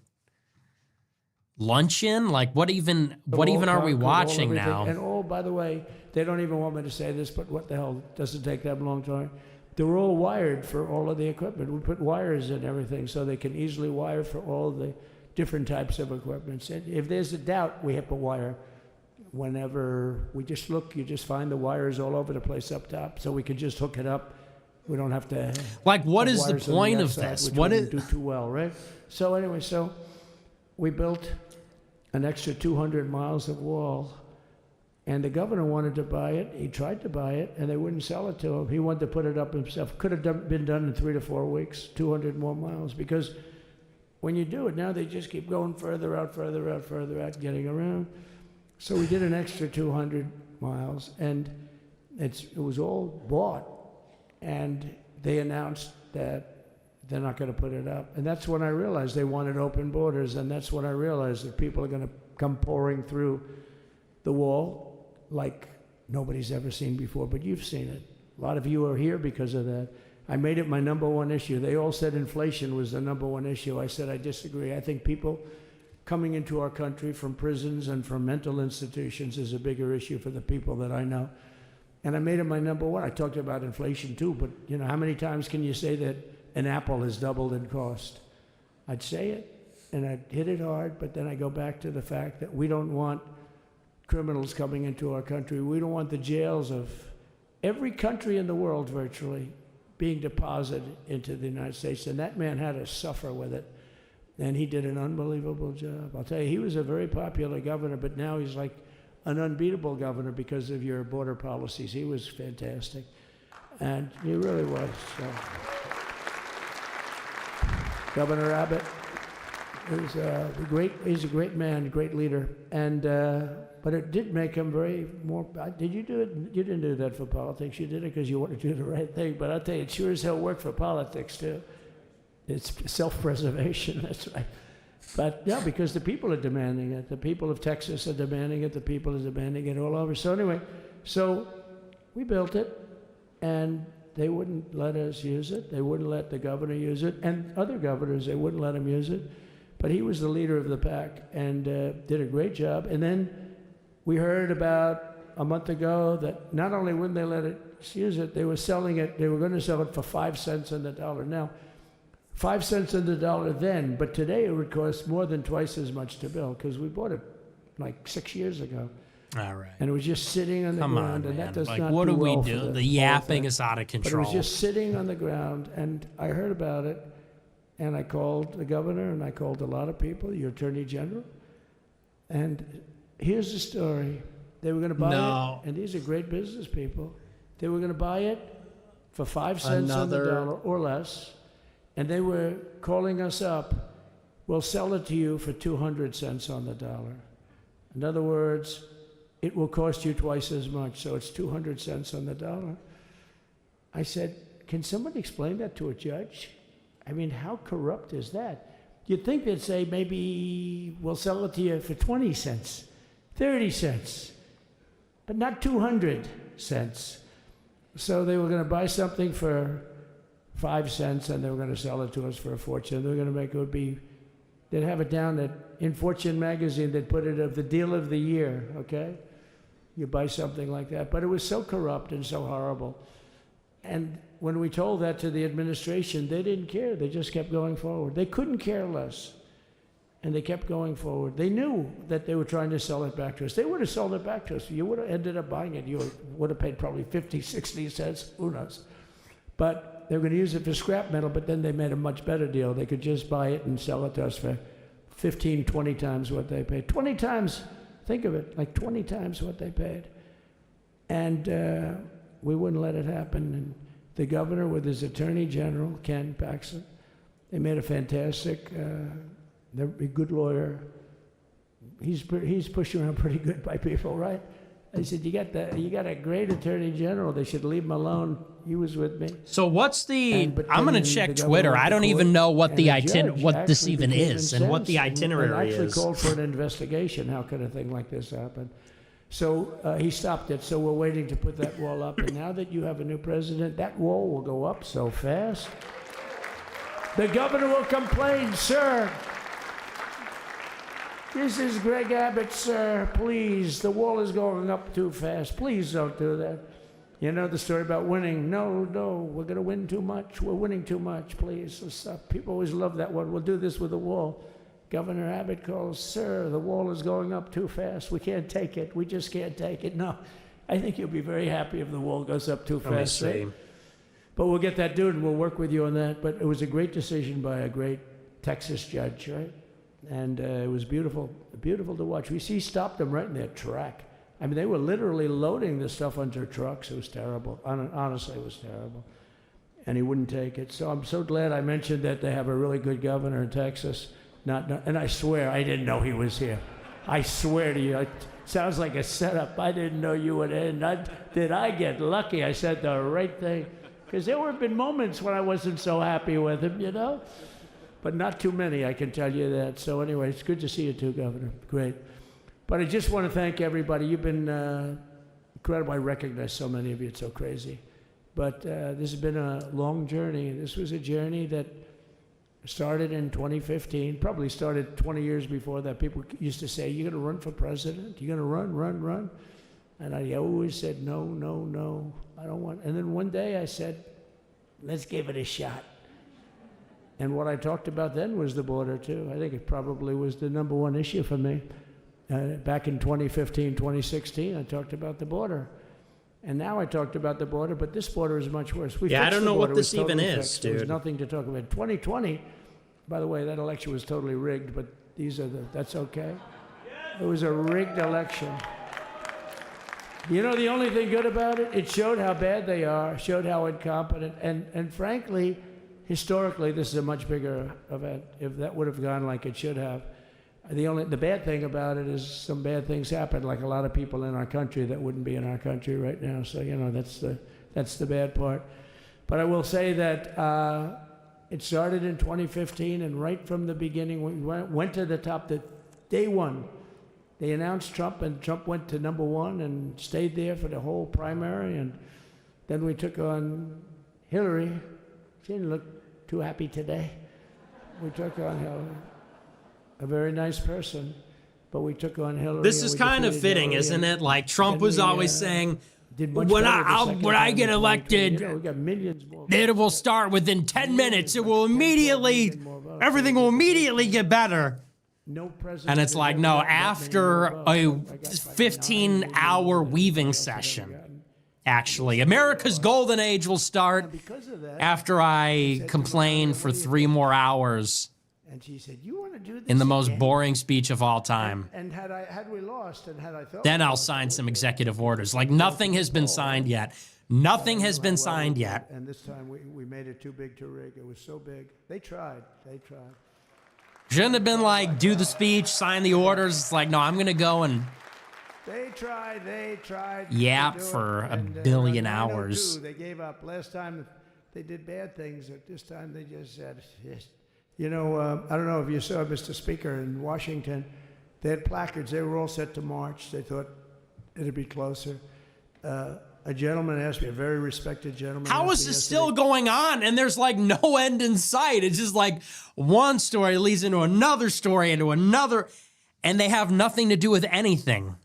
luncheon? Like what even are we watching now? And by the way, they don't even want me to say this, but what the hell, doesn't take that long time. They're all wired for all of the equipment. We put wires in everything so they can easily wire for all the different types of equipment. And if there's a doubt, we have to wire. Whenever we just look, you just find the wires all over the place up top, so we can just hook it up. We don't have to. Like, what is the point of this? What is do too well, right? So anyway, so we built an extra 200 miles of wall, and the governor wanted to buy it. He tried to buy it, and they wouldn't sell it to him. He wanted to put it up himself. Could have been done in 3 to 4 weeks, 200 more miles, because when you do it now, they just keep going further out, further out, further out, getting around. So we did an extra 200 miles, and it was all bought and they announced that they're not going to put it up. And that's when I realized they wanted open borders, and that's when I realized that people are going to come pouring through the wall like nobody's ever seen before, but you've seen it. A lot of you are here because of that. I made it my number one issue. They all said inflation was the number one issue. I said I disagree. I think people coming into our country from prisons and from mental institutions is a bigger issue for the people that I know. And I made it my number one. I talked about inflation too, but you know, how many times can you say that an apple has doubled in cost? I'd say it, and I'd hit it hard, but then I go back to the fact that we don't want criminals coming into our country. We don't want the jails of every country in the world virtually being deposited into the United States, and that man had to suffer with it. And he did an unbelievable job. I'll tell you, he was a very popular governor, but now he's like an unbeatable governor because of your border policies. He was fantastic, and he really was. So. Governor Abbott is he's a great man, great leader, and but it did make him very more. Did you do it? You didn't do that for politics. You did it because you wanted to do the right thing. But I'll tell you, it sure as hell worked for politics too. It's self-preservation. That's right. But yeah, because the people are demanding it. The people of Texas are demanding it. The people are demanding it all over. So anyway, so we built it, and they wouldn't let us use it. They wouldn't let the governor use it. And other governors, they wouldn't let him use it. But he was the leader of the pack and did a great job. And then we heard about a month ago that not only wouldn't they let us use it, they were selling it, they were going to sell it for 5 cents on the dollar. Now, 5 cents on the dollar then, but today it would cost more than twice as much to build because we bought it like 6 years ago. All right. And it was just sitting on the ground, and that does like, not what do do we well do? for The yapping is out of control. But it was just sitting on the ground, and I heard about it, and I called the governor, and I called a lot of people, your attorney general, and here's the story. They were going to buy it, and these are great business people. They were going to buy it for 5 cents on the dollar or less, and they were calling us up, we'll sell it to you for 200 cents on the dollar. In other words, it will cost you twice as much, so it's 200 cents on the dollar. I said, can somebody explain that to a judge? I mean, how corrupt is that? You'd think they'd say, maybe we'll sell it to you for 20 cents, 30 cents, but not 200 cents. So they were going to buy something for 5 cents, and they were going to sell it to us for a fortune. They were going to make it would be, they'd have it down that in Fortune magazine, they'd put it of the deal of the year, okay? You buy something like that. But it was so corrupt and so horrible. And when we told that to the administration, they didn't care. They just kept going forward. They couldn't care less. And they kept going forward. They knew that they were trying to sell it back to us. They would have sold it back to us. You would have ended up buying it. You would have paid probably 50, 60 cents, who knows. But they were going to use it for scrap metal, but then they made a much better deal. They could just buy it and sell it to us for 15, 20 times what they paid. 20 times, think of it, like 20 times what they paid. And we wouldn't let it happen. And the governor with his attorney general, Ken Paxton, they made a fantastic, they're a good lawyer. He's pushed around pretty good by people, right? I said, you got a great attorney general. They should leave him alone. He was with me. So what's the? I'm going to check Twitter. I don't even know what the what this even is and what the itinerary is. Actually is. Called for an investigation. How could a thing like this happen? So he stopped it. So we're waiting to put that wall up. And now that you have a new president, that wall will go up so fast. The governor will complain, sir. This is Greg Abbott, sir. Please, the wall is going up too fast. Please don't do that. You know the story about winning. No, we're going to win too much. We're winning too much. Please, stop. People always love that one. We'll do this with the wall. Governor Abbott calls, sir, the wall is going up too fast. We can't take it. We just can't take it. No, I think you'll be very happy if the wall goes up too fast. Right? But we'll get that dude and we'll work with you on that. But it was a great decision by a great Texas judge, right? And it was beautiful, beautiful to watch. He stopped them right in their track. I mean, they were literally loading this stuff onto trucks. It was terrible. Honestly, it was terrible. And he wouldn't take it. So I'm so glad I mentioned that they have a really good governor in Texas. And I swear, I didn't know he was here. I swear to you, it sounds like a setup. I didn't know you would end. Did I get lucky? I said the right thing. Because there have been moments when I wasn't so happy with him, you know? But not too many, I can tell you that. So anyway, it's good to see you too, Governor. Great. But I just want to thank everybody. You've been incredible. I recognize so many of you. It's so crazy. But this has been a long journey. This was a journey that started in 2015, probably started 20 years before that. People used to say, you're going to run for president? You're going to run? And I always said, no, I don't want. And then one day I said, let's give it a shot. And what I talked about then was the border, too. I think it probably was the number one issue for me. Back in 2015, 2016, I talked about the border. And now I talked about the border, but this border is much worse. I don't know what this even is, dude. There's nothing to talk about. 2020, by the way, that election was totally rigged, but that's okay. It was a rigged election. You know the only thing good about it? It showed how bad they are, showed how incompetent, and frankly, historically, this is a much bigger event. If that would have gone like it should have. The bad thing about it is some bad things happen, like a lot of people in our country that wouldn't be in our country right now. So, you know, that's the bad part. But I will say that it started in 2015, and right from the beginning, we went to the top. Day one, they announced Trump, and Trump went to number one and stayed there for the whole primary. And then we took on Hillary. She didn't look too happy today. We took on Hillary. A very nice person, but we took on Hillary. This is kind of fitting, isn't it? Like Trump was always saying, when I get elected, it will start within 10 minutes. It will everything will immediately get better. And it's like, no, after a 15-hour weaving session, actually, America's golden age will start after I complain for 3 more hours. And she said, "You want to do this in the most again?" boring speech of all time. And had we lost, and had I thought, then I'll sign some executive orders. Like nothing has been signed yet. Nothing has been signed yet. And this time we made it too big to rig. It was so big. They tried. Shouldn't have been like, do the speech, sign the orders. It's like, no, I'm going to go and They tried. yap for a billion hours. They gave up. Last time they did bad things. This time they just said, yes. You know, I don't know if you saw, Mr. Speaker, in Washington, they had placards. They were all set to march. They thought it'd be closer. A gentleman asked me, a very respected gentleman. How is this still going on? And there's like no end in sight. It's just like one story leads into another story, into another, and they have nothing to do with anything.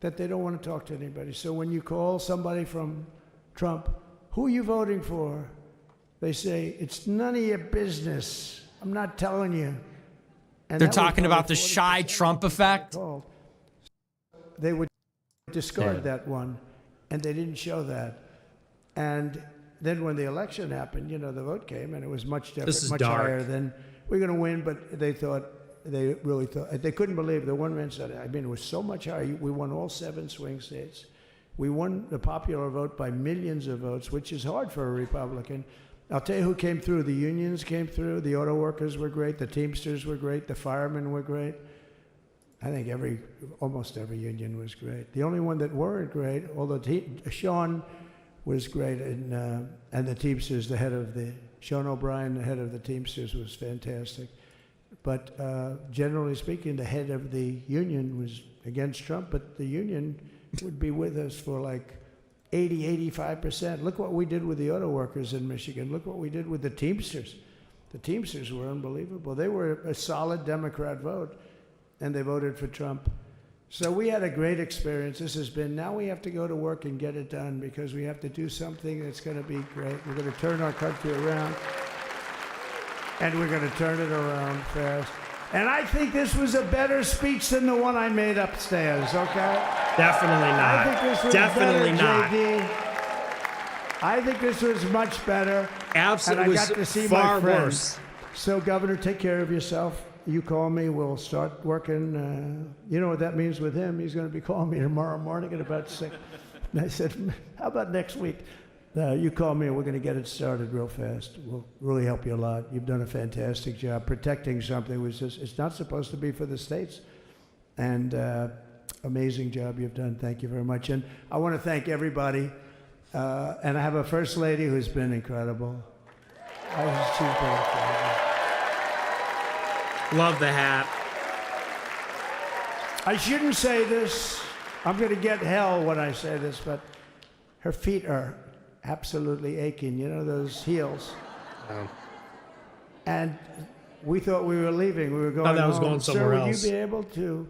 That they don't want to talk to anybody. So when you call somebody from Trump, who are you voting for? They say, it's none of your business. I'm not telling you. And they're talking about the shy Trump effect. They would discard that one, and they didn't show that. And then when the election happened, you know, the vote came, and it was much different, much higher than we're going to win, but they really thought, they couldn't believe the one man said, I mean, it was so much higher. We won all 7 swing states. We won the popular vote by millions of votes, which is hard for a Republican. I'll tell you who came through. The unions came through. The auto workers were great. The Teamsters were great. The firemen were great. I think almost every union was great. The only one that weren't great, although Sean was great, and the Teamsters, Sean O'Brien, the head of the Teamsters, was fantastic. But generally speaking, the head of the union was against Trump, but the union would be with us for like 85%. Look what we did with the auto workers in Michigan. Look what we did with the Teamsters. The Teamsters were unbelievable. They were a solid Democrat vote, and they voted for Trump. So we had a great experience. Now we have to go to work and get it done, because we have to do something that's going to be great. We're going to turn our country around. And we're going to turn it around fast. And I think this was a better speech than the one I made upstairs, okay? Definitely not. I think this was Definitely better, not. JD. I think this was much better. Absolutely. And I got to see far my friends. worse. So, Governor, take care of yourself. You call me, we'll start working. You know what that means with him? He's going to be calling me tomorrow morning at about 6. And I said, how about next week? You call me and we're going to get it started real fast. We'll really help you a lot. You've done a fantastic job protecting something which is, it's not supposed to be for the states. And amazing job you've done. Thank you very much. And I want to thank everybody. And I have a First Lady who's been incredible. She's been incredible. Love the hat. I shouldn't say this. I'm going to get hell when I say this, but her feet are absolutely aching. You know, those heels. Oh. And we thought we were leaving. We were going Thought that was home. going somewhere Sir, would else. you be able to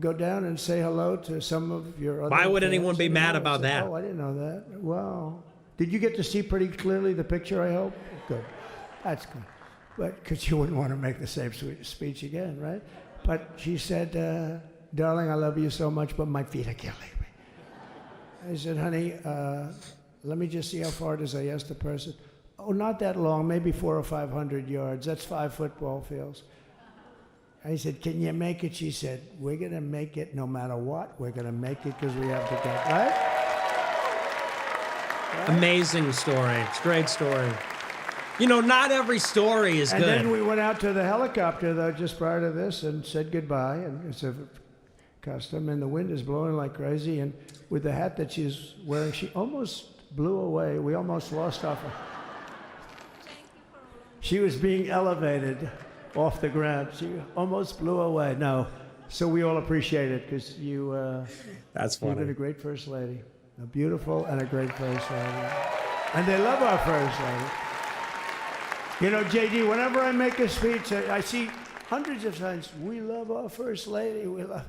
go down and say hello to some of your other Why would fans? anyone be mad about that? Oh, I didn't know that. Wow. Did you get to see pretty clearly the picture, I hope? Good. That's good. But because you wouldn't want to make the same speech again, right? But she said, darling, I love you so much, but my feet are killing me. I said, honey, let me just see how far it is. I asked the person. Oh, not that long, maybe 400 or 500 yards. That's 5 football fields. I said, can you make it? She said, we're going to make it no matter what. We're going to make it because we have to get, right? Amazing story. It's a great story. You know, not every story is and good. then we went out to the helicopter, though, just prior to this and said goodbye. And it's a custom, and the wind is blowing like crazy. And with the hat that she's wearing, she almost blew away. We almost lost off her. She was being elevated off the ground. She almost blew away. No. So we all appreciate it because That's funny. You've been a great First Lady. A beautiful and a great First Lady. And they love our First Lady. You know, JD, whenever I make a speech, I see hundreds of times, we love our First Lady, we love,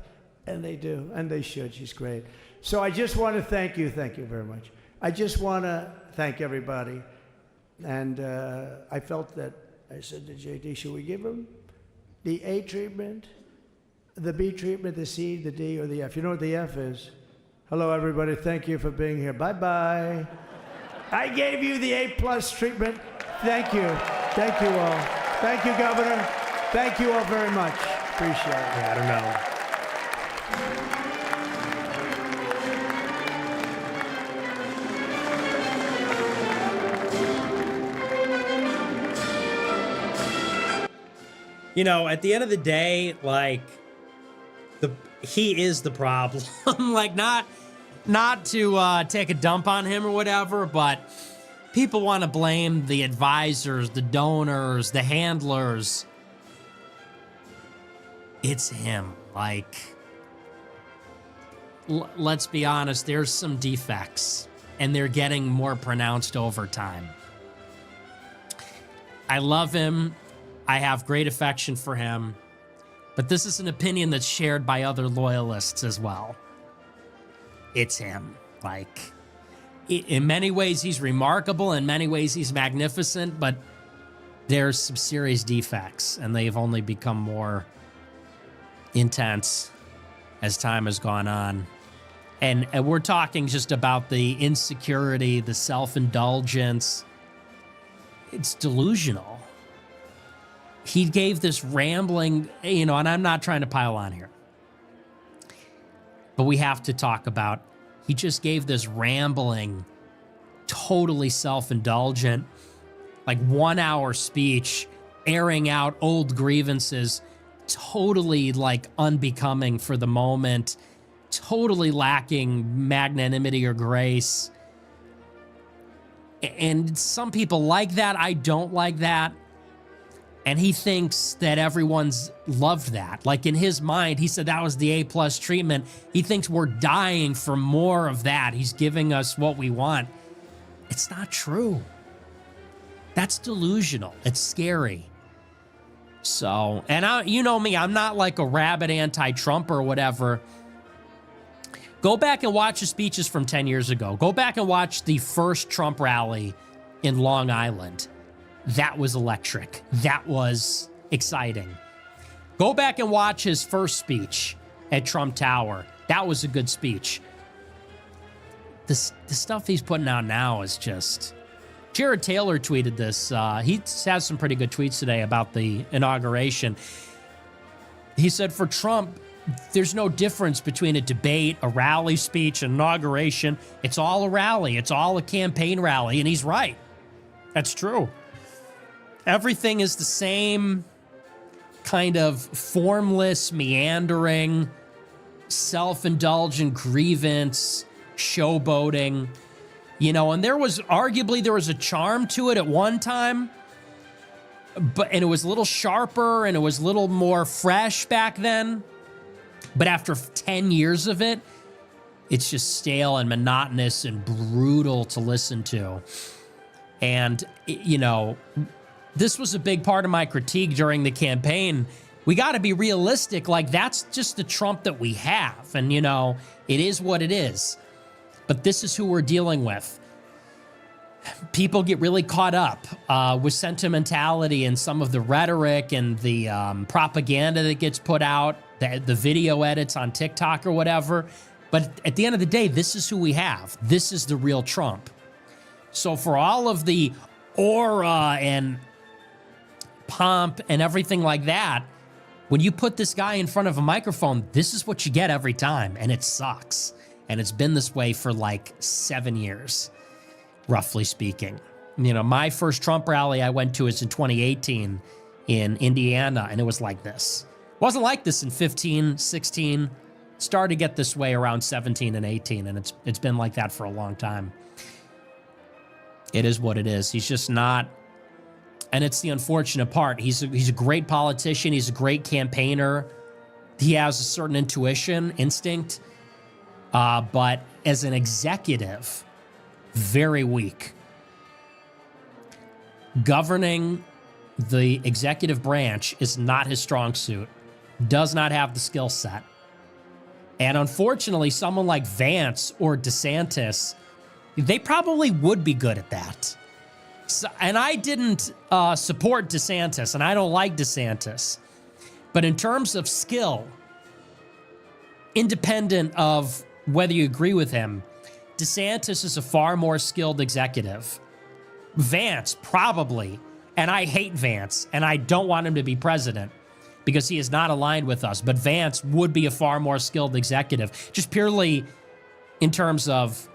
and they do, and they should. She's great. So I just want to thank you very much. I just want to thank everybody. And I felt that, I said to JD, should we give him the A treatment, the B treatment, the C, the D, or the F? You know what the F is? Hello, everybody. Thank you for being here. Bye-bye. I gave you the A+ treatment. Thank you. Thank you all. Thank you, Governor. Thank you all very much. Appreciate it. I don't know. You know, at the end of the day, like, he is the problem. Like, not to take a dump on him or whatever, but people want to blame the advisors, the donors, the handlers. It's him. Like, let's be honest, there's some defects, and they're getting more pronounced over time. I love him. I have great affection for him, but this is an opinion that's shared by other loyalists as well. It's him. Like, in many ways, he's remarkable. In many ways, he's magnificent, but there's some serious defects, and they've only become more intense as time has gone on. And we're talking just about the insecurity, the self-indulgence. It's delusional. He gave this rambling, you know, and I'm not trying to pile on here, but we have to talk about, he just gave this rambling, totally self-indulgent, like 1 hour speech, airing out old grievances, totally like unbecoming for the moment, totally lacking magnanimity or grace. And some people like that. I don't like that. And he thinks that everyone's loved that. Like, in his mind, he said that was the A+ treatment. He thinks we're dying for more of that. He's giving us what we want. It's not true. That's delusional. It's scary. So, and you know me, I'm not like a rabid anti-Trump or whatever. Go back and watch the speeches from 10 years ago. Go back and watch the first Trump rally in Long Island. That was electric. That was exciting. Go back and watch his first speech at Trump Tower. That was a good speech. The stuff he's putting out now is just... Jared Taylor tweeted this. He has some pretty good tweets today about the inauguration. He said, for Trump, there's no difference between a debate, a rally speech, an inauguration. It's all a rally. It's all a campaign rally. And he's right. That's true. Everything is the same kind of formless, meandering, self-indulgent grievance, showboating, you know, and there was a charm to it at one time, and it was a little sharper and it was a little more fresh back then. But after 10 years of it, it's just stale and monotonous and brutal to listen to. And, you know, this was a big part of my critique during the campaign. We got to be realistic. Like, that's just the Trump that we have. And, you know, it is what it is. But this is who we're dealing with. People get really caught up with sentimentality and some of the rhetoric and the propaganda that gets put out, the video edits on TikTok or whatever. But at the end of the day, this is who we have. This is the real Trump. So for all of the aura and pomp and everything like that, when you put this guy in front of a microphone, this is what you get every time, and it sucks. And it's been this way for like 7 years, roughly speaking. You know, my first Trump rally I went to was in 2018 in Indiana, and it was like this. It wasn't like this in 15, 16. Started to get this way around 17 and 18, and it's been like that for a long time. It is what it is. He's just not, and it's the unfortunate part. He's a great politician. He's a great campaigner. He has a certain intuition, instinct, but as an executive, very weak. Governing the executive branch is not his strong suit. Does not have the skill set. And unfortunately, someone like Vance or DeSantis, they probably would be good at that. So, and I didn't support DeSantis, and I don't like DeSantis. But in terms of skill, independent of whether you agree with him, DeSantis is a far more skilled executive. Vance, probably. And I hate Vance, and I don't want him to be president, because he is not aligned with us. But Vance would be a far more skilled executive, just purely in terms of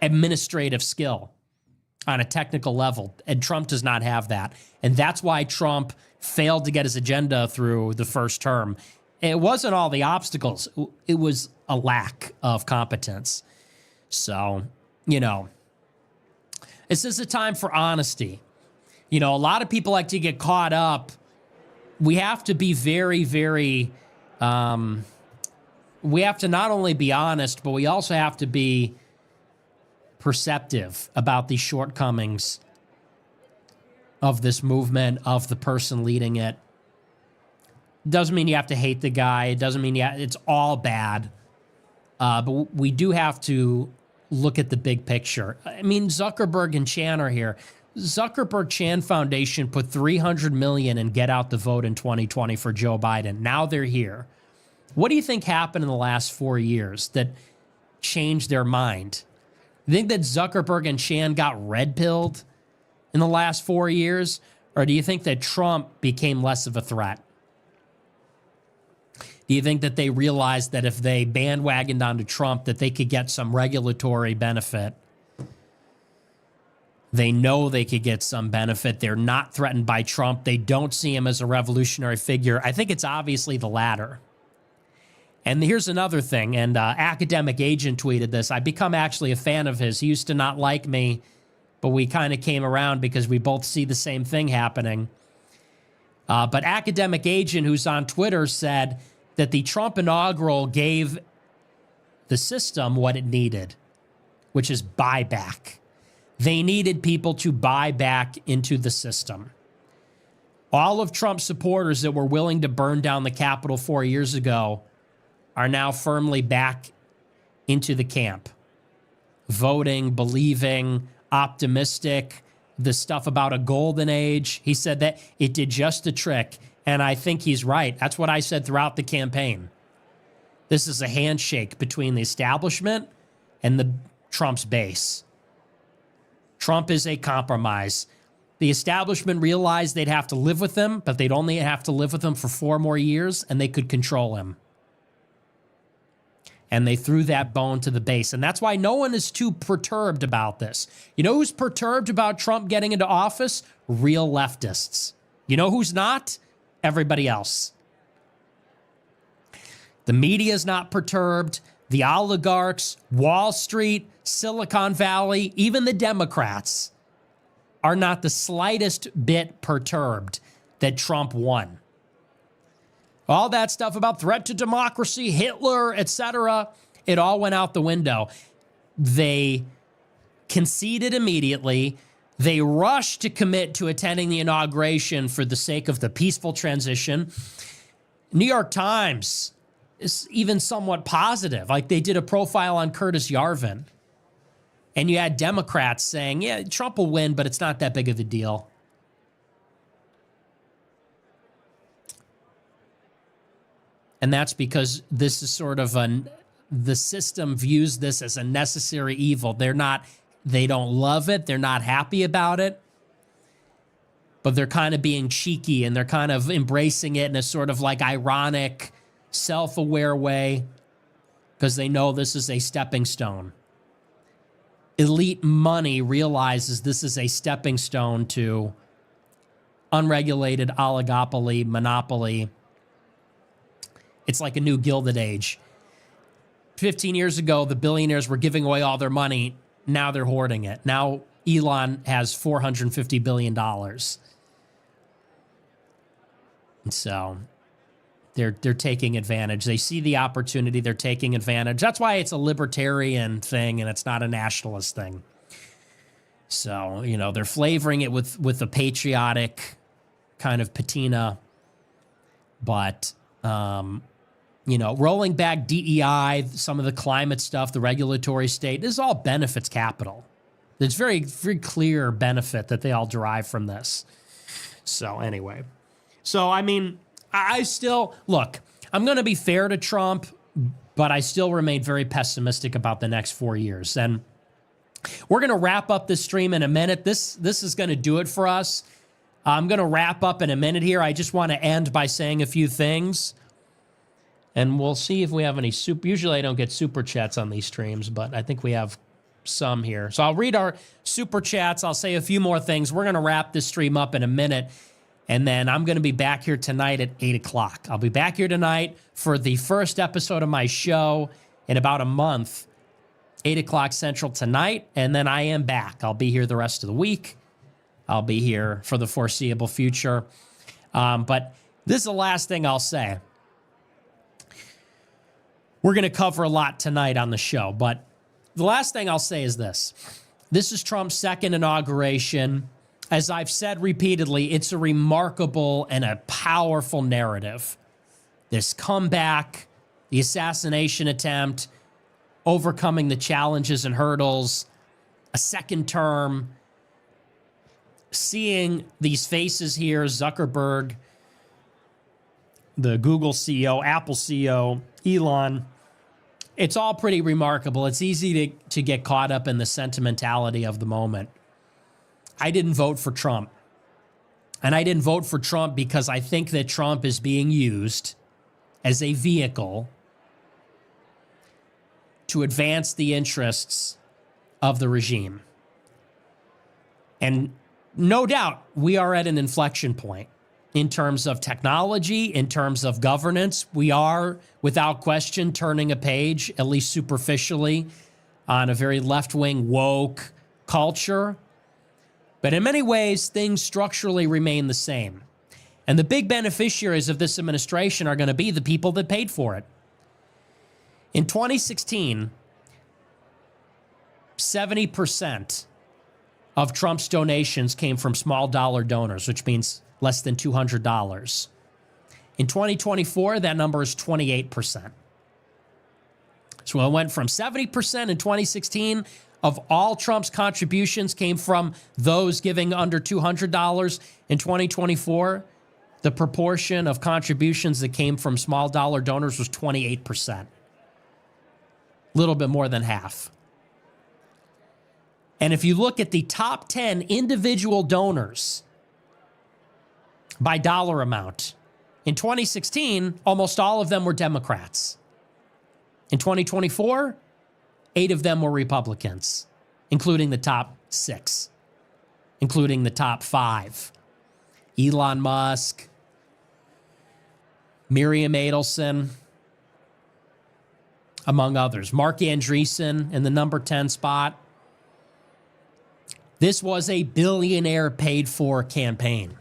administrative skill on a technical level. And Trump does not have that. And that's why Trump failed to get his agenda through the first term. It wasn't all the obstacles. It was a lack of competence. So, you know, this is a time for honesty. You know, a lot of people like to get caught up. We have to be very, very, we have to not only be honest, but we also have to be perceptive about the shortcomings of this movement, of the person leading it. Doesn't mean you have to hate the guy. It doesn't mean it's all bad. But we do have to look at the big picture. I mean, Zuckerberg and Chan are here. Zuckerberg Chan Foundation put $300 million in Get Out the Vote in 2020 for Joe Biden. Now they're here. What do you think happened in the last 4 years that changed their mind? You think that Zuckerberg and Chan got red-pilled in the last 4 years? Or do you think that Trump became less of a threat? Do you think that they realized that if they bandwagoned onto Trump, that they could get some regulatory benefit? They know they could get some benefit. They're not threatened by Trump. They don't see him as a revolutionary figure. I think it's obviously the latter. And here's another thing, and Academic Agent tweeted this. I've become actually a fan of his. He used to not like me, but we kind of came around because we both see the same thing happening. But Academic Agent, who's on Twitter, said that the Trump inaugural gave the system what it needed, which is buyback. They needed people to buy back into the system. All of Trump's supporters that were willing to burn down the Capitol 4 years ago are now firmly back into the camp. Voting, believing, optimistic, the stuff about a golden age. He said that it did just the trick, and I think he's right. That's what I said throughout the campaign. This is a handshake between the establishment and the Trump's base. Trump is a compromise. The establishment realized they'd have to live with him, but they'd only have to live with him for 4 more years, and they could control him. And they threw that bone to the base. And that's why no one is too perturbed about this. You know who's perturbed about Trump getting into office? Real leftists. You know who's not? Everybody else. The media is not perturbed. The oligarchs, Wall Street, Silicon Valley, even the Democrats are not the slightest bit perturbed that Trump won. All that stuff about threat to democracy, Hitler, etc., it all went out the window. They conceded immediately. They rushed to commit to attending the inauguration for the sake of the peaceful transition. New York Times is even somewhat positive. Like, they did a profile on Curtis Yarvin. And you had Democrats saying, yeah, Trump will win, but it's not that big of a deal. And that's because this is sort of the system views this as a necessary evil. They don't love it. They're not happy about it. But they're kind of being cheeky and they're kind of embracing it in a sort of like ironic, self-aware way because they know this is a stepping stone. Elite money realizes this is a stepping stone to unregulated oligopoly, monopoly. It's like a new Gilded Age. 15 years ago, the billionaires were giving away all their money. Now they're hoarding it. Now Elon has $450 billion. And so they're taking advantage. They see the opportunity. They're taking advantage. That's why it's a libertarian thing and it's not a nationalist thing. So, you know, they're flavoring it with a patriotic kind of patina. But, you know, rolling back DEI, some of the climate stuff, the regulatory state, this all benefits capital. There's very, very clear benefit that they all derive from this. So anyway. So, I mean, I still, look, I'm going to be fair to Trump, but I still remain very pessimistic about the next 4 years. And we're going to wrap up this stream in a minute. This is going to do it for us. I'm going to wrap up in a minute here. I just want to end by saying a few things. And we'll see if we have any super. Usually I don't get super chats on these streams, but I think we have some here. So I'll read our super chats. I'll say a few more things. We're going to wrap this stream up in a minute. And then I'm going to be back here tonight at 8 o'clock. I'll be back here tonight for the first episode of my show in about a month, 8 o'clock Central tonight. And then I am back. I'll be here the rest of the week. I'll be here for the foreseeable future. But this is the last thing I'll say. We're going to cover a lot tonight on the show. But the last thing I'll say is this. This is Trump's second inauguration. As I've said repeatedly, it's a remarkable and a powerful narrative. This comeback, the assassination attempt, overcoming the challenges and hurdles, a second term, seeing these faces here, Zuckerberg, the Google CEO, Apple CEO, Elon, it's all pretty remarkable. It's easy to get caught up in the sentimentality of the moment. I didn't vote for Trump. And I didn't vote for Trump because I think that Trump is being used as a vehicle to advance the interests of the regime. And no doubt we are at an inflection point in terms of technology, in terms of governance. We are, without question, turning a page, at least superficially, on a very left-wing woke culture. But in many ways, things structurally remain the same. And the big beneficiaries of this administration are going to be the people that paid for it. In 2016, 70% of Trump's donations came from small dollar donors, which means less than $200. In 2024, that number is 28%. So it went from 70% in 2016 of all Trump's contributions came from those giving under $200. In 2024, the proportion of contributions that came from small dollar donors was 28%. A little bit more than half. And if you look at the top 10 individual donors by dollar amount, in 2016, almost all of them were Democrats. In 2024, 8 of them were Republicans, including the top 6, including the top 5. Elon Musk, Miriam Adelson, among others. Mark Andreessen in the number 10 spot. This was a billionaire paid for campaign.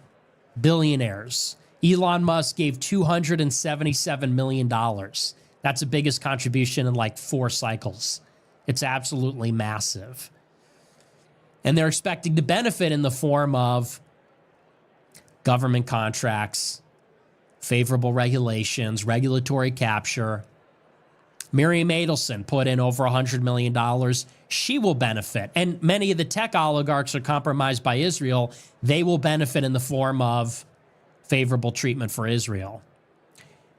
Billionaires. Elon Musk gave $277 million. That's the biggest contribution in like 4 cycles. It's absolutely massive. And they're expecting to benefit in the form of government contracts, favorable regulations, regulatory capture. Miriam Adelson put in over $100 million. She will benefit. And many of the tech oligarchs are compromised by Israel. They will benefit in the form of favorable treatment for Israel.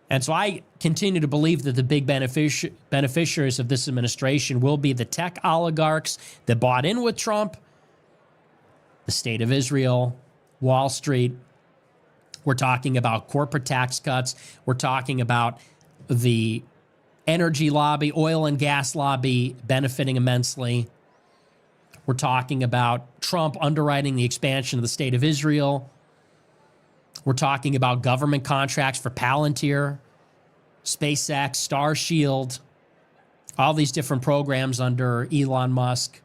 And so I continue to believe that the big beneficiaries of this administration will be the tech oligarchs that bought in with Trump, the state of Israel, Wall Street. We're talking about corporate tax cuts. We're talking about the energy lobby, oil and gas lobby benefiting immensely. We're talking about Trump underwriting the expansion of the state of Israel. We're talking about government contracts for Palantir, SpaceX, Starshield, all these different programs under Elon Musk.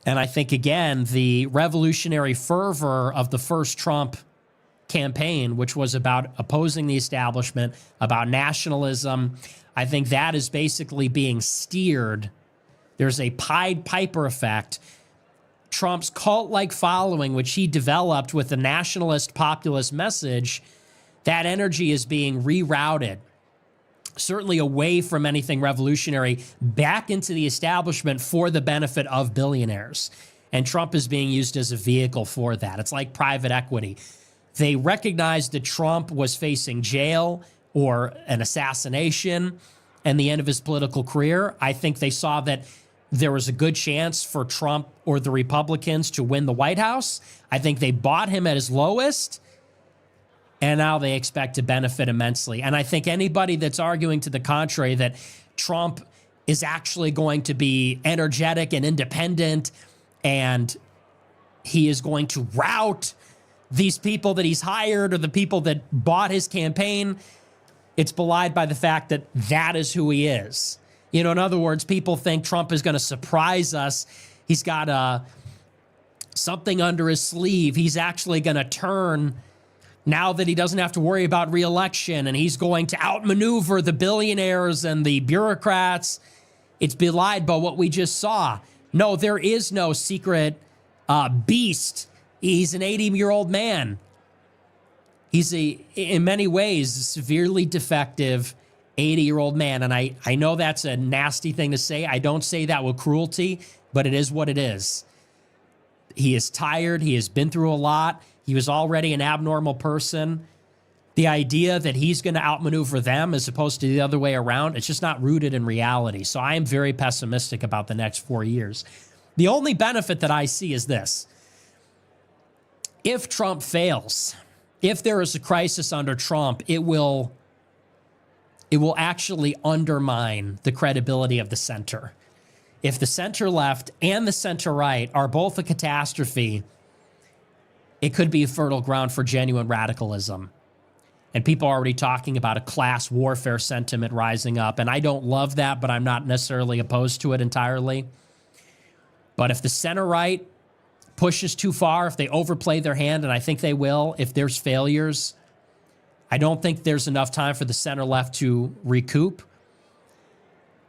And I think, again, the revolutionary fervor of the first Trump campaign, which was about opposing the establishment, about nationalism, I think that is basically being steered. There's a Pied Piper effect. Trump's cult-like following, which he developed with the nationalist populist message, that energy is being rerouted, certainly away from anything revolutionary, back into the establishment for the benefit of billionaires. And Trump is being used as a vehicle for that. It's like private equity. They recognized that Trump was facing jail or an assassination and the end of his political career. I think they saw that there was a good chance for Trump or the Republicans to win the White House. I think they bought him at his lowest, and now they expect to benefit immensely. And I think anybody that's arguing to the contrary, that Trump is actually going to be energetic and independent and he is going to rout these people that he's hired or the people that bought his campaign, it's belied by the fact that that is who he is. You know, in other words, people think Trump is going to surprise us. He's got something under his sleeve. He's actually going to turn now that he doesn't have to worry about re-election, and he's going to outmaneuver the billionaires and the bureaucrats. It's belied by what we just saw. No, there is no secret beast. He's an 80-year-old man. He's in many ways, a severely defective 80-year-old man. And I know that's a nasty thing to say. I don't say that with cruelty, but it is what it is. He is tired. He has been through a lot. He was already an abnormal person. The idea that he's going to outmaneuver them as opposed to the other way around, it's just not rooted in reality. So I am very pessimistic about the next 4 years. The only benefit that I see is this. If Trump fails, if there is a crisis under Trump, it will actually undermine the credibility of the center. If the center left and the center right are both a catastrophe, it could be fertile ground for genuine radicalism. And people are already talking about a class warfare sentiment rising up. And I don't love that, but I'm not necessarily opposed to it entirely. But if the center right pushes too far, if they overplay their hand, and I think they will, if there's failures, I don't think there's enough time for the center left to recoup.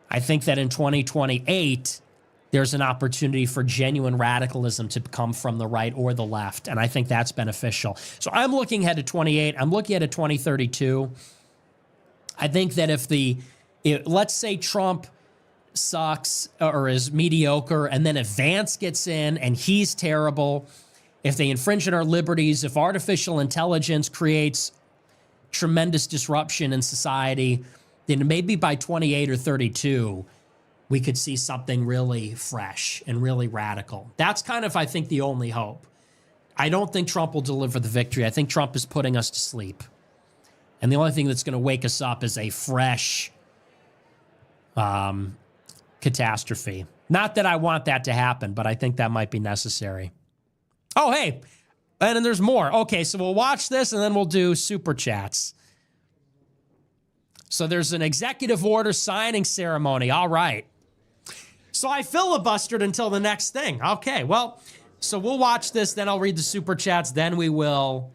I think that in 2028, there's an opportunity for genuine radicalism to come from the right or the left, and I think that's beneficial. So I'm looking ahead to 28. I'm looking ahead to 2032. I think that if let's say Trump sucks or is mediocre, and then if Vance gets in and he's terrible, if they infringe on our liberties, if artificial intelligence creates tremendous disruption in society, then maybe by 28 or 32, we could see something really fresh and really radical. That's kind of, I think, the only hope. I don't think Trump will deliver the victory. I think Trump is putting us to sleep. And the only thing that's going to wake us up is a fresh catastrophe. Not that I want that to happen, but I think that might be necessary. Oh, hey, and then there's more. Okay, so we'll watch this and then we'll do super chats. So there's an executive order signing ceremony. All right. So I filibustered until the next thing. Okay, well, so we'll watch this, then I'll read the super chats, then we will,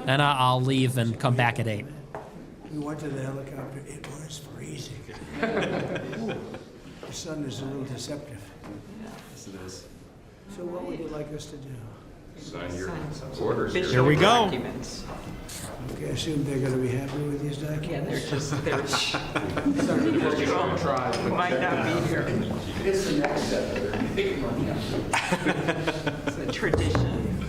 and I'll leave and come back at 8. We went to the helicopter. It was freezing. The sun is a little deceptive. Yes, it is. So what would you like us to do? Sign your orders. Here we go. Documents. Okay, I assume they're going to be happy with these documents? Yeah, they're might not be here. It's the next step. It's a tradition.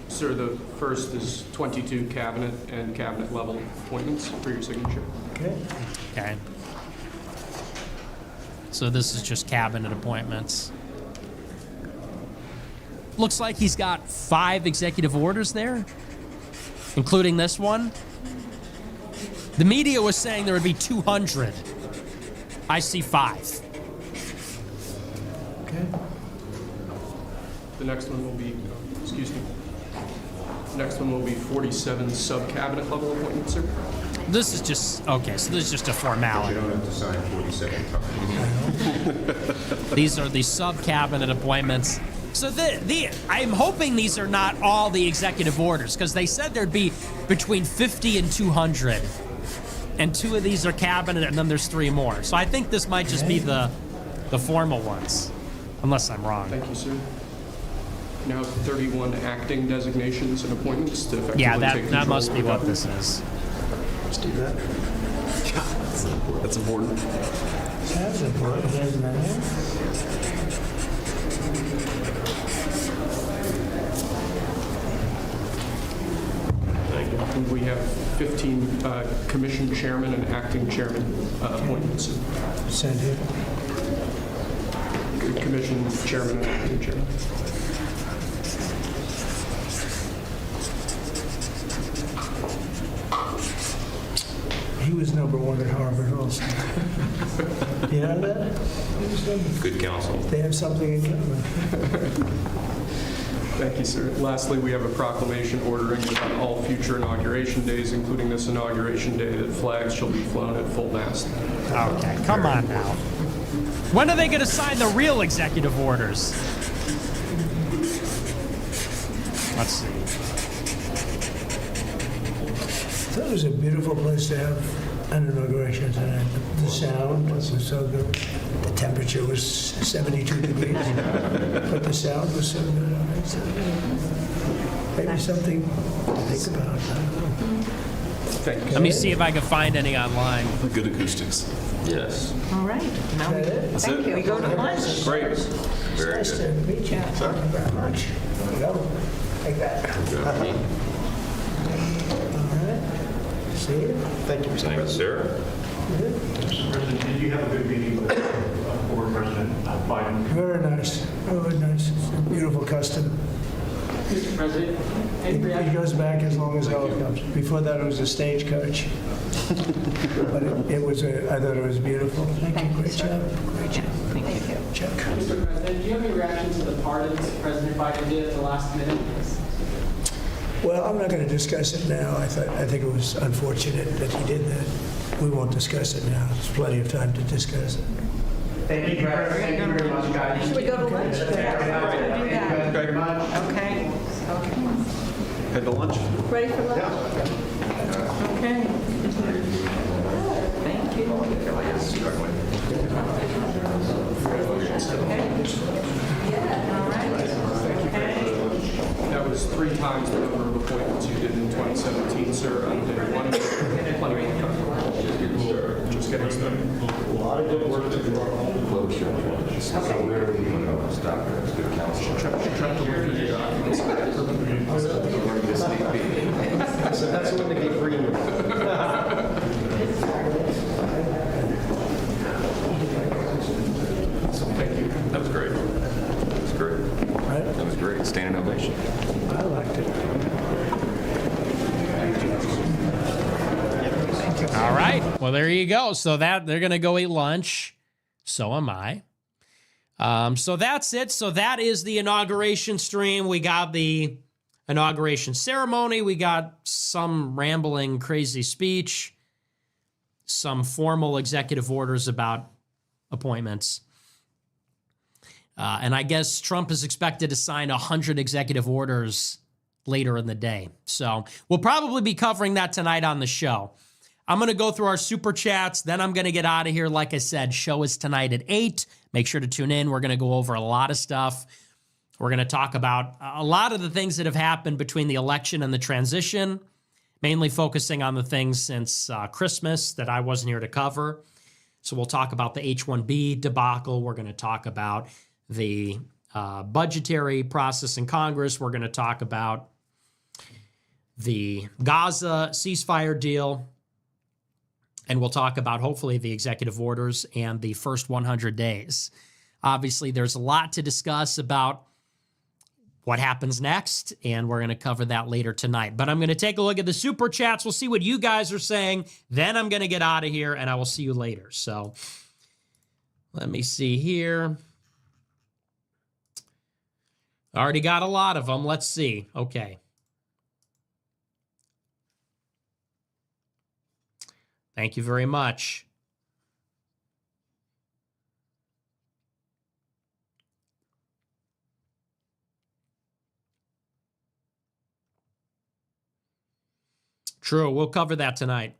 Sir, the first is 22 cabinet and cabinet level appointments for your signature. Okay. Okay. So this is just cabinet appointments. Looks like he's got 5 executive orders there, including this one. The media was saying there would be 200. I see 5. Okay. The next one will be, excuse me. The next one will be 47 sub-cabinet level appointments, sir. This is just, okay, so this is just a formality. You don't have to sign 47 times. These are the sub-cabinet appointments. So I'm hoping these are not all the executive orders, because they said there'd be between 50 and 200. And 2 of these are cabinet, and then there's 3 more. So I think this might just be the formal ones, unless I'm wrong. Thank you, sir. You now have 31 acting designations and appointments to effectively Yeah, take that control must of be the what government. this is. Let's do that. That's important. That's important, isn't it? And we have 15 commission chairman and acting chairman appointments. Send here. Commission chairman and acting chairman. He was number 1 at Harvard also. You know that? He was number. Good counsel. They have something in common. Thank you, sir. Lastly, we have a proclamation ordering that on all future inauguration days, including this inauguration day, that flags shall be flown at full mast. Okay, come on now. When are they going to sign the real executive orders? Let's see. That was a beautiful place to have an inauguration tonight. The sound was so good. The temperature was 72 degrees, but the sound was so good. So maybe something to think about. Thank you. Let me see if I can find any online. Good acoustics. Yes. All right. Now we, That's thank it. you. We go to lunch. Great. Very Nice good. to meet you. Thank you very much. There you go. Take that. All right. See you. Thank you, Mr. President. Sir. President, did you have a good meeting with former President Biden? Very nice. Very nice. It's a beautiful custom. Mr. President, It goes back as long as helicopters. Before that, it was a stagecoach. But I thought it was beautiful. Thank you. Great job. Great job. Thank you. Chuck. Mr. President, do you have any reaction to the pardons President Biden did at the last minute? Well, I'm not going to discuss it now. I think it was unfortunate that he did that. We won't discuss it now. There's plenty of time to discuss it. Thank you very much, guys. Should we go to lunch? Thank you very much. Okay. Okay. Head to lunch. Ready for lunch? Okay. Thank you. That was 3 times the number of appointments you did in 2017, sir. On day 1, plenty of time. Just getting started. A lot of good work to do. So where are we going to stop there? Good counsel. Trying to look at your documents. So that's what they keep reading. Thank you. That was great. That was great. That was great. Standing ovation. I liked it. All right. Well, there you go. So that they're going to go eat lunch. So am I. So that's it. So that is the inauguration stream. We got the inauguration ceremony. We got some rambling, crazy speech. some formal executive orders about appointments. And I guess Trump is expected to sign 100 executive orders later in the day. So we'll probably be covering that tonight on the show. I'm going to go through our super chats. Then I'm going to get out of here. Like I said, show is tonight at 8. Make sure to tune in. We're going to go over a lot of stuff. We're going to talk about a lot of the things that have happened between the election and the transition, mainly focusing on the things since Christmas that I wasn't here to cover. So we'll talk about the H-1B debacle. We're going to talk about the budgetary process in Congress. We're going to talk about the Gaza ceasefire deal. And we'll talk about, hopefully, the executive orders and the first 100 days. Obviously, there's a lot to discuss about what happens next, and we're going to cover that later tonight. But I'm going to take a look at the super chats. We'll see what you guys are saying. Then I'm going to get out of here, and I will see you later. So let me see here. I already got a lot of them. Let's see. Okay. Thank you very much. True, we'll cover that tonight.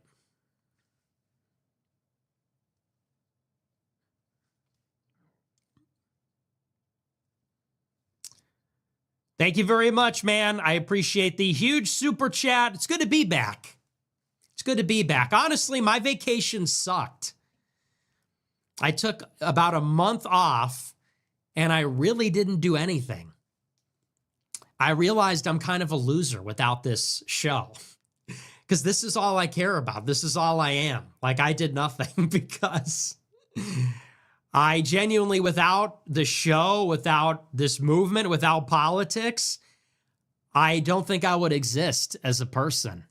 Thank you very much, man. I appreciate the huge super chat. It's good to be back. It's good to be back. Honestly, my vacation sucked. I took about a month off, and I really didn't do anything. I realized I'm kind of a loser without this show, because this is all I care about. This is all I am. Like, I did nothing because I genuinely, without the show, without this movement, without politics, I don't think I would exist as a person.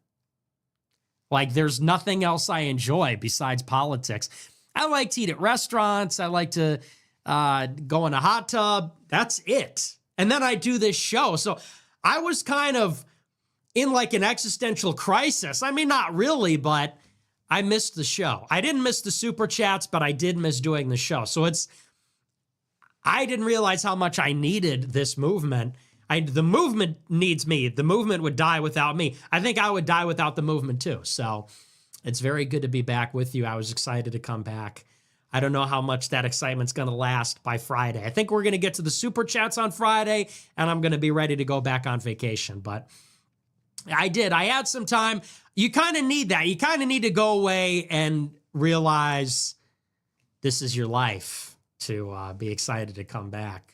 Like, there's nothing else I enjoy besides politics. I like to eat at restaurants. I like to go in a hot tub. That's it. And then I do this show. So I was kind of in like an existential crisis. I mean, not really, but I missed the show. I didn't miss the super chats, but I did miss doing the show. So I didn't realize how much I needed this movement. The movement needs me. The movement would die without me. I think I would die without the movement too. So it's very good to be back with you. I was excited to come back. I don't know how much that excitement's going to last by Friday. I think we're going to get to the super chats on Friday, and I'm going to be ready to go back on vacation. But I did. I had some time. You kind of need that. You kind of need to go away and realize this is your life to be excited to come back.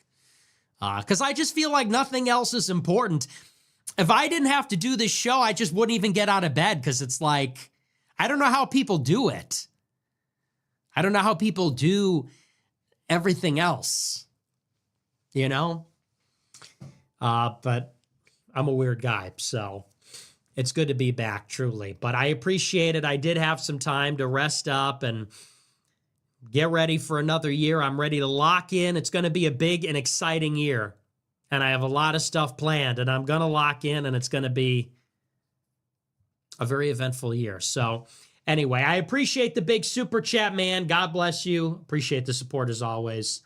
Because I just feel like nothing else is important. If I didn't have to do this show, I just wouldn't even get out of bed, because it's like, I don't know how people do it. I don't know how people do everything else, you know? But I'm a weird guy, so it's good to be back, truly. But I appreciate it. I did have some time to rest up and get ready for another year. I'm ready to lock in. It's going to be a big and exciting year. And I have a lot of stuff planned, and I'm going to lock in, and it's going to be a very eventful year. So anyway, I appreciate the big super chat, man. God bless you. Appreciate the support as always.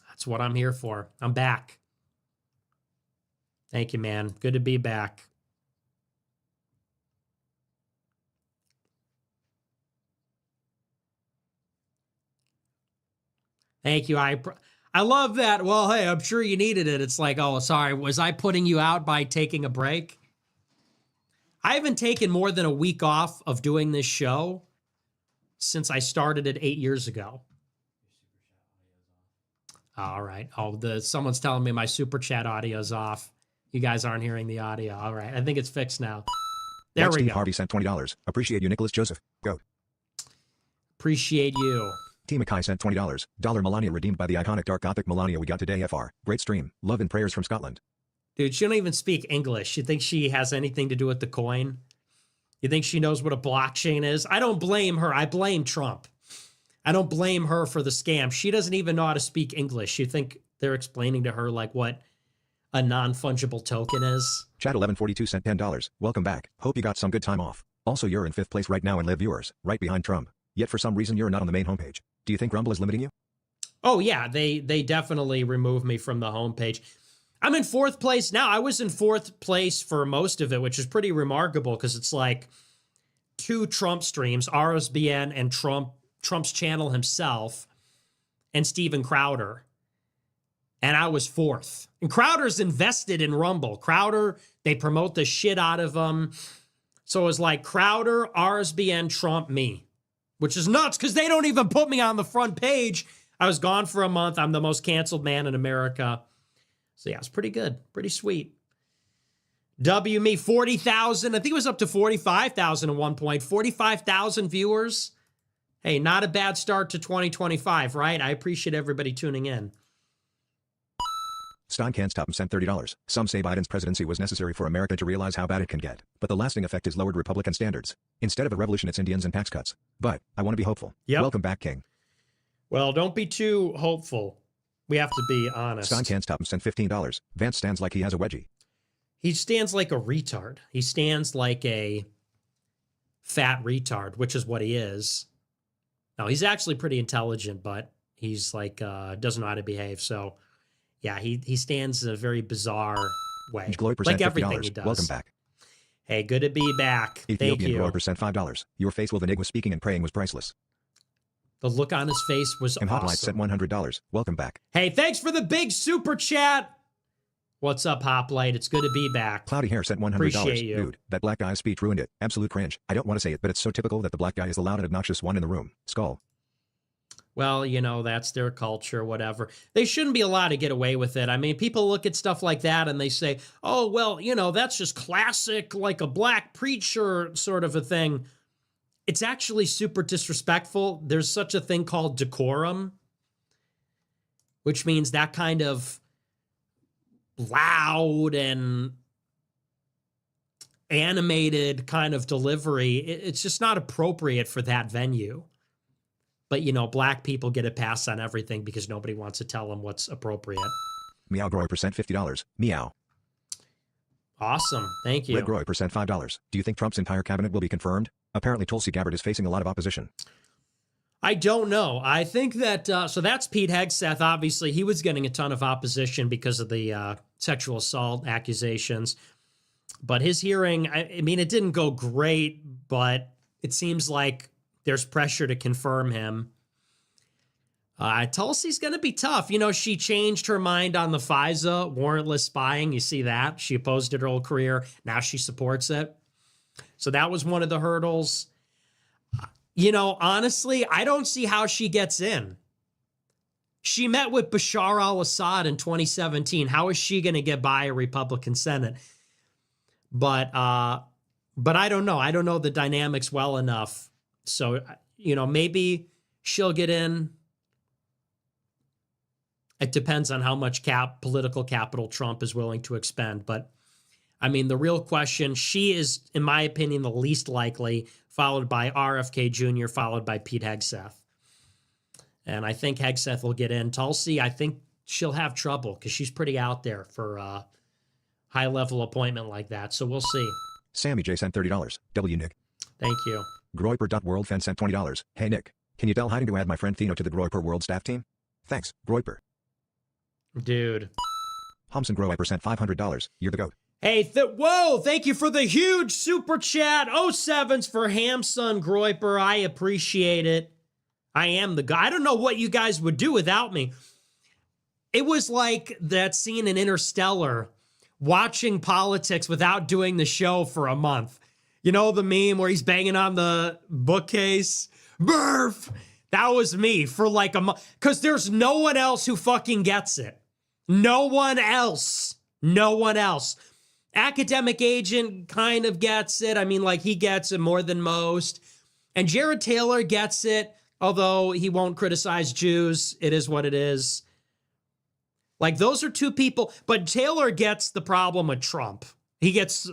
That's what I'm here for. I'm back. Thank you, man. Good to be back. Thank you. I love that. Well, hey, I'm sure you needed it. It's like, oh, sorry. Was I putting you out by taking a break? I haven't taken more than a week off of doing this show since I started it 8 years ago. All right. Oh, someone's telling me my super chat audio's off. You guys aren't hearing the audio. All right. I think it's fixed now. There we go. Harvey sent $20. Appreciate you, Nicholas Joseph. Go. Appreciate you. T. McKay sent $20. Melania redeemed by the iconic dark gothic Melania we got today. FR. Great stream. Love and prayers from Scotland. Dude, she don't even speak English. You think she has anything to do with the coin? You think she knows what a blockchain is? I don't blame her. I blame Trump. I don't blame her for the scam. She doesn't even know how to speak English. You think they're explaining to her like what a non-fungible token is. Chat 1142 sent $10. Welcome back. Hope you got some good time off. Also, you're in 5th place right now in live viewers, right behind Trump. Yet for some reason you're not on the main homepage. Do you think Rumble is limiting you? Oh yeah, they definitely removed me from the homepage. I'm in 4th place now. I was in 4th place for most of it, which is pretty remarkable because it's like 2 Trump streams, RSBN and Trump's channel himself, and Steven Crowder. And I was 4th. And Crowder's invested in Rumble. Crowder, they promote the shit out of him. So it was like Crowder, RSBN, Trump, me. Which is nuts because they don't even put me on the front page. I was gone for a month. I'm the most canceled man in America. So yeah, it's pretty good. Pretty sweet. W me, 40,000. I think it was up to 45,000 at one point. 45,000 viewers. Hey, not a bad start to 2025, right? I appreciate everybody tuning in. Stein Can't Stop him sent $30. Some say Biden's presidency was necessary for America to realize how bad it can get, but the lasting effect is lowered Republican standards. Instead of a revolution, it's Indians and tax cuts. But I want to be hopeful. Yep. Welcome back, King. Well, don't be too hopeful. We have to be honest. Stein Can't Stop him sent $15. Vance stands like he has a wedgie. He stands like a retard. He stands like a fat retard, which is what he is. No, he's actually pretty intelligent, but he's like, doesn't know how to behave. So, yeah, he stands in a very bizarre way. Like everything he does. Welcome back. Hey, good to be back. Ethiopian Thank you. Glory sent $5. Your face while Vinig was speaking and praying was priceless. The look on his face was and awesome. Hoplite sent $100. Welcome back. Hey, thanks for the big super chat. What's up, Hoplite? It's good to be back. Cloudy Hair sent $100. Appreciate you. Dude, that black guy's speech ruined it. Absolute cringe. I don't want to say it, but it's so typical that the black guy is the loud and obnoxious one in the room. Skull. Well, you know, that's their culture, whatever. They shouldn't be allowed to get away with it. I mean, people look at stuff like that and they say, oh, well, you know, that's just classic, like a black preacher sort of a thing. It's actually super disrespectful. There's such a thing called decorum, which means that kind of loud and animated kind of delivery. It's just not appropriate for that venue. But, you know, black people get a pass on everything because nobody wants to tell them what's appropriate. Meow Groy sent $50. Meow. Awesome. Thank you. Red Groy sent $5. Do you think Trump's entire cabinet will be confirmed? Apparently Tulsi Gabbard is facing a lot of opposition. I don't know. I think that, so that's Pete Hegseth. Obviously, he was getting a ton of opposition because of the sexual assault accusations. But his hearing, I mean, it didn't go great, but it seems like there's pressure to confirm him. Tulsi's going to be tough. You know, she changed her mind on the FISA warrantless spying. You see that? She opposed it her whole career. Now she supports it. So that was one of the hurdles. You know, honestly, I don't see how she gets in. She met with Bashar al-Assad in 2017. How is she going to get by a Republican Senate? But I don't know. I don't know the dynamics well enough. So, you know, maybe she'll get in. It depends on how much political capital Trump is willing to expend. But, I mean, the real question, she is, in my opinion, the least likely, followed by RFK Jr., followed by Pete Hegseth. And I think Hegseth will get in. Tulsi, I think she'll have trouble because she's pretty out there for a high-level appointment like that. So we'll see. Sammy J sent $30. W Nick. Thank you. Groiper.worldfan sent $20. Hey Nick, can you tell hiding to add my friend Thino to the Groiper World staff team? Thanks, Groiper. Dude. Homson Groiper sent $500. You're the GOAT. Hey, whoa, thank you for the huge super chat. 07s for Hamsun Groiper. I appreciate it. I am the guy. I don't know what you guys would do without me. It was like that scene in Interstellar, watching politics without doing the show for a month. You know the meme where he's banging on the bookcase? Burf! That was me for like a month. Because there's no one else who fucking gets it. No one else. No one else. Academic Agent kind of gets it. I mean, like, he gets it more than most. And Jared Taylor gets it, although he won't criticize Jews. It is what it is. Like, those are two people. But Taylor gets the problem with Trump. He gets...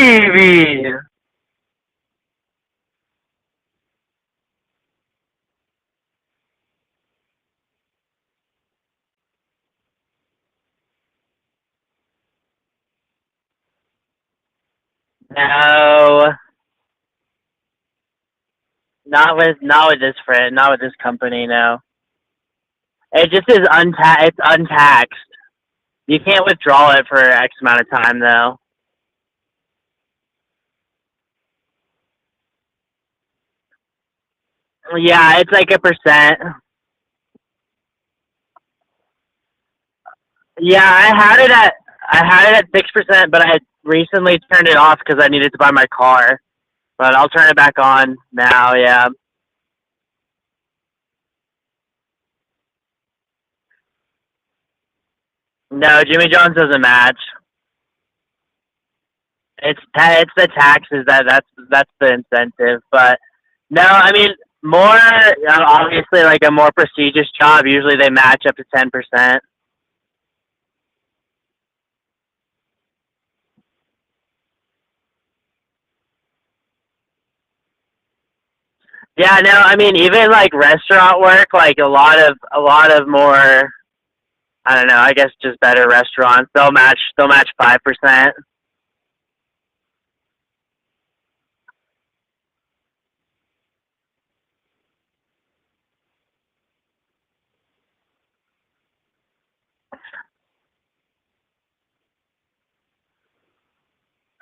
TV. No, not with this friend, not with this company. No, it just is It's untaxed. You can't withdraw it for X amount of time though. Yeah, it's like a percent. Yeah, I had it at 6%, but I had recently turned it off because I needed to buy my car. But I'll turn it back on now. Yeah. No, Jimmy John's doesn't match. It's the taxes that's the incentive. But no, I mean more obviously like a more prestigious job. Usually they match up to 10%. Yeah, no, I mean even like restaurant work, like a lot of more. I don't know. I guess just better restaurants. They'll match 5%.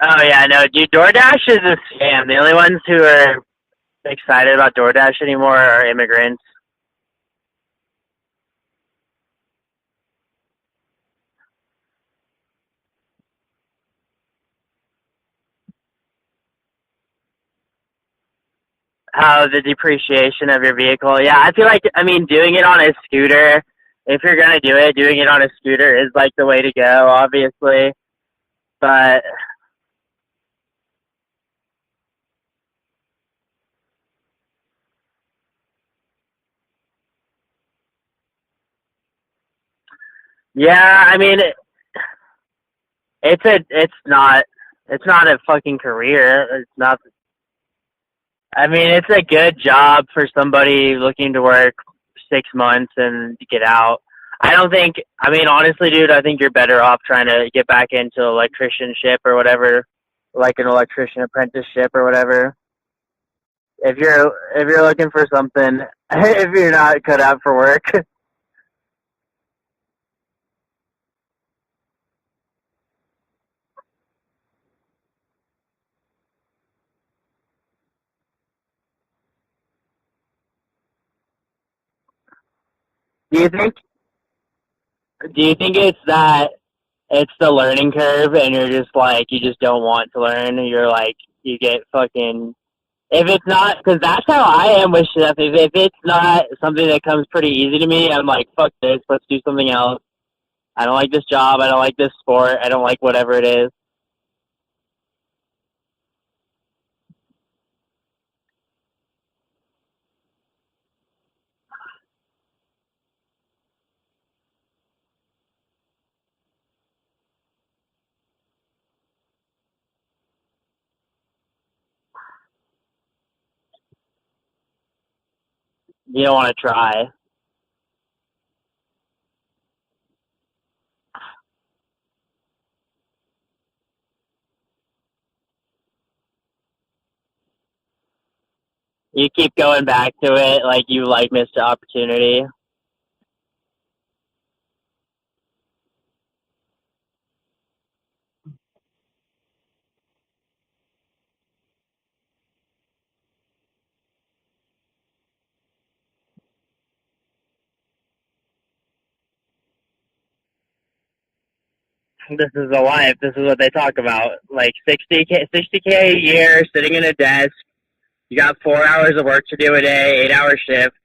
Oh yeah, no, dude. DoorDash is a scam. The only ones who are excited about DoorDash anymore are immigrants. How the depreciation of your vehicle. Yeah, I feel like doing it on a scooter. If you're gonna do it, doing it on a scooter is like the way to go, obviously. But yeah, it's not a fucking career. It's not. It's a good job for somebody looking to work 6 months and get out. I don't think. Honestly, dude, I think you're better off trying to get back into electricianship or whatever, like an electrician apprenticeship or whatever. If you're looking for something, if you're not cut out for work, do you think? Do you think it's that it's the learning curve, and you're just like you just don't want to learn? You're like you get fucking. If it's not, because that's how I am with stuff. If it's not something that comes pretty easy to me, I'm like, fuck this. Let's do something else. I don't like this job. I don't like this sport. I don't like whatever it is. You don't want to try. You keep going back to it like you like missed the opportunity. This is the life. This is what they talk about. Like 60K a year, sitting in a desk. You got 4 hours of work to do a day, 8-hour shift.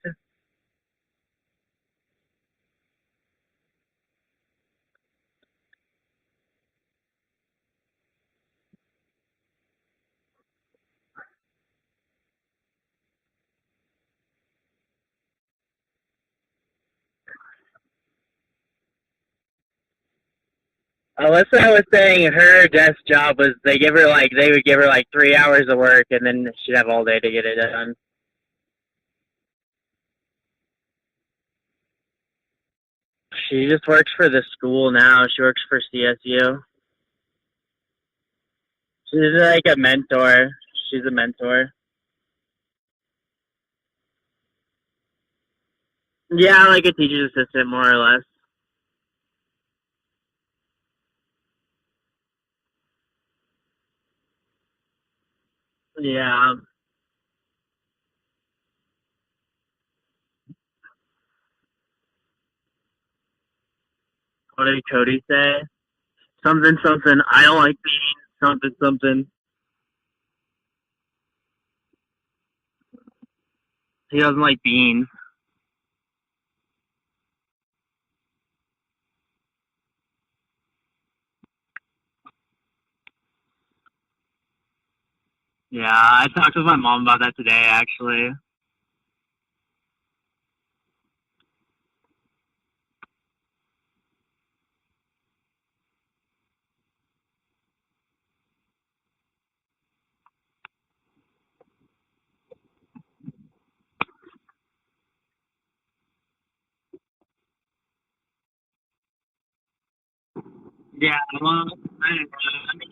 Alyssa was saying her desk job was they would give her like 3 hours of work and then she'd have all day to get it done. She just works for the school now. She works for CSU. She's like a mentor. She's a mentor. Yeah, like a teacher's assistant, more or less. Yeah. What did Cody say? Something, something. I don't like beans. Something, something. He doesn't like beans. Yeah, I talked with my mom about that today, actually. Yeah, well, I don't know. I mean,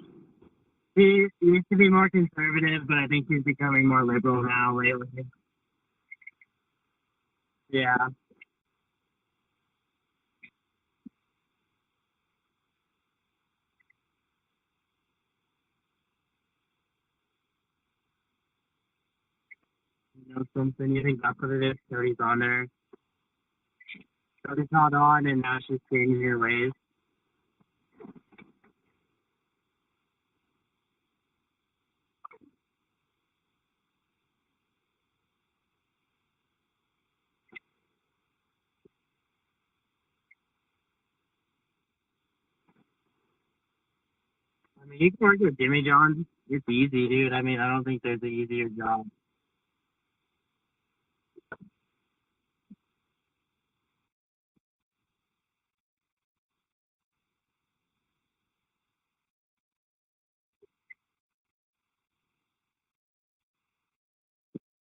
he used to be more conservative, but I think he's becoming more liberal now lately. Yeah. You know something? You think that's what it is? Cody's on there. Cody's not on, and now she's changing her ways. I mean, you can work with Jimmy John. It's easy, dude. I mean, I don't think there's an easier job.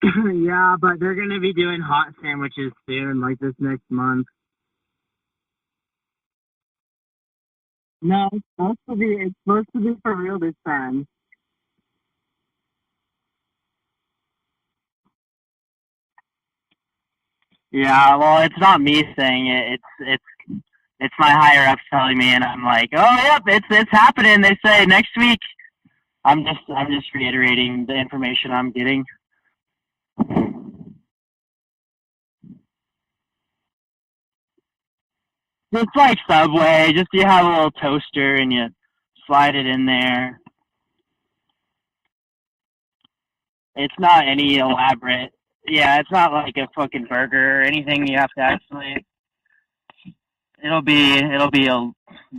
Yeah, but they're gonna be doing hot sandwiches soon, like this next month. No, it's supposed to be for real this time. Yeah, well, it's not me saying it. It's my higher ups telling me, and I'm like, oh, yep, it's happening. They say next week. I'm just reiterating the information I'm getting. It's like Subway. Just you have a little toaster and you slide it in there. It's not any elaborate. Yeah, it's not like a fucking burger or anything. You have to actually. It'll be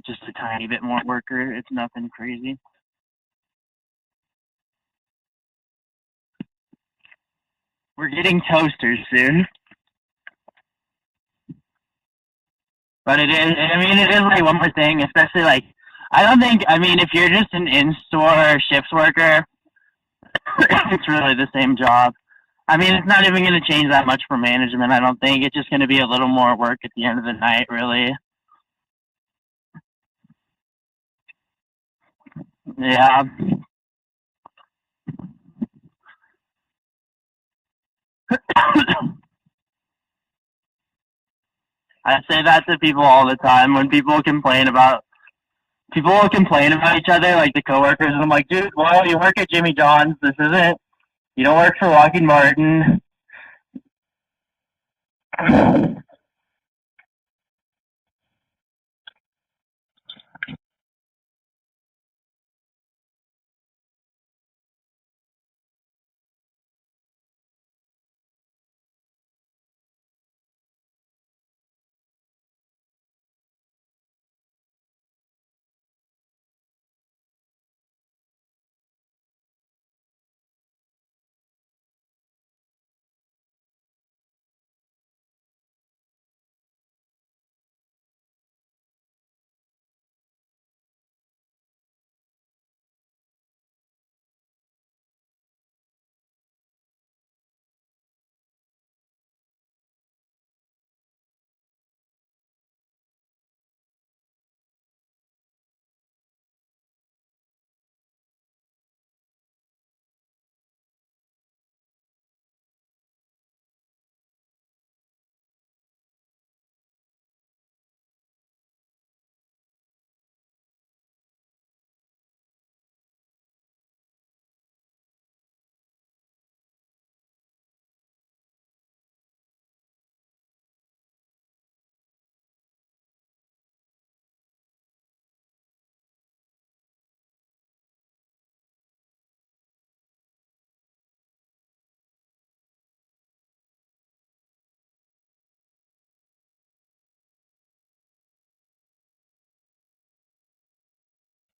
just a tiny bit more worker. It's nothing crazy. We're getting toasters soon. But it is, I mean, it is like one more thing, especially like, I don't think, I mean, if you're just an in-store shifts worker, it's really the same job. I mean, it's not even going to change that much for management, I don't think. It's just going to be a little more work at the end of the night, really. Yeah. I say that to people all the time when people will complain about each other, like the coworkers, and I'm like, dude, well, you work at Jimmy John's. This isn't, you don't work for Lockheed Martin.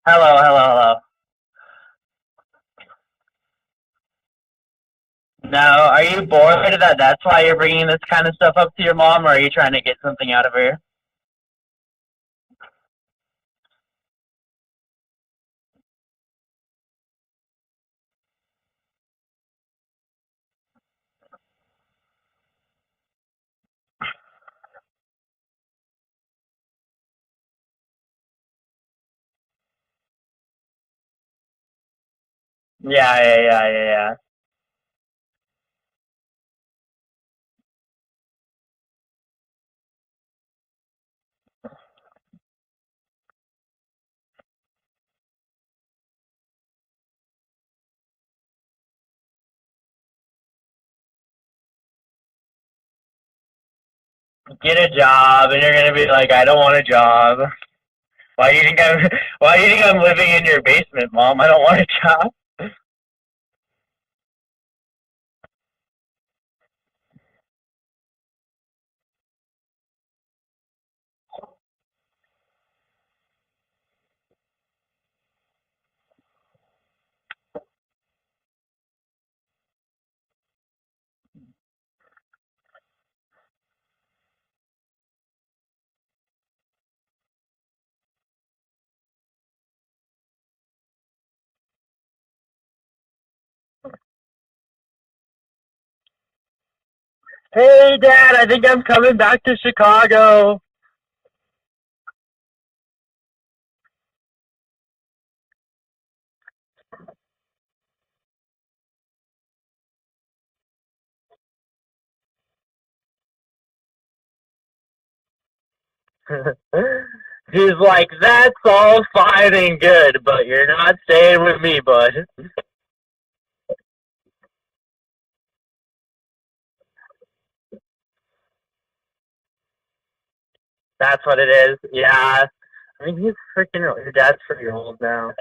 Hello, hello, hello. No, are you bored that that's why you're bringing this kind of stuff up to your mom, or are you trying to get something out of her? Yeah. Get a job, and you're gonna be like, I don't want a job. Why do you think I'm? Why do you think I'm living in your basement, Mom? I don't want a job. Hey, Dad, I think I'm coming back to Chicago. He's like, that's all fine and good, but you're not staying with me, bud. That's what it is. Yeah. I mean, he's freaking. Your dad's pretty old now.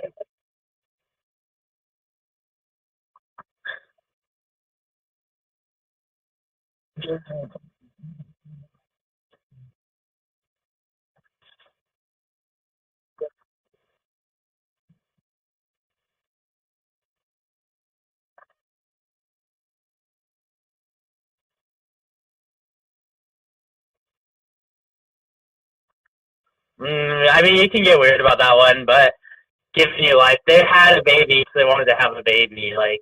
I mean, you can get weird about that one, but giving you life. They had a baby, so they wanted to have a baby. Like,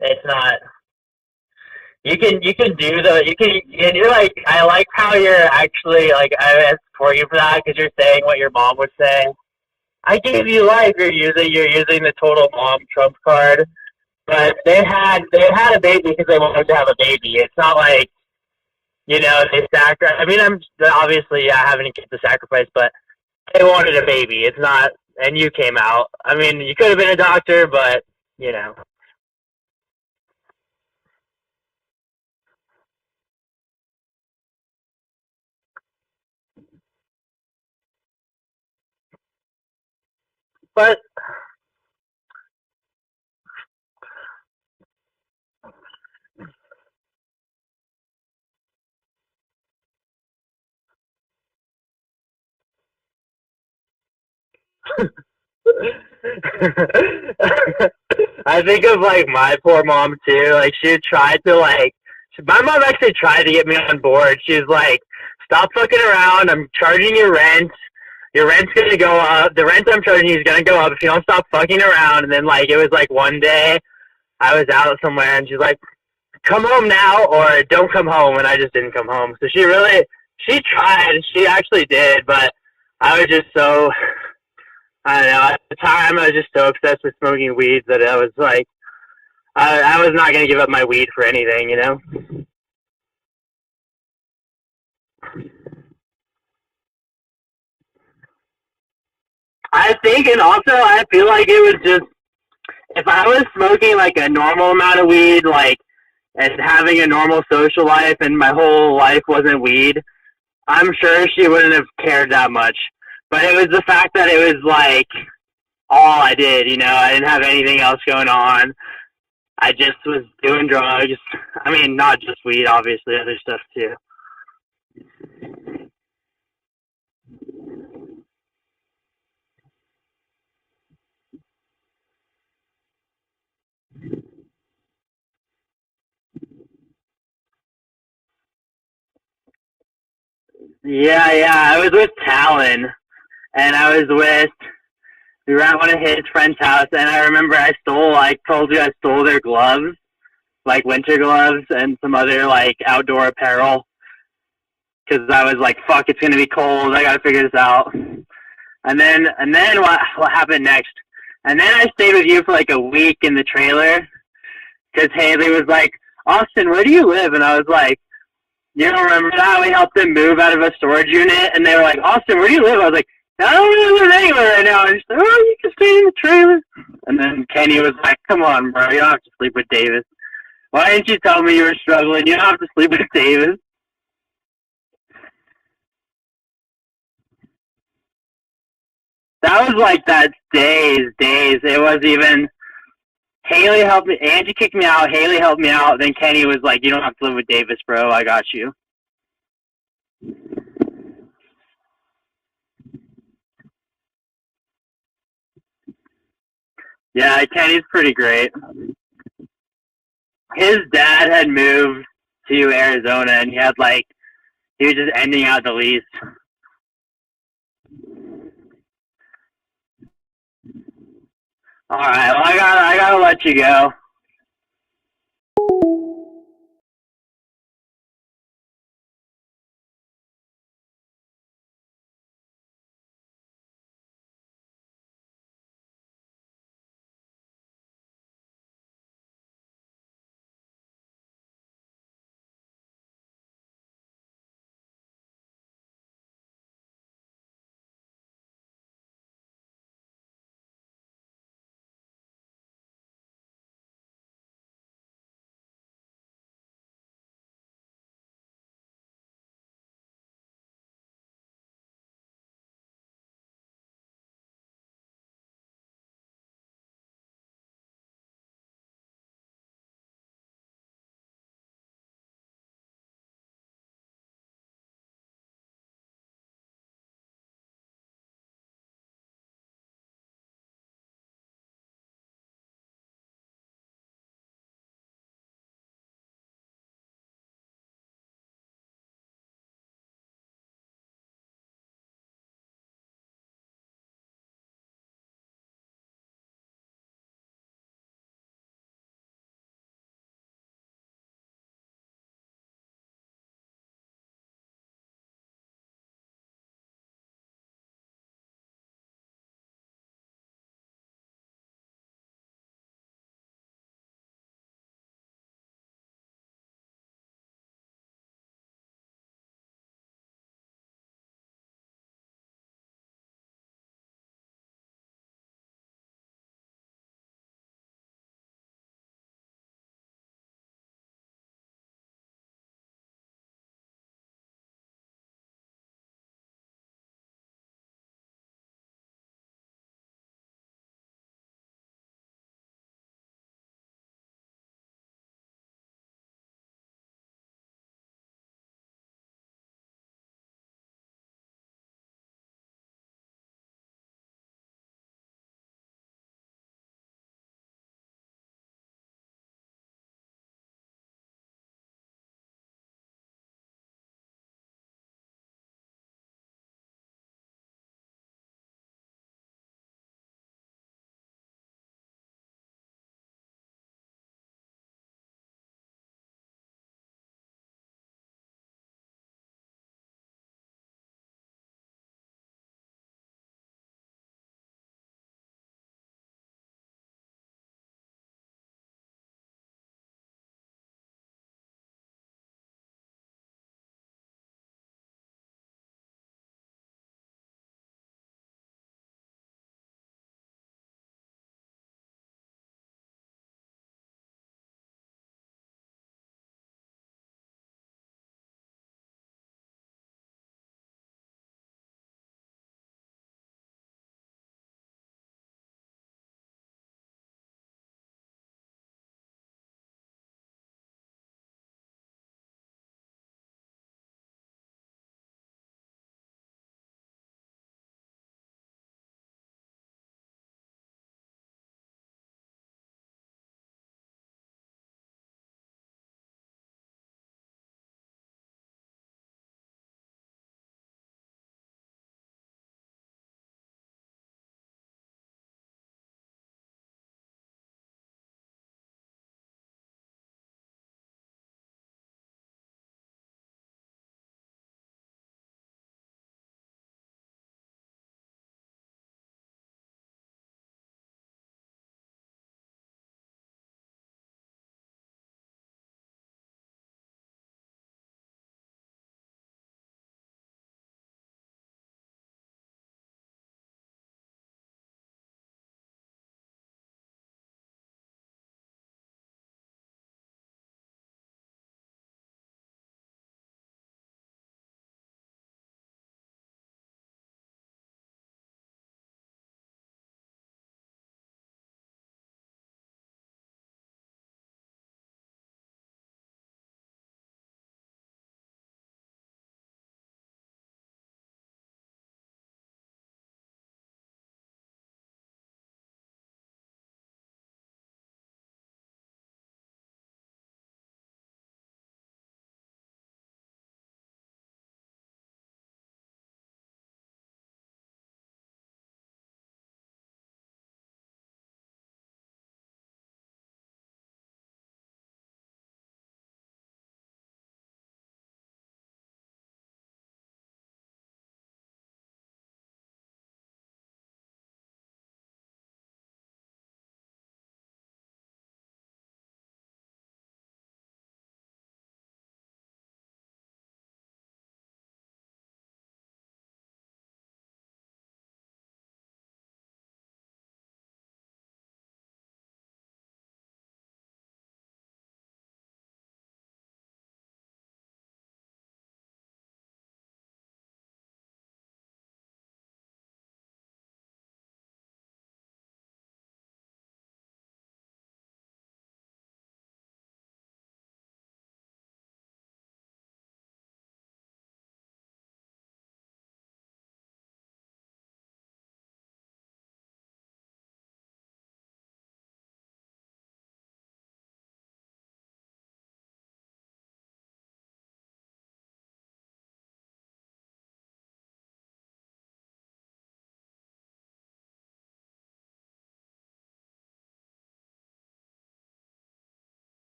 it's not. You can do you can, and you're like, I like how you're actually like, I support you for that because you're saying what your mom would say. I gave you life. You're using the total mom trump card. But they had a baby because they wanted to have a baby. It's not like, they sacrifice. I mean, I'm obviously, having a kid to sacrifice, but they wanted a baby. It's not, and you came out. I mean, you could have been a doctor, but you know. But I think of like my poor mom too. Like she tried to my mom actually tried to get me on board. She's like, "Stop fucking around. I'm charging you rent. Your rent's gonna go up. The rent I'm charging you is gonna go up if you don't stop fucking around." And then like it was like one day I was out somewhere and she's like, "Come home now or don't come home." And I just didn't come home. So she tried. She actually did, but I was just so. I don't know. At the time, I was just so obsessed with smoking weed that I was like, I was not going to give up my weed for anything, you know? I think, and also, I feel like it was just, if I was smoking like a normal amount of weed, like, and having a normal social life, and my whole life wasn't weed, I'm sure she wouldn't have cared that much. But it was the fact that it was like all I did, I didn't have anything else going on. I just was doing drugs. I mean, not just weed, obviously, other stuff too. Yeah. I was with Talon, and we were at one of his friend's house, and I remember I told you I stole their gloves, like winter gloves and some other like outdoor apparel, because I was like, fuck, it's gonna be cold, I gotta figure this out. And then what happened next? And then I stayed with you for like a week in the trailer, because Haley was like, Austin, where do you live? And I was like, you don't remember that? We helped them move out of a storage unit, and they were like, Austin, where do you live? I was like, I don't really live anywhere right now. And she's like, oh, you can stay in the trailer. And then Kenny was like, come on, bro, you don't have to sleep with Davis. Why didn't you tell me you were struggling? You don't have to sleep with Davis. That was like that days. It was even, Haley helped me, Angie kicked me out, Haley helped me out, then Kenny was like, you don't have to live with Davis, bro, I got you. Yeah, Kenny's pretty great. His dad had moved to Arizona, and he was just ending out the lease. All right, well, I gotta let you go.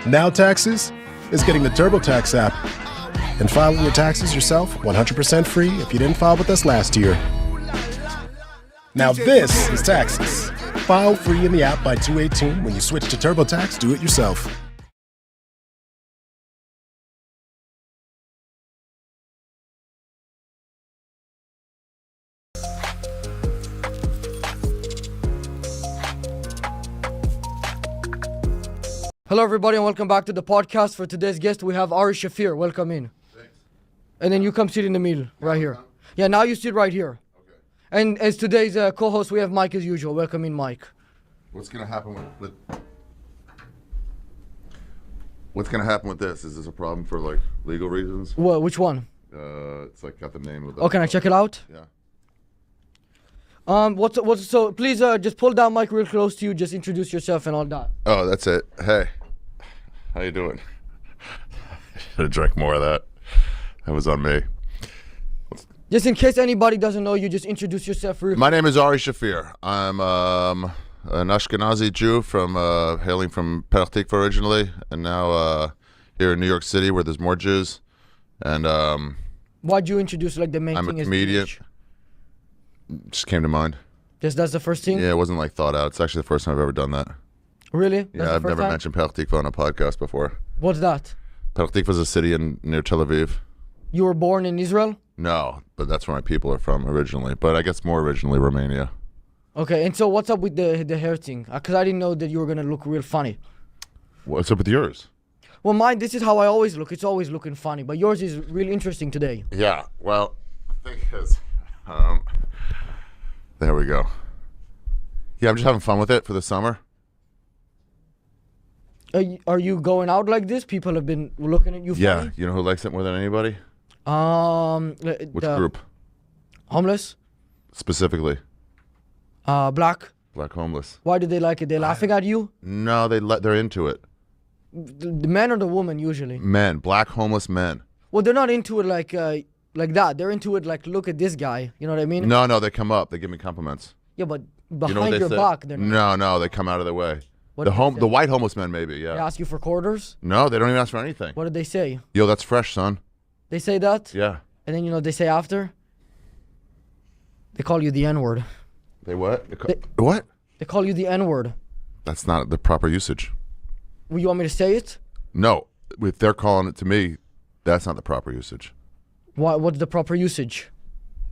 Now taxes is getting the TurboTax app and filing your taxes yourself 100% free if you didn't file with us last year. Now this is taxes. File free in the app by 2/18 when you switch to TurboTax Do It Yourself. Hello, everybody, and welcome back to the podcast. For today's guest, we have Ari Shafir. Welcome in. Thanks. And then you come sit in the middle, right here. Yeah, now you sit right here. Okay. And as today's co-host, we have Mike as usual. Welcome in, Mike. What's going to happen with What's going to happen with this? Is this a problem for, like, legal reasons? What? Which one? It's, like, got the name of the... Oh, can I check it out? Yeah. So please just pull down Mike real close to you. Just introduce yourself and all that. Oh, that's it. Hey. How you doing? Should have drank more of that. That was on me. Just in case anybody doesn't know you, just introduce yourself real My name is Ari Shafir. I'm an Ashkenazi Jew from hailing from Petah Tikva originally, and now here in New York City where there's more Jews. And why'd you introduce like the main I'm thing? a comedian. Just came to mind. Just that's the first thing? Yeah, it wasn't like thought out. It's actually the first time I've ever done that. Really? Yeah, I've never mentioned Petah Tikva on a podcast before. What's that? Petah Tikva is a city near Tel Aviv. You were born in Israel? No, but that's where my people are from originally. But I guess more originally Romania. Okay, and so what's up with the hair thing? Because I didn't know that you were going to look real funny. What's up with yours? Well, mine, this is how I always look. It's always looking funny. But yours is really interesting today. Yeah, well, the thing is, there we go. Yeah, I'm just having fun with it for the summer. Are you going out like this? People have been looking at you funny? Yeah, you know who likes it more than anybody? Which group? Homeless? Specifically? Black? Black homeless. Why do they like it? They laughing at you? No, they're into it. The men or the woman usually? Men, black homeless men. Well, they're not into it like that. They're into it like, look at this guy. You know what I mean? No, they come up. They give me compliments. Yeah, but behind you know your back, they're not. No, they come out of their way. What The white homeless men, maybe, yeah. They ask you for quarters? No, they don't even ask for anything. What did they say? Yo, that's fresh, son. They say that? Yeah. And then, they say after? They call you the N-word. They what? What? They call you the N-word. That's not the proper usage. Well, you want me to say it? No. If they're calling it to me, that's not the proper usage. What's the proper usage?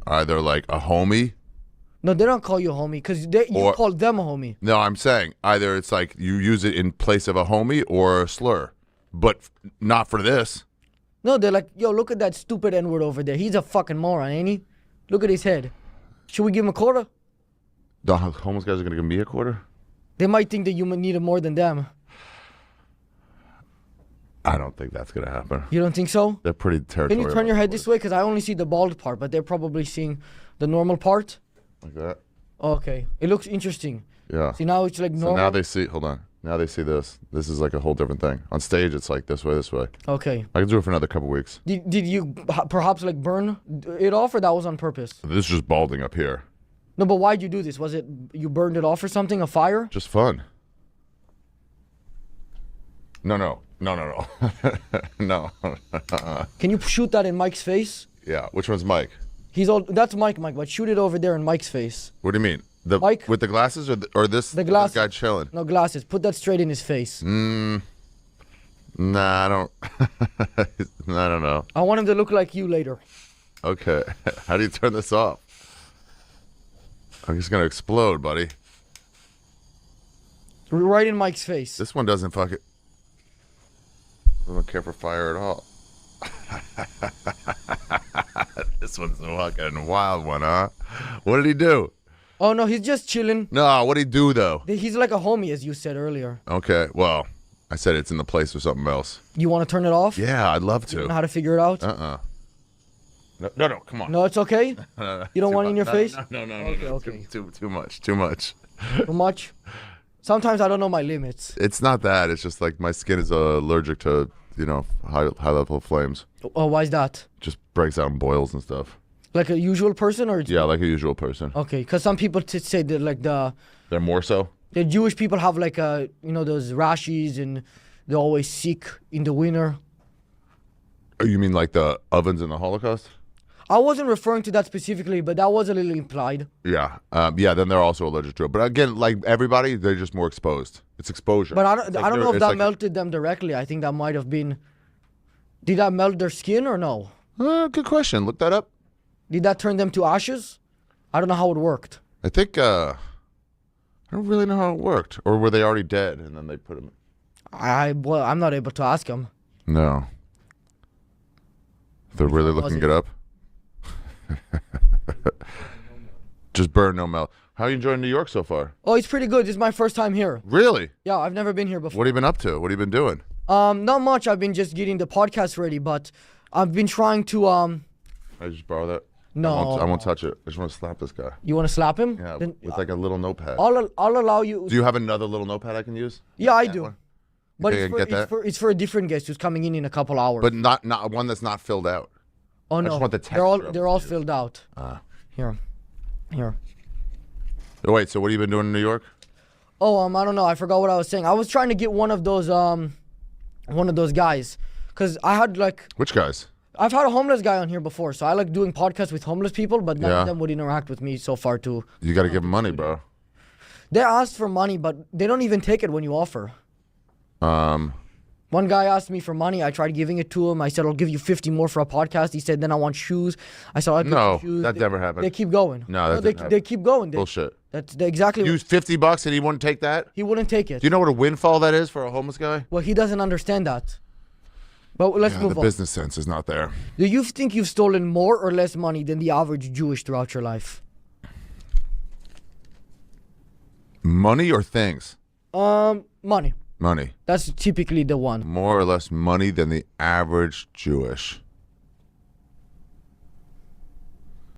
Either like a homie. No, they don't call you a homie because you call them a homie. No, I'm saying either it's like you use it in place of a homie or a slur, but not for this. No, they're like, yo, look at that stupid N-word over there. He's a fucking moron, ain't he? Look at his head. Should we give him a quarter? The homeless guys are going to give me a quarter? They might think that you need it more than them. I don't think that's going to happen. You don't think so? They're pretty territorial. Can you turn your head this way? Because I only see the bald part, but they're probably seeing the normal part. Like that? Okay. It looks interesting. Yeah. See, now it's like normal. So now they see, hold on. Now they see this. This is like a whole different thing. On stage, it's like this way, this way. Okay. I can do it for another couple weeks. Did you perhaps like burn it off, or that was on purpose? This is just balding up here. No, but why'd you do this? Was it you burned it off or something? A fire? Just fun. No. No. Can you shoot that in Mike's face? Yeah. Which one's Mike? That's Mike, but shoot it over there in Mike's face. What do you mean? Mike? With the glasses or this? The glasses. This guy chilling? No glasses. Put that straight in his face. Nah, I don't. I don't know. I want him to look like you later. Okay. How do you turn this off? I'm just gonna explode, buddy. Right in Mike's face. This one doesn't I don't care for fire at all. This one's a fucking wild one, huh? What did he do? Oh, no, he's just chilling. No, what did he do, though? He's like a homie, as you said earlier. Okay, well, I said it's in the place for something else. You want to turn it off? Yeah, I'd love to. You don't know how to figure it out? No, come on. No, it's okay? You don't want it in your face? No. Okay. Too much. Too much? Sometimes I don't know my limits. It's not that. It's just like my skin is allergic to, high level flames. Oh, why is that? Just breaks out in boils and stuff. Like a usual person, or? Yeah, like a usual person. Okay, because some people say that like they're more so? The Jewish people have like those rashes and They always seek in the winter. Oh, you mean like the ovens in the Holocaust? I wasn't referring to that specifically, but that was a little implied. Yeah. Yeah, then they're also allergic to it. But again, like everybody, they're just more exposed. It's exposure. But I It's don't like know if it's that like- melted them directly. I think that might have been... Did that melt their skin or no? Good question. Look that up. Did that turn them to ashes? I don't know how it worked. I think, I don't really know how it worked. Or were they already dead and then they put them... Well, I'm not able to ask them. No. They're really looking it up. Just burn, no melt. How are you enjoying New York so far? Oh, it's pretty good. This is my first time here. Really? Yeah, I've never been here before. What have you been up to? What have you been doing? Not much. I've been just getting the podcast ready, but I've been trying to I just borrow that? No. I won't touch it. I just want to slap this guy. You want to slap him? Yeah, Then with like a little notepad. I'll allow you. Do you have another little notepad I can use? Yeah, I do. But think I can get that? it's for a different guest who's coming in a couple hours. But not one that's not filled out. Oh I no, just want the they're all filled out. Here. Oh, wait, so what have you been doing in New York? Oh, I don't know. I forgot what I was saying. I was trying to get one of those guys, cause I had like. Which guys? I've had a homeless guy on here before, so I like doing podcasts with homeless people, but none Yeah. of them would interact with me so far too. You got to give them money, bro. They asked for money, but they don't even take it when you offer. One guy asked me for money. I tried giving it to him. I said, I'll give you 50 more for a podcast. He said, then I want shoes. I said, I'll give No, you shoes. that never happened. They keep going. No, that didn't they keep going. Bullshit. That's exactly. Use $50 and he wouldn't take that? He wouldn't take it. Do you know what a windfall that is for a homeless guy? Well, he doesn't understand that. But let's move the on. business sense is not there. Do you think you've stolen more or less money than the average Jewish throughout your life? Money or things? Money. Money. That's typically the one. More or less money than the average Jewish.